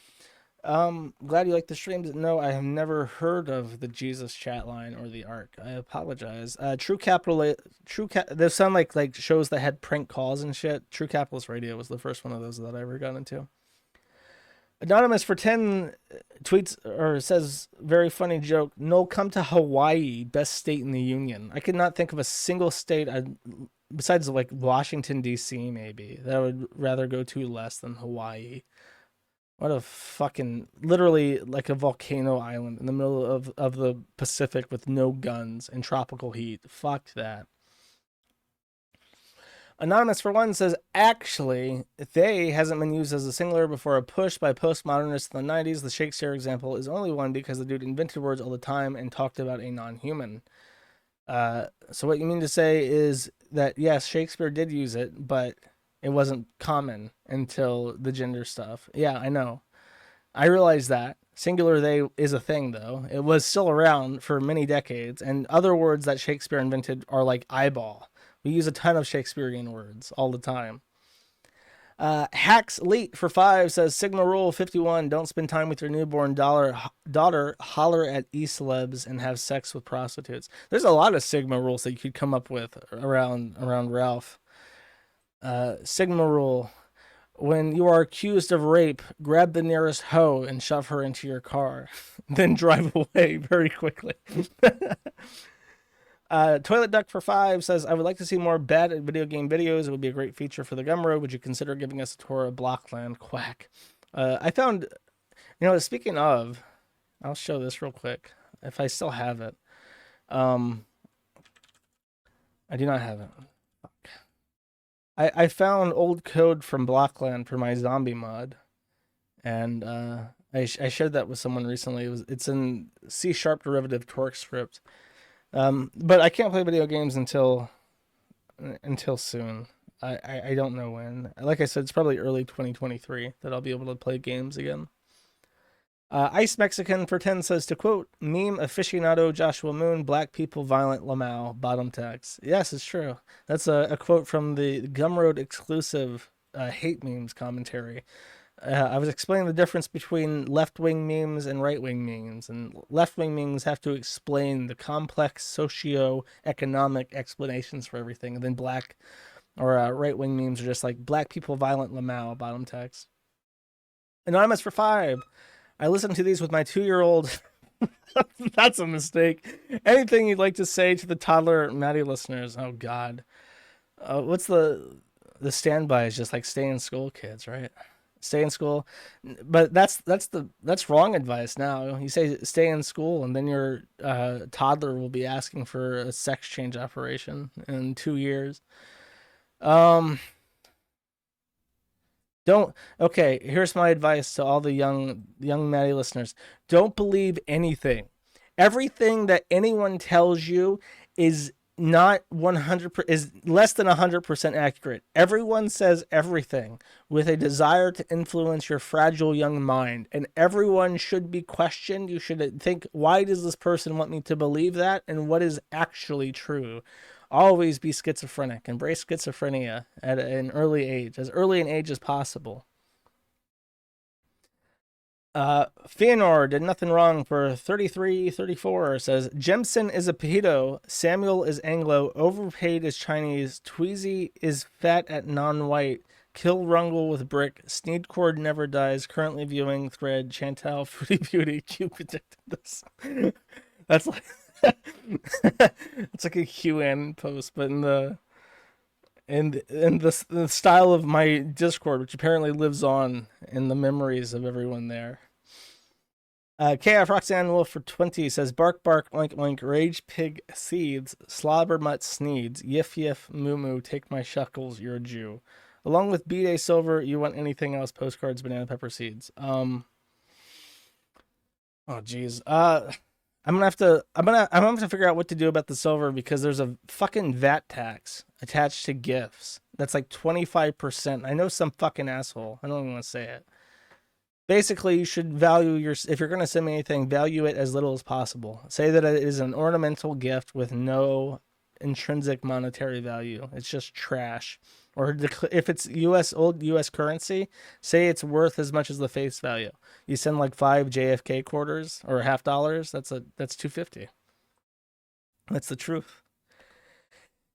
Glad you like the streams. No, I have never heard of the Jesus chat line or the Ark. I apologize. There's some like shows that had prank calls and shit. True Capitalist Radio was the first one of those that I ever got into. Anonymous for 10 tweets or says, very funny joke. No, come to Hawaii, best state in the union. I could not think of a single state besides like Washington D.C. maybe that I would rather go to less than Hawaii. What a fucking, literally like a volcano island in the middle of the Pacific with no guns and tropical heat. Fuck that. Anonymous for 1 says, actually, they hasn't been used as a singular before a push by postmodernists in the 90s. The Shakespeare example is only one because the dude invented words all the time and talked about a non-human. So what you mean to say is that, yes, Shakespeare did use it, but it wasn't common until the gender stuff. Yeah, I know. I realize that. Singular they is a thing, though. It was still around for many decades, and other words that Shakespeare invented are like eyeball. We use a ton of Shakespearean words all the time. Hacks Elite for 5 says, Sigma Rule 51, don't spend time with your newborn daughter, holler at e-celebs, and have sex with prostitutes. There's a lot of Sigma rules that you could come up with around Ralph. Sigma Rule, when you are accused of rape, grab the nearest hoe and shove her into your car. Then drive away very quickly. Toilet Duck for 5 says, I would like to see more bad video game videos. It would be a great feature for the Gumroad. Would you consider giving us a tour of Blockland? Quack. I found, speaking of, I'll show this real quick. If I still have it. I do not have it. Fuck. I found old code from Blockland for my zombie mod. And I shared that with someone recently. It's in C# derivative torque script. But I can't play video games until soon. I don't know when. Like I said, it's probably early 2023 that I'll be able to play games again. Ice Mexican for 10 says, to quote, meme aficionado Joshua Moon, black people violent Lamau, bottom text. Yes, it's true. That's a quote from the Gumroad exclusive hate memes commentary. I was explaining the difference between left-wing memes and right-wing memes, and left-wing memes have to explain the complex socio-economic explanations for everything, and then right-wing memes are just like black people violent Lamau, bottom text. Anonymous for 5. I listen to these with my 2-year-old. That's a mistake. Anything you'd like to say to the toddler Maddie listeners? Oh God, what's the standby is just like stay in school, kids, right? Stay in school, but that's wrong advice. Now you say stay in school, and then your toddler will be asking for a sex change operation in 2 years. Okay, here's my advice to all the young Maddie listeners. Don't believe anything. Everything that anyone tells you is not 100%, is less than 100% accurate. Everyone says everything with a desire to influence your fragile young mind, and everyone should be questioned. You should think, why does this person want me to believe that, and what is actually true? Always be schizophrenic. Embrace schizophrenia at an early age, as early an age as possible. Feanor did nothing wrong for 3334 says, Jemson is a pedo, Samuel is Anglo, overpaid is Chinese, Tweezy is fat at non-white, Kill Rungle with Brick. Sneedcord Never Dies. Currently viewing thread. Chantal Fruity Beauty. You predicted this. That's like it's like a QN post, but in the style of my Discord, which apparently lives on in the memories of everyone there. KF Roxanne Wolf for 20 says, bark, bark, oink, oink, rage, pig, seeds, slobber, mutt, sneeds, yif, yif, moo, moo, take my shuckles, you're a Jew. Along with B-Day Silver, you want anything else, postcards, banana pepper seeds. Oh, geez. I'm gonna have to figure out what to do about the silver because there's a fucking VAT tax attached to gifts. That's like 25%. I know some fucking asshole. I don't even want to say it. Basically, you should value if you're going to send me anything, value it as little as possible. Say that it is an ornamental gift with no intrinsic monetary value. It's just trash. Or if it's old US currency, say it's worth as much as the face value. You send like 5 JFK quarters or $50. That's $2.50. That's the truth.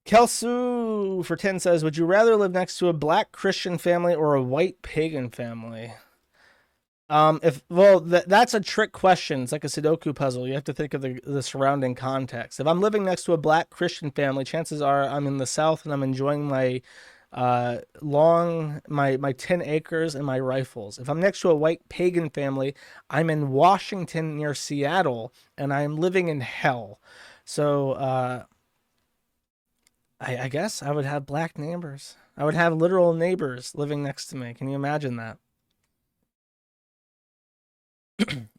Kelsu for 10 says, would you rather live next to a black Christian family or a white pagan family? That's a trick question. It's like a Sudoku puzzle. You have to think of the surrounding context. If I'm living next to a black Christian family, chances are I'm in the South and I'm enjoying my 10 acres and my rifles. If I'm next to a white pagan family, I'm in Washington near Seattle and I'm living in hell. So, I guess I would have black neighbors. I would have literal neighbors living next to me. Can you imagine that?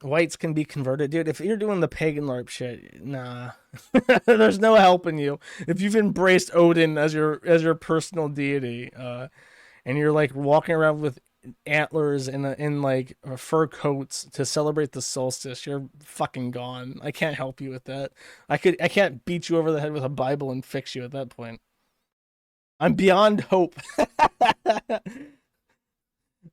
Whites can be converted, dude. If you're doing the pagan LARP shit, nah, there's no helping you. If you've embraced Odin as your personal deity, and you're like walking around with antlers in like fur coats to celebrate the solstice, you're fucking gone. I can't help you with that. I can't beat you over the head with a Bible and fix you at that point. I'm beyond hope.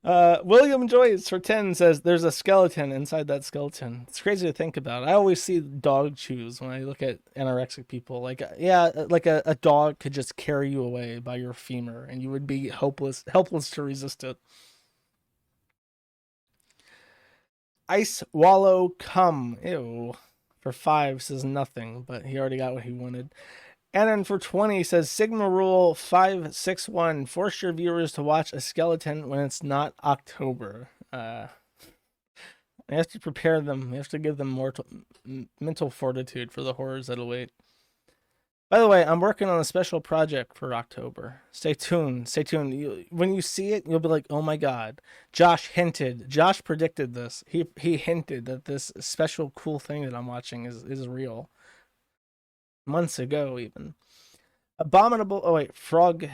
William Joyce for 10 says there's a skeleton inside that skeleton. It's crazy to think about. I always see dog chews when I look at anorexic people. Like, yeah, like a dog could just carry you away by your femur and you would be helpless to resist it. Ice Wallow Cum. Ew. For 5 says nothing, but he already got what he wanted. And then for 20 says Sigma Rule 561, force your viewers to watch a skeleton when it's not October. You have to prepare them. You have to give them mental fortitude for the horrors that await. By the way, I'm working on a special project for October. Stay tuned. Stay tuned. When you see it, you'll be like, oh my God. Josh predicted this. He hinted that this special cool thing that I'm watching is real. Months ago, even. Frog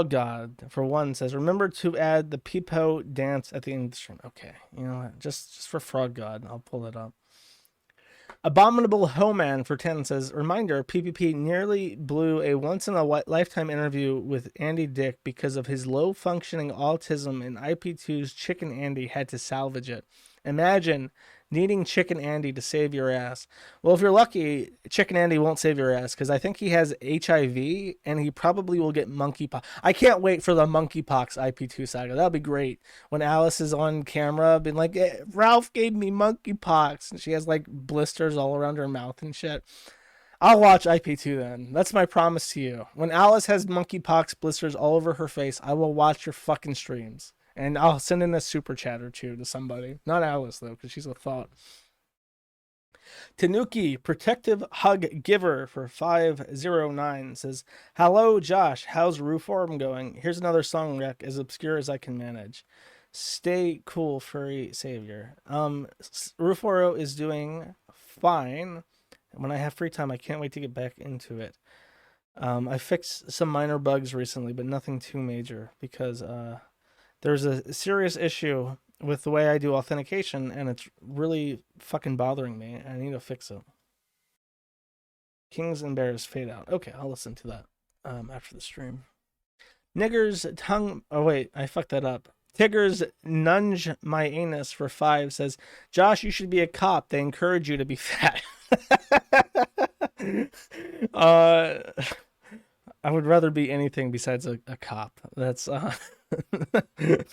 God for 1 says, remember to add the Peepo dance at the end of the stream. Okay, you know what? Just for Frog God, I'll pull it up. Abominable Homan for 10 says, reminder, PPP nearly blew a once-in-a-lifetime interview with Andy Dick because of his low-functioning autism, and IP2's Chicken Andy had to salvage it. Imagine needing Chicken Andy to save your ass. Well, if you're lucky, Chicken Andy won't save your ass because I think he has HIV and he probably will get monkeypox. I can't wait for the monkeypox IP2 saga. That'll be great. When Alice is on camera being like, Ralph gave me monkeypox, and she has like blisters all around her mouth and shit. I'll watch IP2 then. That's my promise to you. When Alice has monkeypox blisters all over her face, I will watch your fucking streams. And I'll send in a super chat or two to somebody. Not Alice, though, because she's a thought. Tanuki, Protective Hug Giver for 509 says, hello, Josh. How's Rooform going? Here's another song rec as obscure as I can manage. Stay cool, furry savior. Ruforo is doing fine. When I have free time, I can't wait to get back into it. I fixed some minor bugs recently, but nothing too major because there's a serious issue with the way I do authentication, and it's really fucking bothering me. I need to fix it. Kings and Bears fade out. Okay, I'll listen to that after the stream. Nigger's tongue... Oh, wait, I fucked that up. Tigger's nunge my anus for 5 says, Josh, you should be a cop. They encourage you to be fat. I would rather be anything besides a cop. That's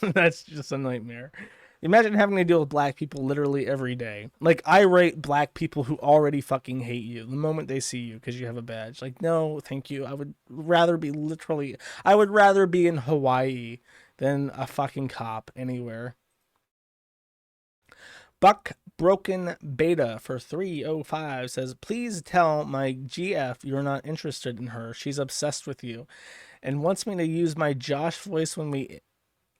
that's just a nightmare. Imagine having to deal with black people literally every day. Like, irate black people who already fucking hate you the moment they see you because you have a badge. Like, no, thank you. I would rather be in Hawaii than a fucking cop anywhere. Buck Broken Beta for 305 says, please tell my GF you're not interested in her. She's obsessed with you and wants me to use my Josh voice when we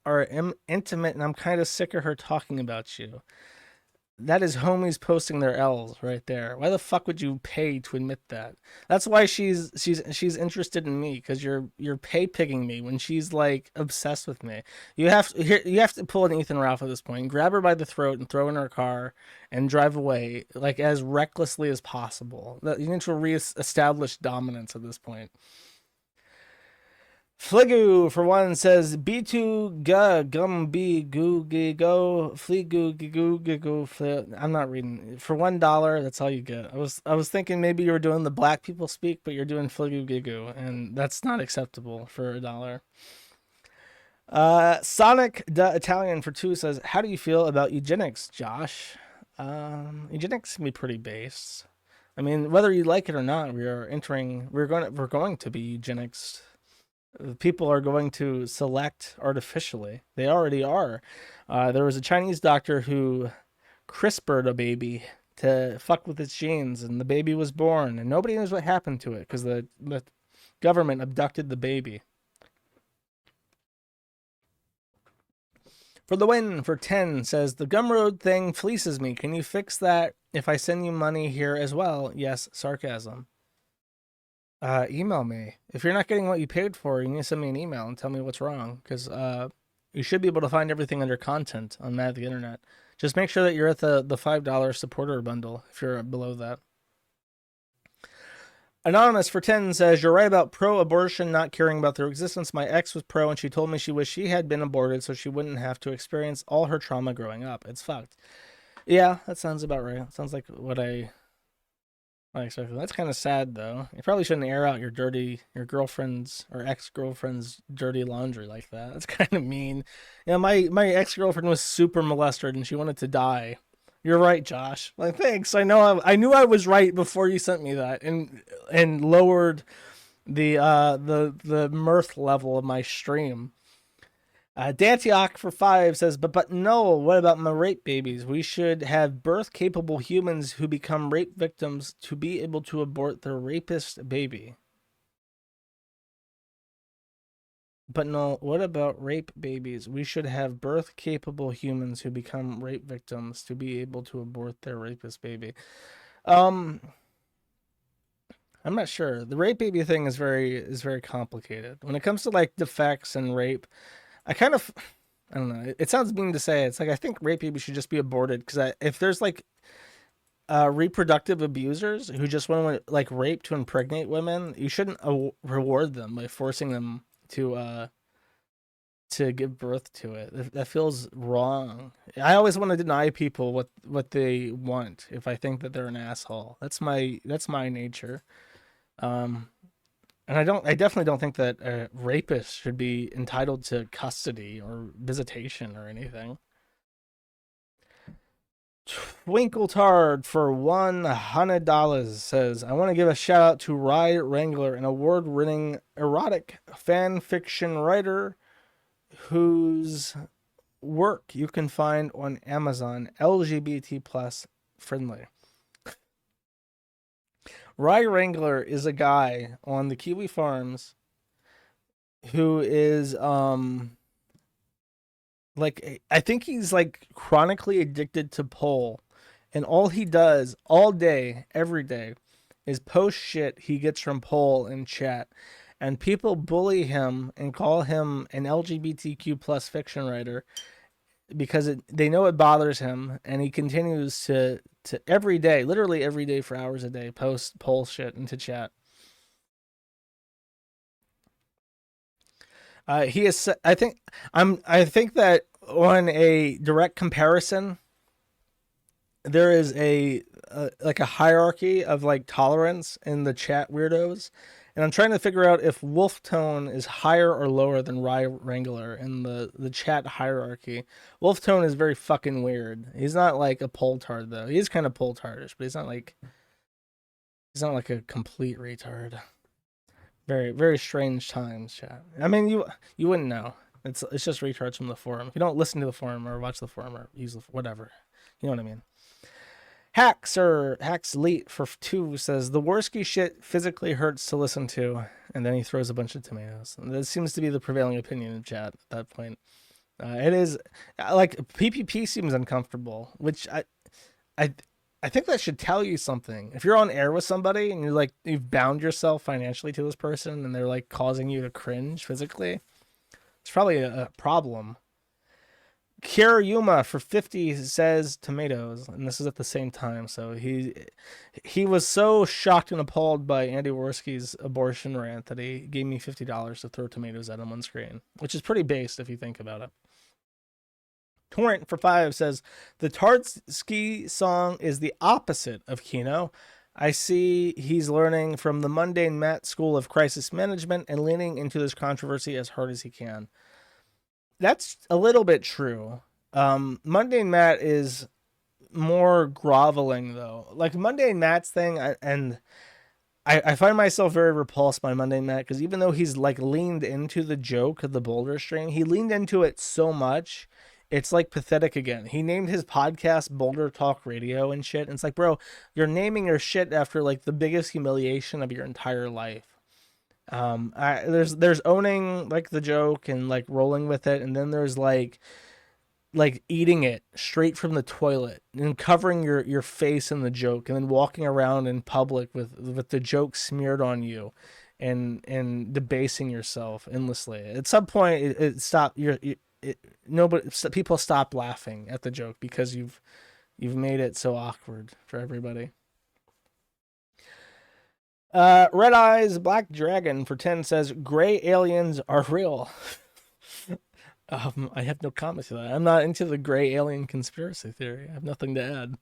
are intimate, and I'm kind of sick of her talking about you. That is homies posting their L's right there. Why the fuck would you pay to admit that? That's why she's interested in me, because you're pay picking me when she's like obsessed with me. You have to pull an Ethan Ralph at this point, grab her by the throat and throw her in her car and drive away like as recklessly as possible. You need to reestablish dominance at this point. Fligu for one says B2 ga gum b goo go fligu go. I'm not reading. For $1, that's all you get. I was thinking maybe you were doing the black people speak, but you're doing fligu gigu, and that's not acceptable for $1. Sonic the Italian for 2 says, how do you feel about eugenics, Josh? Eugenics can be pretty base. I mean, whether you like it or not, we're going to be eugenics. People are going to select artificially. They already are. There was a Chinese doctor who CRISPR'd a baby to fuck with its genes, and the baby was born, and nobody knows what happened to it because the government abducted the baby. For the win for 10 says, the Gumroad thing fleeces me. Can you fix that if I send you money here as well? Yes, sarcasm. Email me. If you're not getting what you paid for, you need to send me an email and tell me what's wrong, because you should be able to find everything under content on Mad the Internet. Just make sure that you're at the $5 supporter bundle if you're below that. Anonymous for 10 says, you're right about pro-abortion not caring about their existence. My ex was pro and she told me she wished she had been aborted so she wouldn't have to experience all her trauma growing up. It's fucked. Yeah, that sounds about right. It sounds like what I expected. That's kind of sad, though. You probably shouldn't air out your girlfriend's or ex-girlfriend's dirty laundry like that. That's kind of mean. Yeah, my ex-girlfriend was super molested and she wanted to die. You're right, Josh. Like, thanks. I knew I was right before you sent me that and lowered the mirth level of my stream. Dantiok for 5 says, but no, what about my rape babies? We should have birth-capable humans who become rape victims to be able to abort their rapist baby. But no, what about rape babies? We should have birth-capable humans who become rape victims to be able to abort their rapist baby. I'm not sure. The rape baby thing is very complicated. When it comes to like defects and rape, I don't know. It sounds mean to say. It's like, I think rape babies should just be aborted, because if there's like reproductive abusers who just want to like rape to impregnate women, you shouldn't reward them by forcing them to give birth to it. That feels wrong. I always want to deny people what they want if I think that they're an asshole. That's my nature. And I definitely don't think that a rapist should be entitled to custody or visitation or anything. Twinkletard for $100 says, I want to give a shout out to Rye Wrangler, an award-winning erotic fan fiction writer whose work you can find on Amazon, LGBT plus friendly. Rye Wrangler is a guy on the Kiwi Farms who is like, I think he's like chronically addicted to pole, and all he does all day, every day, is post shit he gets from pole in chat, and people bully him and call him an LGBTQ plus fiction writer because they know it bothers him, and he continues to every day, literally every day for hours a day, post pole shit into chat. He is. I think that on a direct comparison, there is a hierarchy of like tolerance in the chat weirdos, And I'm trying to figure out if Wolf Tone is higher or lower than Rye Wrangler in the chat hierarchy. Wolf Tone is very fucking weird. He's not like a Poltard though. He is kind of Poltardish, but he's not like a complete retard. Very, very strange times, chat. I mean, you wouldn't know. It's just retards from the forum. If you don't listen to the forum or watch the forum or use whatever, you know what I mean. Hacks Elite for 2 says the Worski shit physically hurts to listen to, and then he throws a bunch of tomatoes. And that seems to be the prevailing opinion in chat at that point. It is like PPP seems uncomfortable, which I think that should tell you something. If you're on air with somebody and you've bound yourself financially to this person and they're like causing you to cringe physically, it's probably a problem. Kiryuma for 50 says tomatoes, and this is at the same time. So he was so shocked and appalled by Andy Worski's abortion rant that he gave me $50 to throw tomatoes at him on screen, which is pretty based if you think about it. Torrent for 5 says the Tardsky song is the opposite of Kino. I see he's learning from the mundane Matt school of crisis management and leaning into this controversy as hard as he can. That's a little bit true. Mundane Matt is more groveling though. Like Mundane Matt's thing, I find myself very repulsed by Mundane Matt because even though he's like leaned into the joke of the Boulder string, he leaned into it so much. It's like pathetic again. He named his podcast Boulder Talk Radio and shit. And it's like, bro, you're naming your shit after like the biggest humiliation of your entire life. There's owning like the joke and like rolling with it, and then there's like eating it straight from the toilet and covering your face in the joke, and then walking around in public with the joke smeared on you, and debasing yourself endlessly. At some point, people stop laughing at the joke because you've made it so awkward for everybody. Red Eyes Black Dragon for 10 says gray aliens are real. I have no comment to that. I'm not into the gray alien conspiracy theory. I have nothing to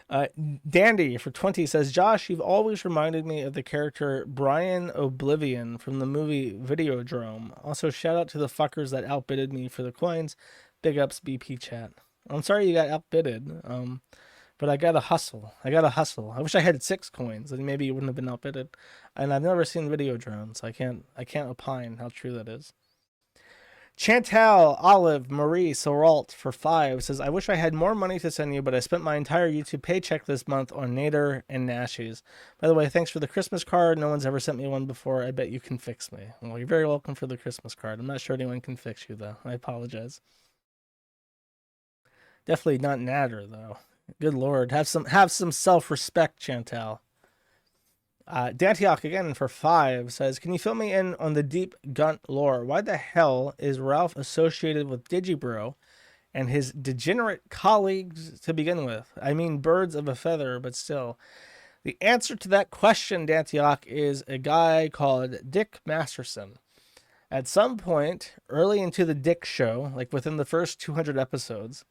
add. Dandy for 20 says, Josh, you've always reminded me of the character Brian Oblivion from the movie Videodrome. Also, shout out to the fuckers that outbidded me for the coins. Big ups, BP chat. I'm sorry you got outbidded. But I gotta hustle. I wish I had 6 coins, and maybe you wouldn't have been outbidded. And I've never seen Videodrome, so I can't opine how true that is. Chantal Olive Marie Soralt for 5 says, I wish I had more money to send you, but I spent my entire YouTube paycheck this month on Nader and Nashies. By the way, thanks for the Christmas card. No one's ever sent me one before. I bet you can fix me. Well, you're very welcome for the Christmas card. I'm not sure anyone can fix you, though. I apologize. Definitely not Nader, though. Good Lord. Have some self-respect, Chantal. Dantiok again for 5 says, can you fill me in on the deep Gunt lore? Why the hell is Ralph associated with Digibro and his degenerate colleagues to begin with? I mean, birds of a feather, but still. The answer to that question, Dantiok, is a guy called Dick Masterson. At some point, early into the Dick show, like within the first 200 episodes,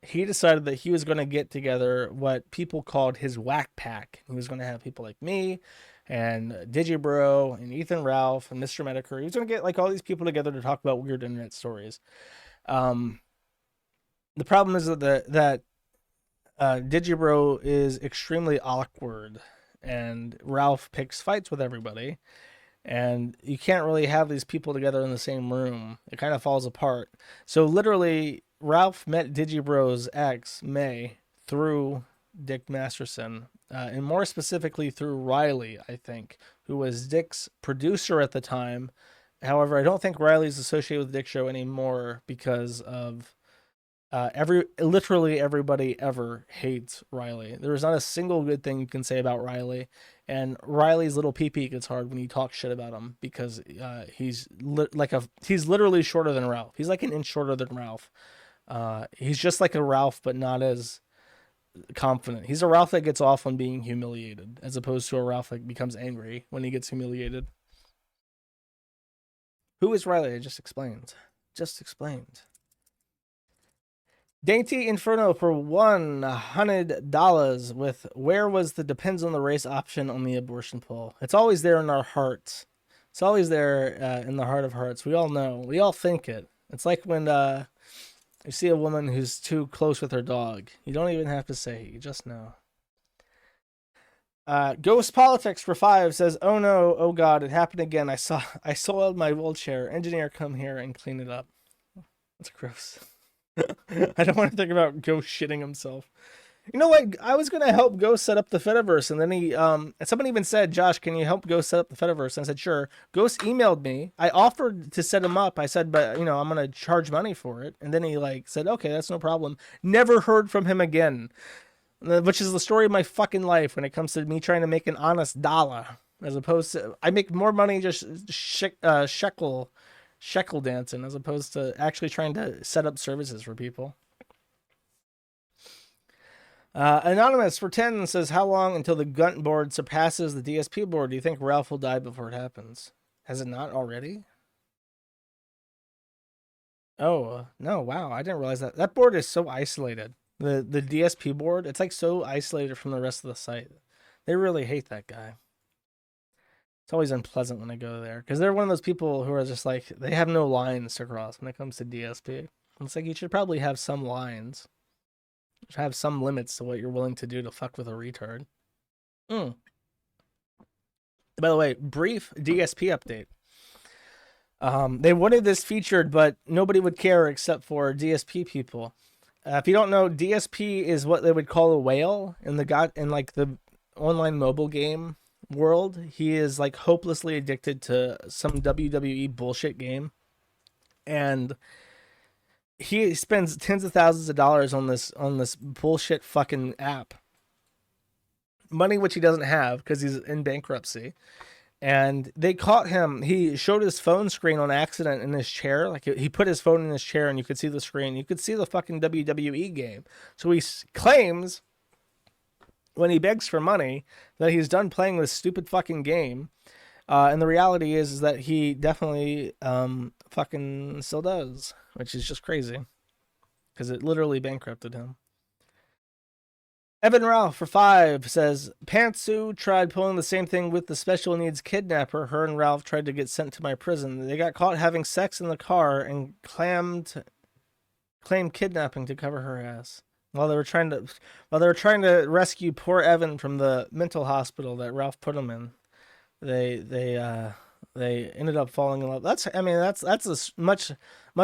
he decided that he was going to get together what people called his whack pack. He was going to have people like me and Digibro and Ethan Ralph and Mr. Medicare. He was going to get like all these people together to talk about weird internet stories. The problem is that Digibro is extremely awkward and Ralph picks fights with everybody. And you can't really have these people together in the same room. It kind of falls apart. So literally, Ralph met Digibro's ex, May, through Dick Masterson, and more specifically through Riley, I think, who was Dick's producer at the time. However, I don't think Riley's associated with the Dick Show anymore because of literally everybody ever hates Riley. There is not a single good thing you can say about Riley, and Riley's little pee-pee gets hard when you talk shit about him because he's literally shorter than Ralph. He's like an inch shorter than Ralph. He's just like a Ralph, but not as confident. He's a Ralph that gets off on being humiliated, as opposed to a Ralph that becomes angry when he gets humiliated. Who is Riley? I just explained. Dainty Inferno for $100 with where was the depends on the race option on the abortion poll. It's always there in our hearts. It's always there in the heart of hearts. We all know. We all think it. It's like when you see a woman who's too close with her dog. You don't even have to say it. You just know. Ghost Politics for 5 says, "Oh no, oh god, it happened again. I soiled my wheelchair. Engineer, come here and clean it up." That's gross. I don't want to think about Ghost shitting himself. You know what? I was gonna help Ghost set up the Fediverse, and then and someone even said, "Josh, can you help Ghost set up the Fediverse?" And I said, "Sure." Ghost emailed me. I offered to set him up. I said, "But I'm gonna charge money for it." And then he said, "Okay, that's no problem." Never heard from him again. Which is the story of my fucking life when it comes to me trying to make an honest dollar, as opposed to I make more money just shekel dancing as opposed to actually trying to set up services for people. Anonymous for 10 says, "How long until the Gunt board surpasses the DSP board? Do you think Ralph will die before it happens? Has it not already?" Oh no! Wow, I didn't realize that board is so isolated. The DSP board, it's like so isolated from the rest of the site. They really hate that guy. It's always unpleasant when I go there because they're one of those people who are just like, they have no lines to cross when it comes to DSP. It's like, you should probably have some lines. You should have some limits to what you're willing to do to fuck with a retard. By the way, brief DSP update. They wanted this featured, but nobody would care except for DSP people. If you don't know, DSP is what they would call a whale in the online mobile game world. He is like hopelessly addicted to some WWE bullshit game, and he spends tens of thousands of dollars on this bullshit fucking app. Money which he doesn't have because he's in bankruptcy. And they caught him. He showed his phone screen on accident in his chair. Like, he put his phone in his chair and you could see the screen. You could see the fucking WWE game. So he claims, when he begs for money, that he's done playing this stupid fucking game. And the reality is that he definitely fucking still does, which is just crazy. Because it literally bankrupted him. Evan Ralph for 5 says, "Pantsu tried pulling the same thing with the special needs kidnapper. Her and Ralph tried to get sent to my prison. They got caught having sex in the car and claimed kidnapping to cover her ass. While they were trying to rescue poor Evan from the mental hospital that Ralph put him in, they ended up falling in love." That's a much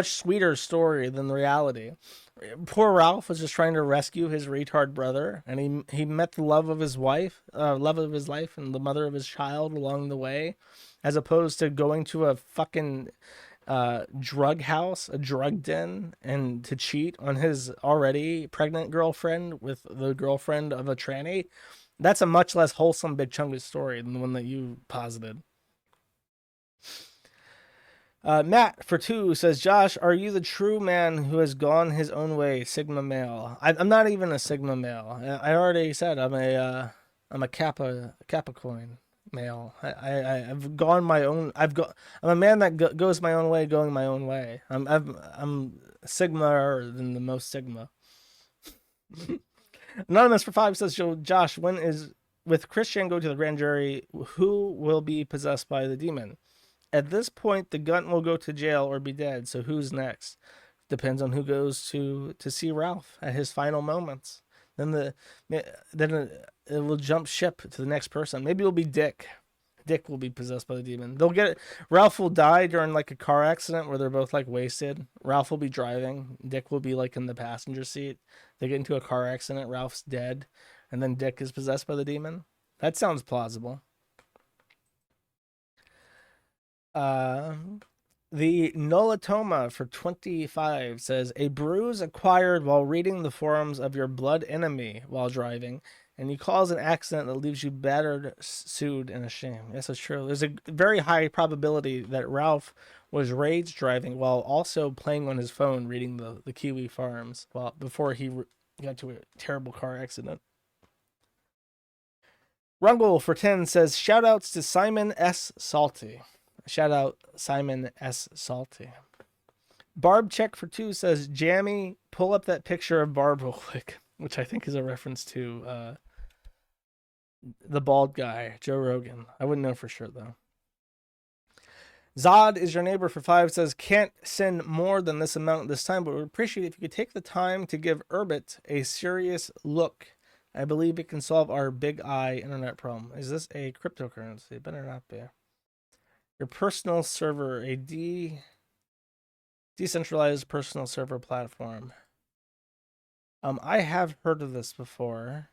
sweeter story than the reality. Poor Ralph was just trying to rescue his retard brother, and he met the love of his life, and the mother of his child along the way, as opposed to going to a fucking drug house, a drug den, and to cheat on his already pregnant girlfriend with the girlfriend of a tranny. That's a much less wholesome Big Chungus story than the one that you posited. Matt for 2 says, "Josh, are you the true man who has gone his own way, Sigma male?" I'm not even a Sigma male. I already said I'm a Capricorn male. I've gone my own. I'm a man that goes my own way, going my own way. I'm Sigma than the most Sigma. Anonymous for 5 says, "Josh, when is with Christian go to the grand jury? Who will be possessed by the demon? At this point, the Gunt will go to jail or be dead, so who's next? Depends on who goes to see Ralph at his final moments. Then it will jump ship to the next person. Maybe it'll be Dick. Dick will be possessed by the demon. Ralph will die during like a car accident where they're both like wasted. Ralph will be driving. Dick will be like in the passenger seat. They get into a car accident. Ralph's dead, and then Dick is possessed by the demon. That sounds plausible." The Nolatoma for 25 says, "A bruise acquired while reading the forums of your blood enemy while driving, and you cause an accident that leaves you battered, sued, and ashamed." Yes, that's true. There's a very high probability that Ralph was rage driving while also playing on his phone reading the Kiwi Farms before he got to a terrible car accident. Rungle for 10 says, "Shoutouts to Simon S. Salty." Shout out Simon S. Salty. Barb check for 2 says, Jammy, pull up that picture of Barb real quick, which I think is a reference to the bald guy, Joe Rogan. I wouldn't know for sure, though. Zod is your neighbor for 5 says, can't send more than this amount this time, but would appreciate if you could take the time to give Urbit a serious look. I believe it can solve our big I internet problem. Is this a cryptocurrency? It better not be. Your personal server, a decentralized personal server platform. I have heard of this before.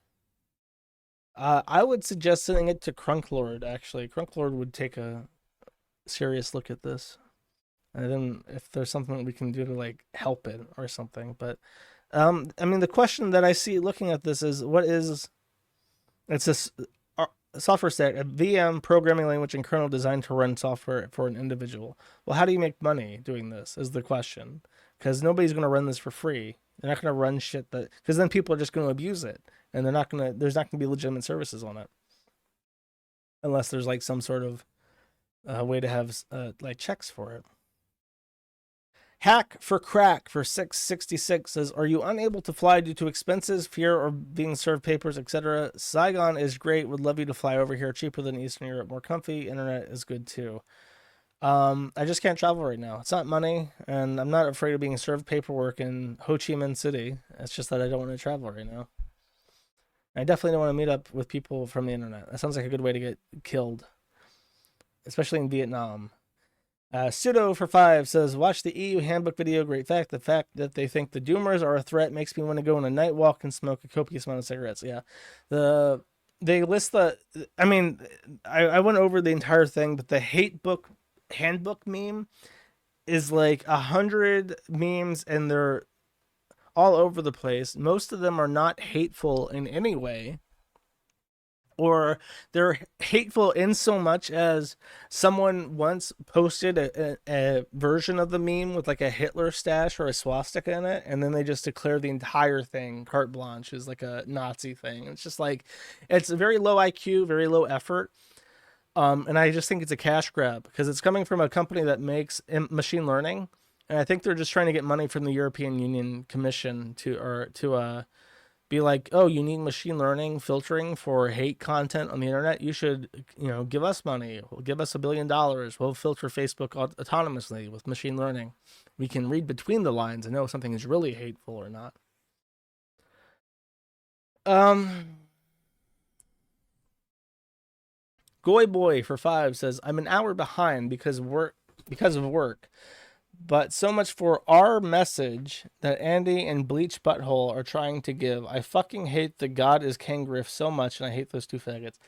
I would suggest sending it to Crunklord, actually. Crunklord would take a serious look at this. And then if there's something that we can do to like help it or something. But I mean, the question that I see looking at this is, it's a software stack, a VM programming language and kernel designed to run software for an individual. Well, how do you make money doing this is the question. Because nobody's going to run this for free. They're not going to run shit because then people are just going to abuse it. And there's not going to be legitimate services on it. Unless there's like some sort of way to have like checks for it. Hack for crack for 666 says, are you unable to fly due to expenses, fear, or being served papers, etc.? Saigon is great. Would love you to fly over here. Cheaper than Eastern Europe. More comfy. Internet is good too. I just can't travel right now. It's not money, and I'm not afraid of being served paperwork in Ho Chi Minh City. It's just that I don't want to travel right now. I definitely don't want to meet up with people from the internet. That sounds like a good way to get killed, especially in Vietnam. Pseudo for 5 says, watch the EU handbook video. Great fact. The fact that they think the Doomers are a threat makes me want to go on a night walk and smoke a copious amount of cigarettes. Yeah. They list I mean, I went over the entire thing, but the handbook meme is like 100 memes and they're all over the place. Most of them are not hateful in any way. Or they're hateful in so much as someone once posted a version of the meme with like a Hitler stash or a swastika in it, and then they just declare the entire thing carte blanche as like a Nazi thing. It's just like, it's a very low IQ, very low effort. And I just think it's a cash grab because it's coming from a company that makes machine learning. And I think they're just trying to get money from the European Union Commission to be like, oh, you need machine learning filtering for hate content on the internet. You should, give us money. Give us $1 billion. We'll filter Facebook autonomously with machine learning. We can read between the lines and know if something is really hateful or not. Goy Boy for 5 says, I'm an hour behind because of work. But so much for our message that Andy and Bleach Butthole are trying to give. I fucking hate the God is King Griff so much, and I hate those two faggots.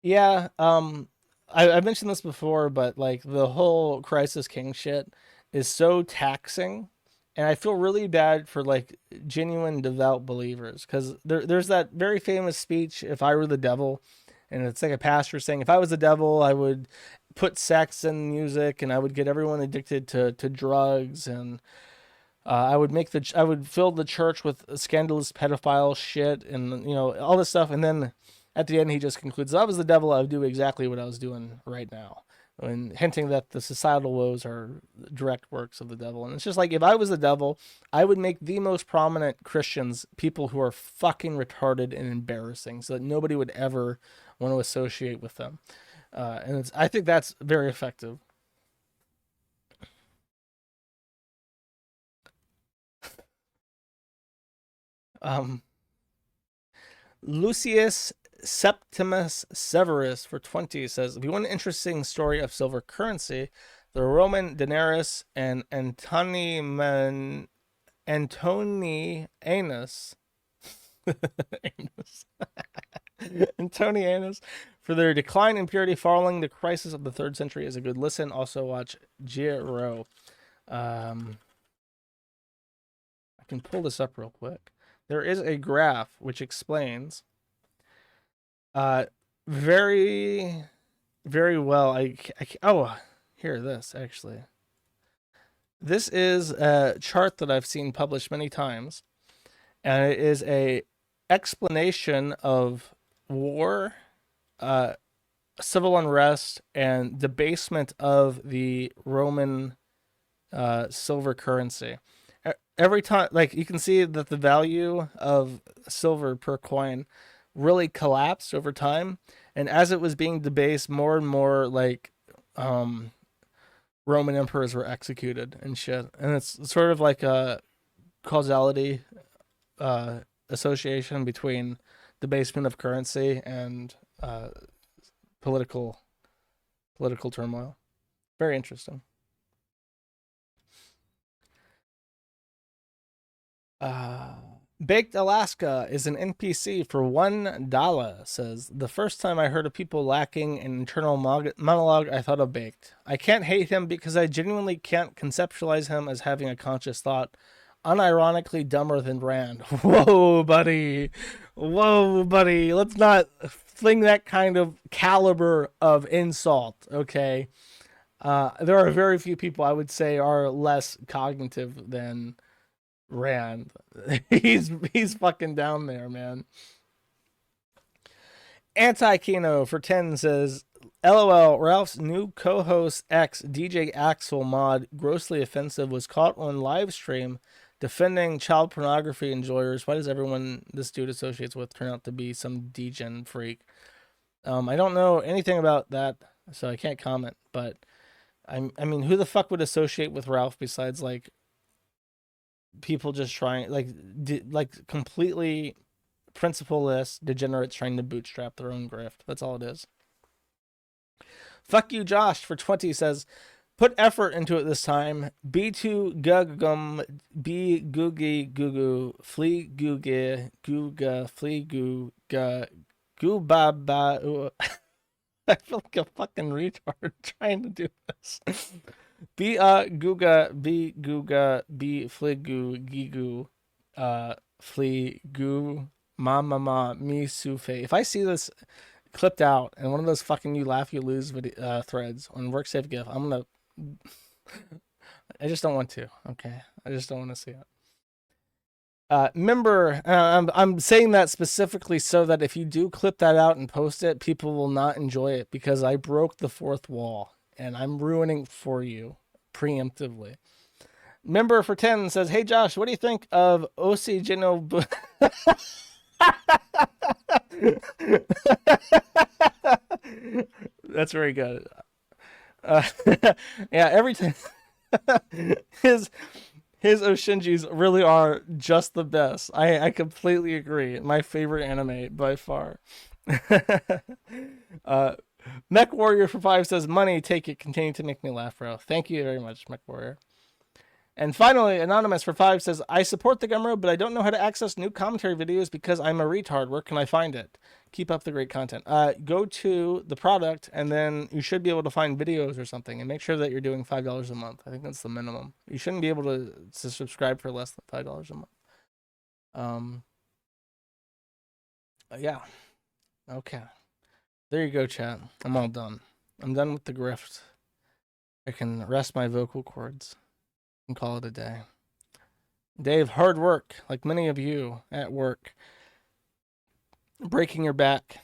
Yeah, I've mentioned this before, but like the whole Crisis King shit is so taxing, and I feel really bad for like genuine devout believers because there's that very famous speech, "If I were the devil," and it's like a pastor saying, "If I was the devil, I would put sex in music and I would get everyone addicted to drugs and I would fill the church with scandalous pedophile shit and all this stuff." And then at the end he just concludes, "If I was the devil, I would do exactly what I was doing right now," and hinting that the societal woes are direct works of the devil. And it's just like, if I was the devil, I would make the most prominent Christians people who are fucking retarded and embarrassing so that nobody would ever want to associate with them. And I think that's very effective. Lucius Septimus Severus for 20 says, if you want an interesting story of silver currency, the Roman denarius and Antonianus Antonianus for their decline in purity following the crisis of the 3rd century is a good listen. Also watch Giro. I can pull this up real quick. There is a graph which explains very, very well. Here, this actually. This is a chart that I've seen published many times, and it is a explanation of war, civil unrest, and debasement of the Roman silver currency. Every time, like, you can see that the value of silver per coin really collapsed over time, and as it was being debased, more and more like Roman emperors were executed and shit. And it's sort of like a causality association between debasement of currency and political turmoil. Very interesting. Baked Alaska is an NPC for $1. Says, the first time I heard of people lacking an internal monologue, I thought of Baked. I can't hate him because I genuinely can't conceptualize him as having a conscious thought. Unironically dumber than Rand. Whoa, buddy. Whoa, buddy. Let's not fling that kind of caliber of insult, okay? There are very few people I would say are less cognitive than Rand. He's fucking down there, man. Anti-Kino for 10 says, LOL, Ralph's new co-host X, DJ Axel mod, grossly offensive, was caught on live stream defending child pornography enjoyers. Why does everyone this dude associates with turn out to be some degen freak? I don't know anything about that, so I can't comment, but I mean, who the fuck would associate with Ralph besides, like, people just trying, like completely principleless degenerates trying to bootstrap their own grift. That's all it is. Fuck you, Josh, for 20 says, put effort into it this time. B2 gugum, B googie gugu, flea googie, googa, flea googa, goobaba. I feel like a fucking retard trying to do this. B googa, B googa, B fligu, gigu, fligu, ma me sufe. If I see this clipped out and one of those fucking you laugh you lose threads on WorkSafe GIF, I'm gonna. I just don't want to. Okay, I just don't want to see it. Remember, I'm saying that specifically so that if you do clip that out and post it, people will not enjoy it because I broke the fourth wall and I'm ruining for you preemptively. Member for 10 says, hey Josh, what do you think of Osigeno? That's very good. Yeah, every time his Oshinjis really are just the best. I completely agree. My favorite anime by far. Mech Warrior for 5 says, money, take it, continue to make me laugh, bro. Thank you very much, Mech Warrior. And finally, Anonymous for 5 says, I support the Gumroad, but I don't know how to access new commentary videos because I'm a retard. Where can I find it? Keep up the great content. Go to the product, and then you should be able to find videos or something, and make sure that you're doing $5 a month. I think that's the minimum. You shouldn't be able to subscribe for less than $5 a month. Yeah. Okay. There you go, chat. I'm all done. I'm done with the grift. I can rest my vocal cords and call it a day. Day of hard work, like many of you at work. Breaking your back.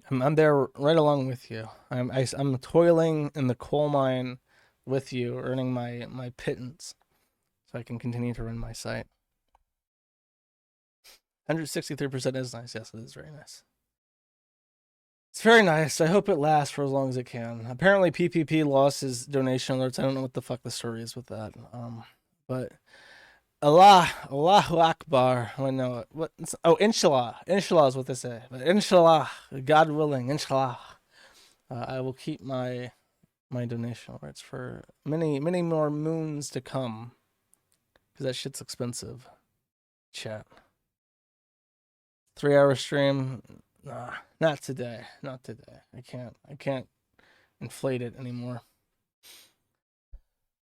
I'm there right along with you. I'm toiling in the coal mine with you, earning my pittance, so I can continue to run my site. 163% is nice. Yes, it is very nice. It's very nice. I hope it lasts for as long as it can. Apparently, PPP lost his donation alerts. I don't know what the fuck the story is with that. But Allahu Akbar. I know what. Oh, Inshallah. Inshallah is what they say. But Inshallah, God willing, Inshallah, I will keep my donation alerts for many more moons to come. Because that shit's expensive. Chat. 3-hour stream. Nah, not today. Not today. I can't inflate it anymore.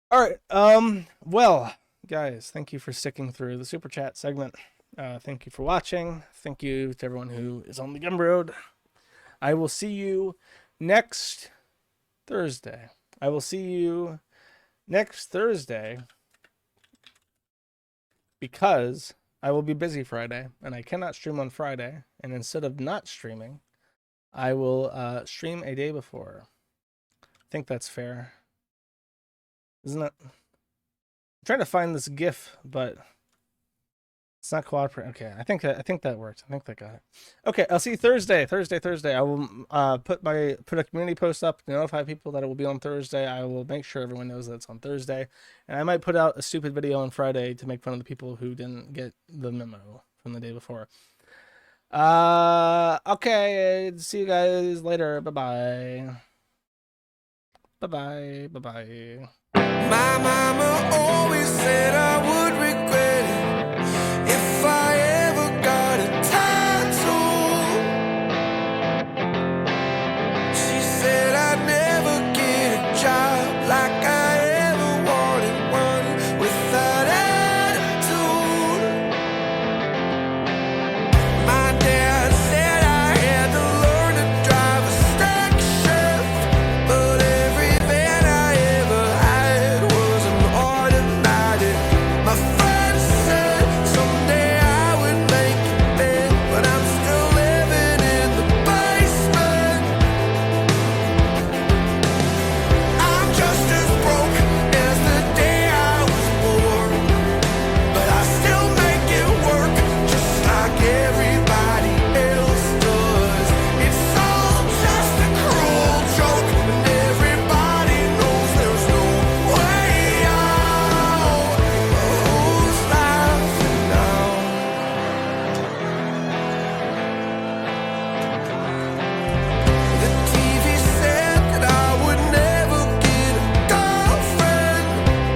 All right. Well, guys, thank you for sticking through the super chat segment. Thank you for watching. Thank you to everyone who is on the Gumroad. I will see you next Thursday. Because I will be busy Friday, and I cannot stream on Friday. And instead of not streaming, I will stream a day before. I think that's fair. Isn't it? I'm trying to find this GIF, but it's not cooperating. Okay, I think that worked. I think that got it. Okay, I'll see you Thursday. Thursday. I will put a community post up to notify people that it will be on Thursday. I will make sure everyone knows that it's on Thursday, and I might put out a stupid video on Friday to make fun of the people who didn't get the memo from the day before. Okay, see you guys later. Bye bye. My mama always said I would regret it if I ever got a tattoo. She said I'd never get a job like I ever wanted one with that attitude. My dad said I had to learn to drive a stack shift, but every van I ever had was an automatic. My friends said someday I would make it big, but I'm still living in the basement. I'm just as broke as the day I was born, but I still make it work just like everybody else does. It's all just a cruel joke, and everybody knows there's no way out. Who's laughing now? The TV said that I would never get a girlfriend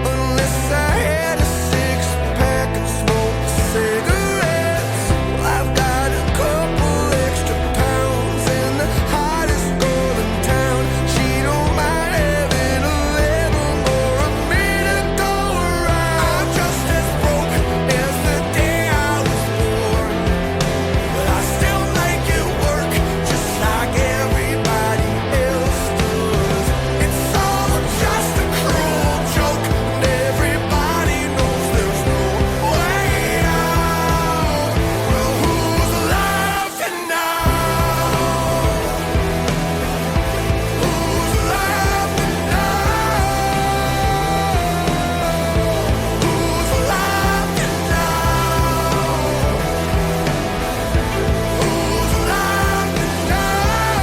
unless I had a six-pack and smoked cigarettes. Well, I've got a couple extra pounds and the hottest girl in town. She don't mind having a little more of me to go around. I'm just as broke as the day I was born, but I still make it work just like everybody else does. It's all just a cruel joke, and everybody knows there's no way out. Well, who's laughing now? Who's laughing now? Who's laughing now?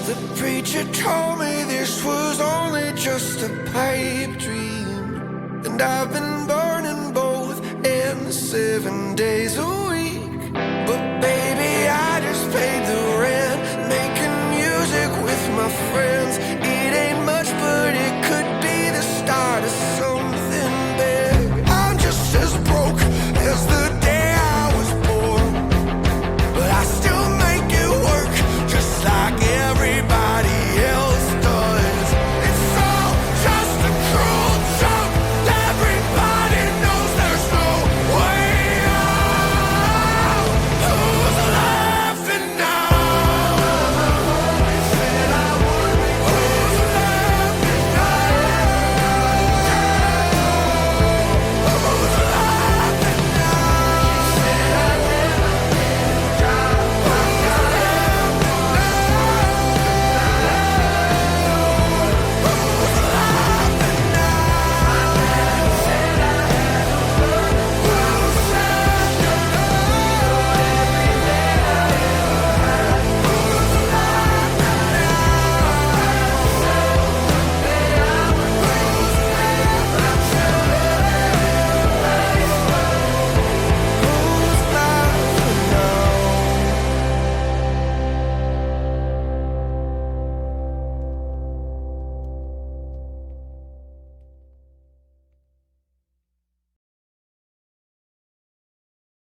The preacher told me this was only just a pipe dream, and I've been burning both ends 7 days a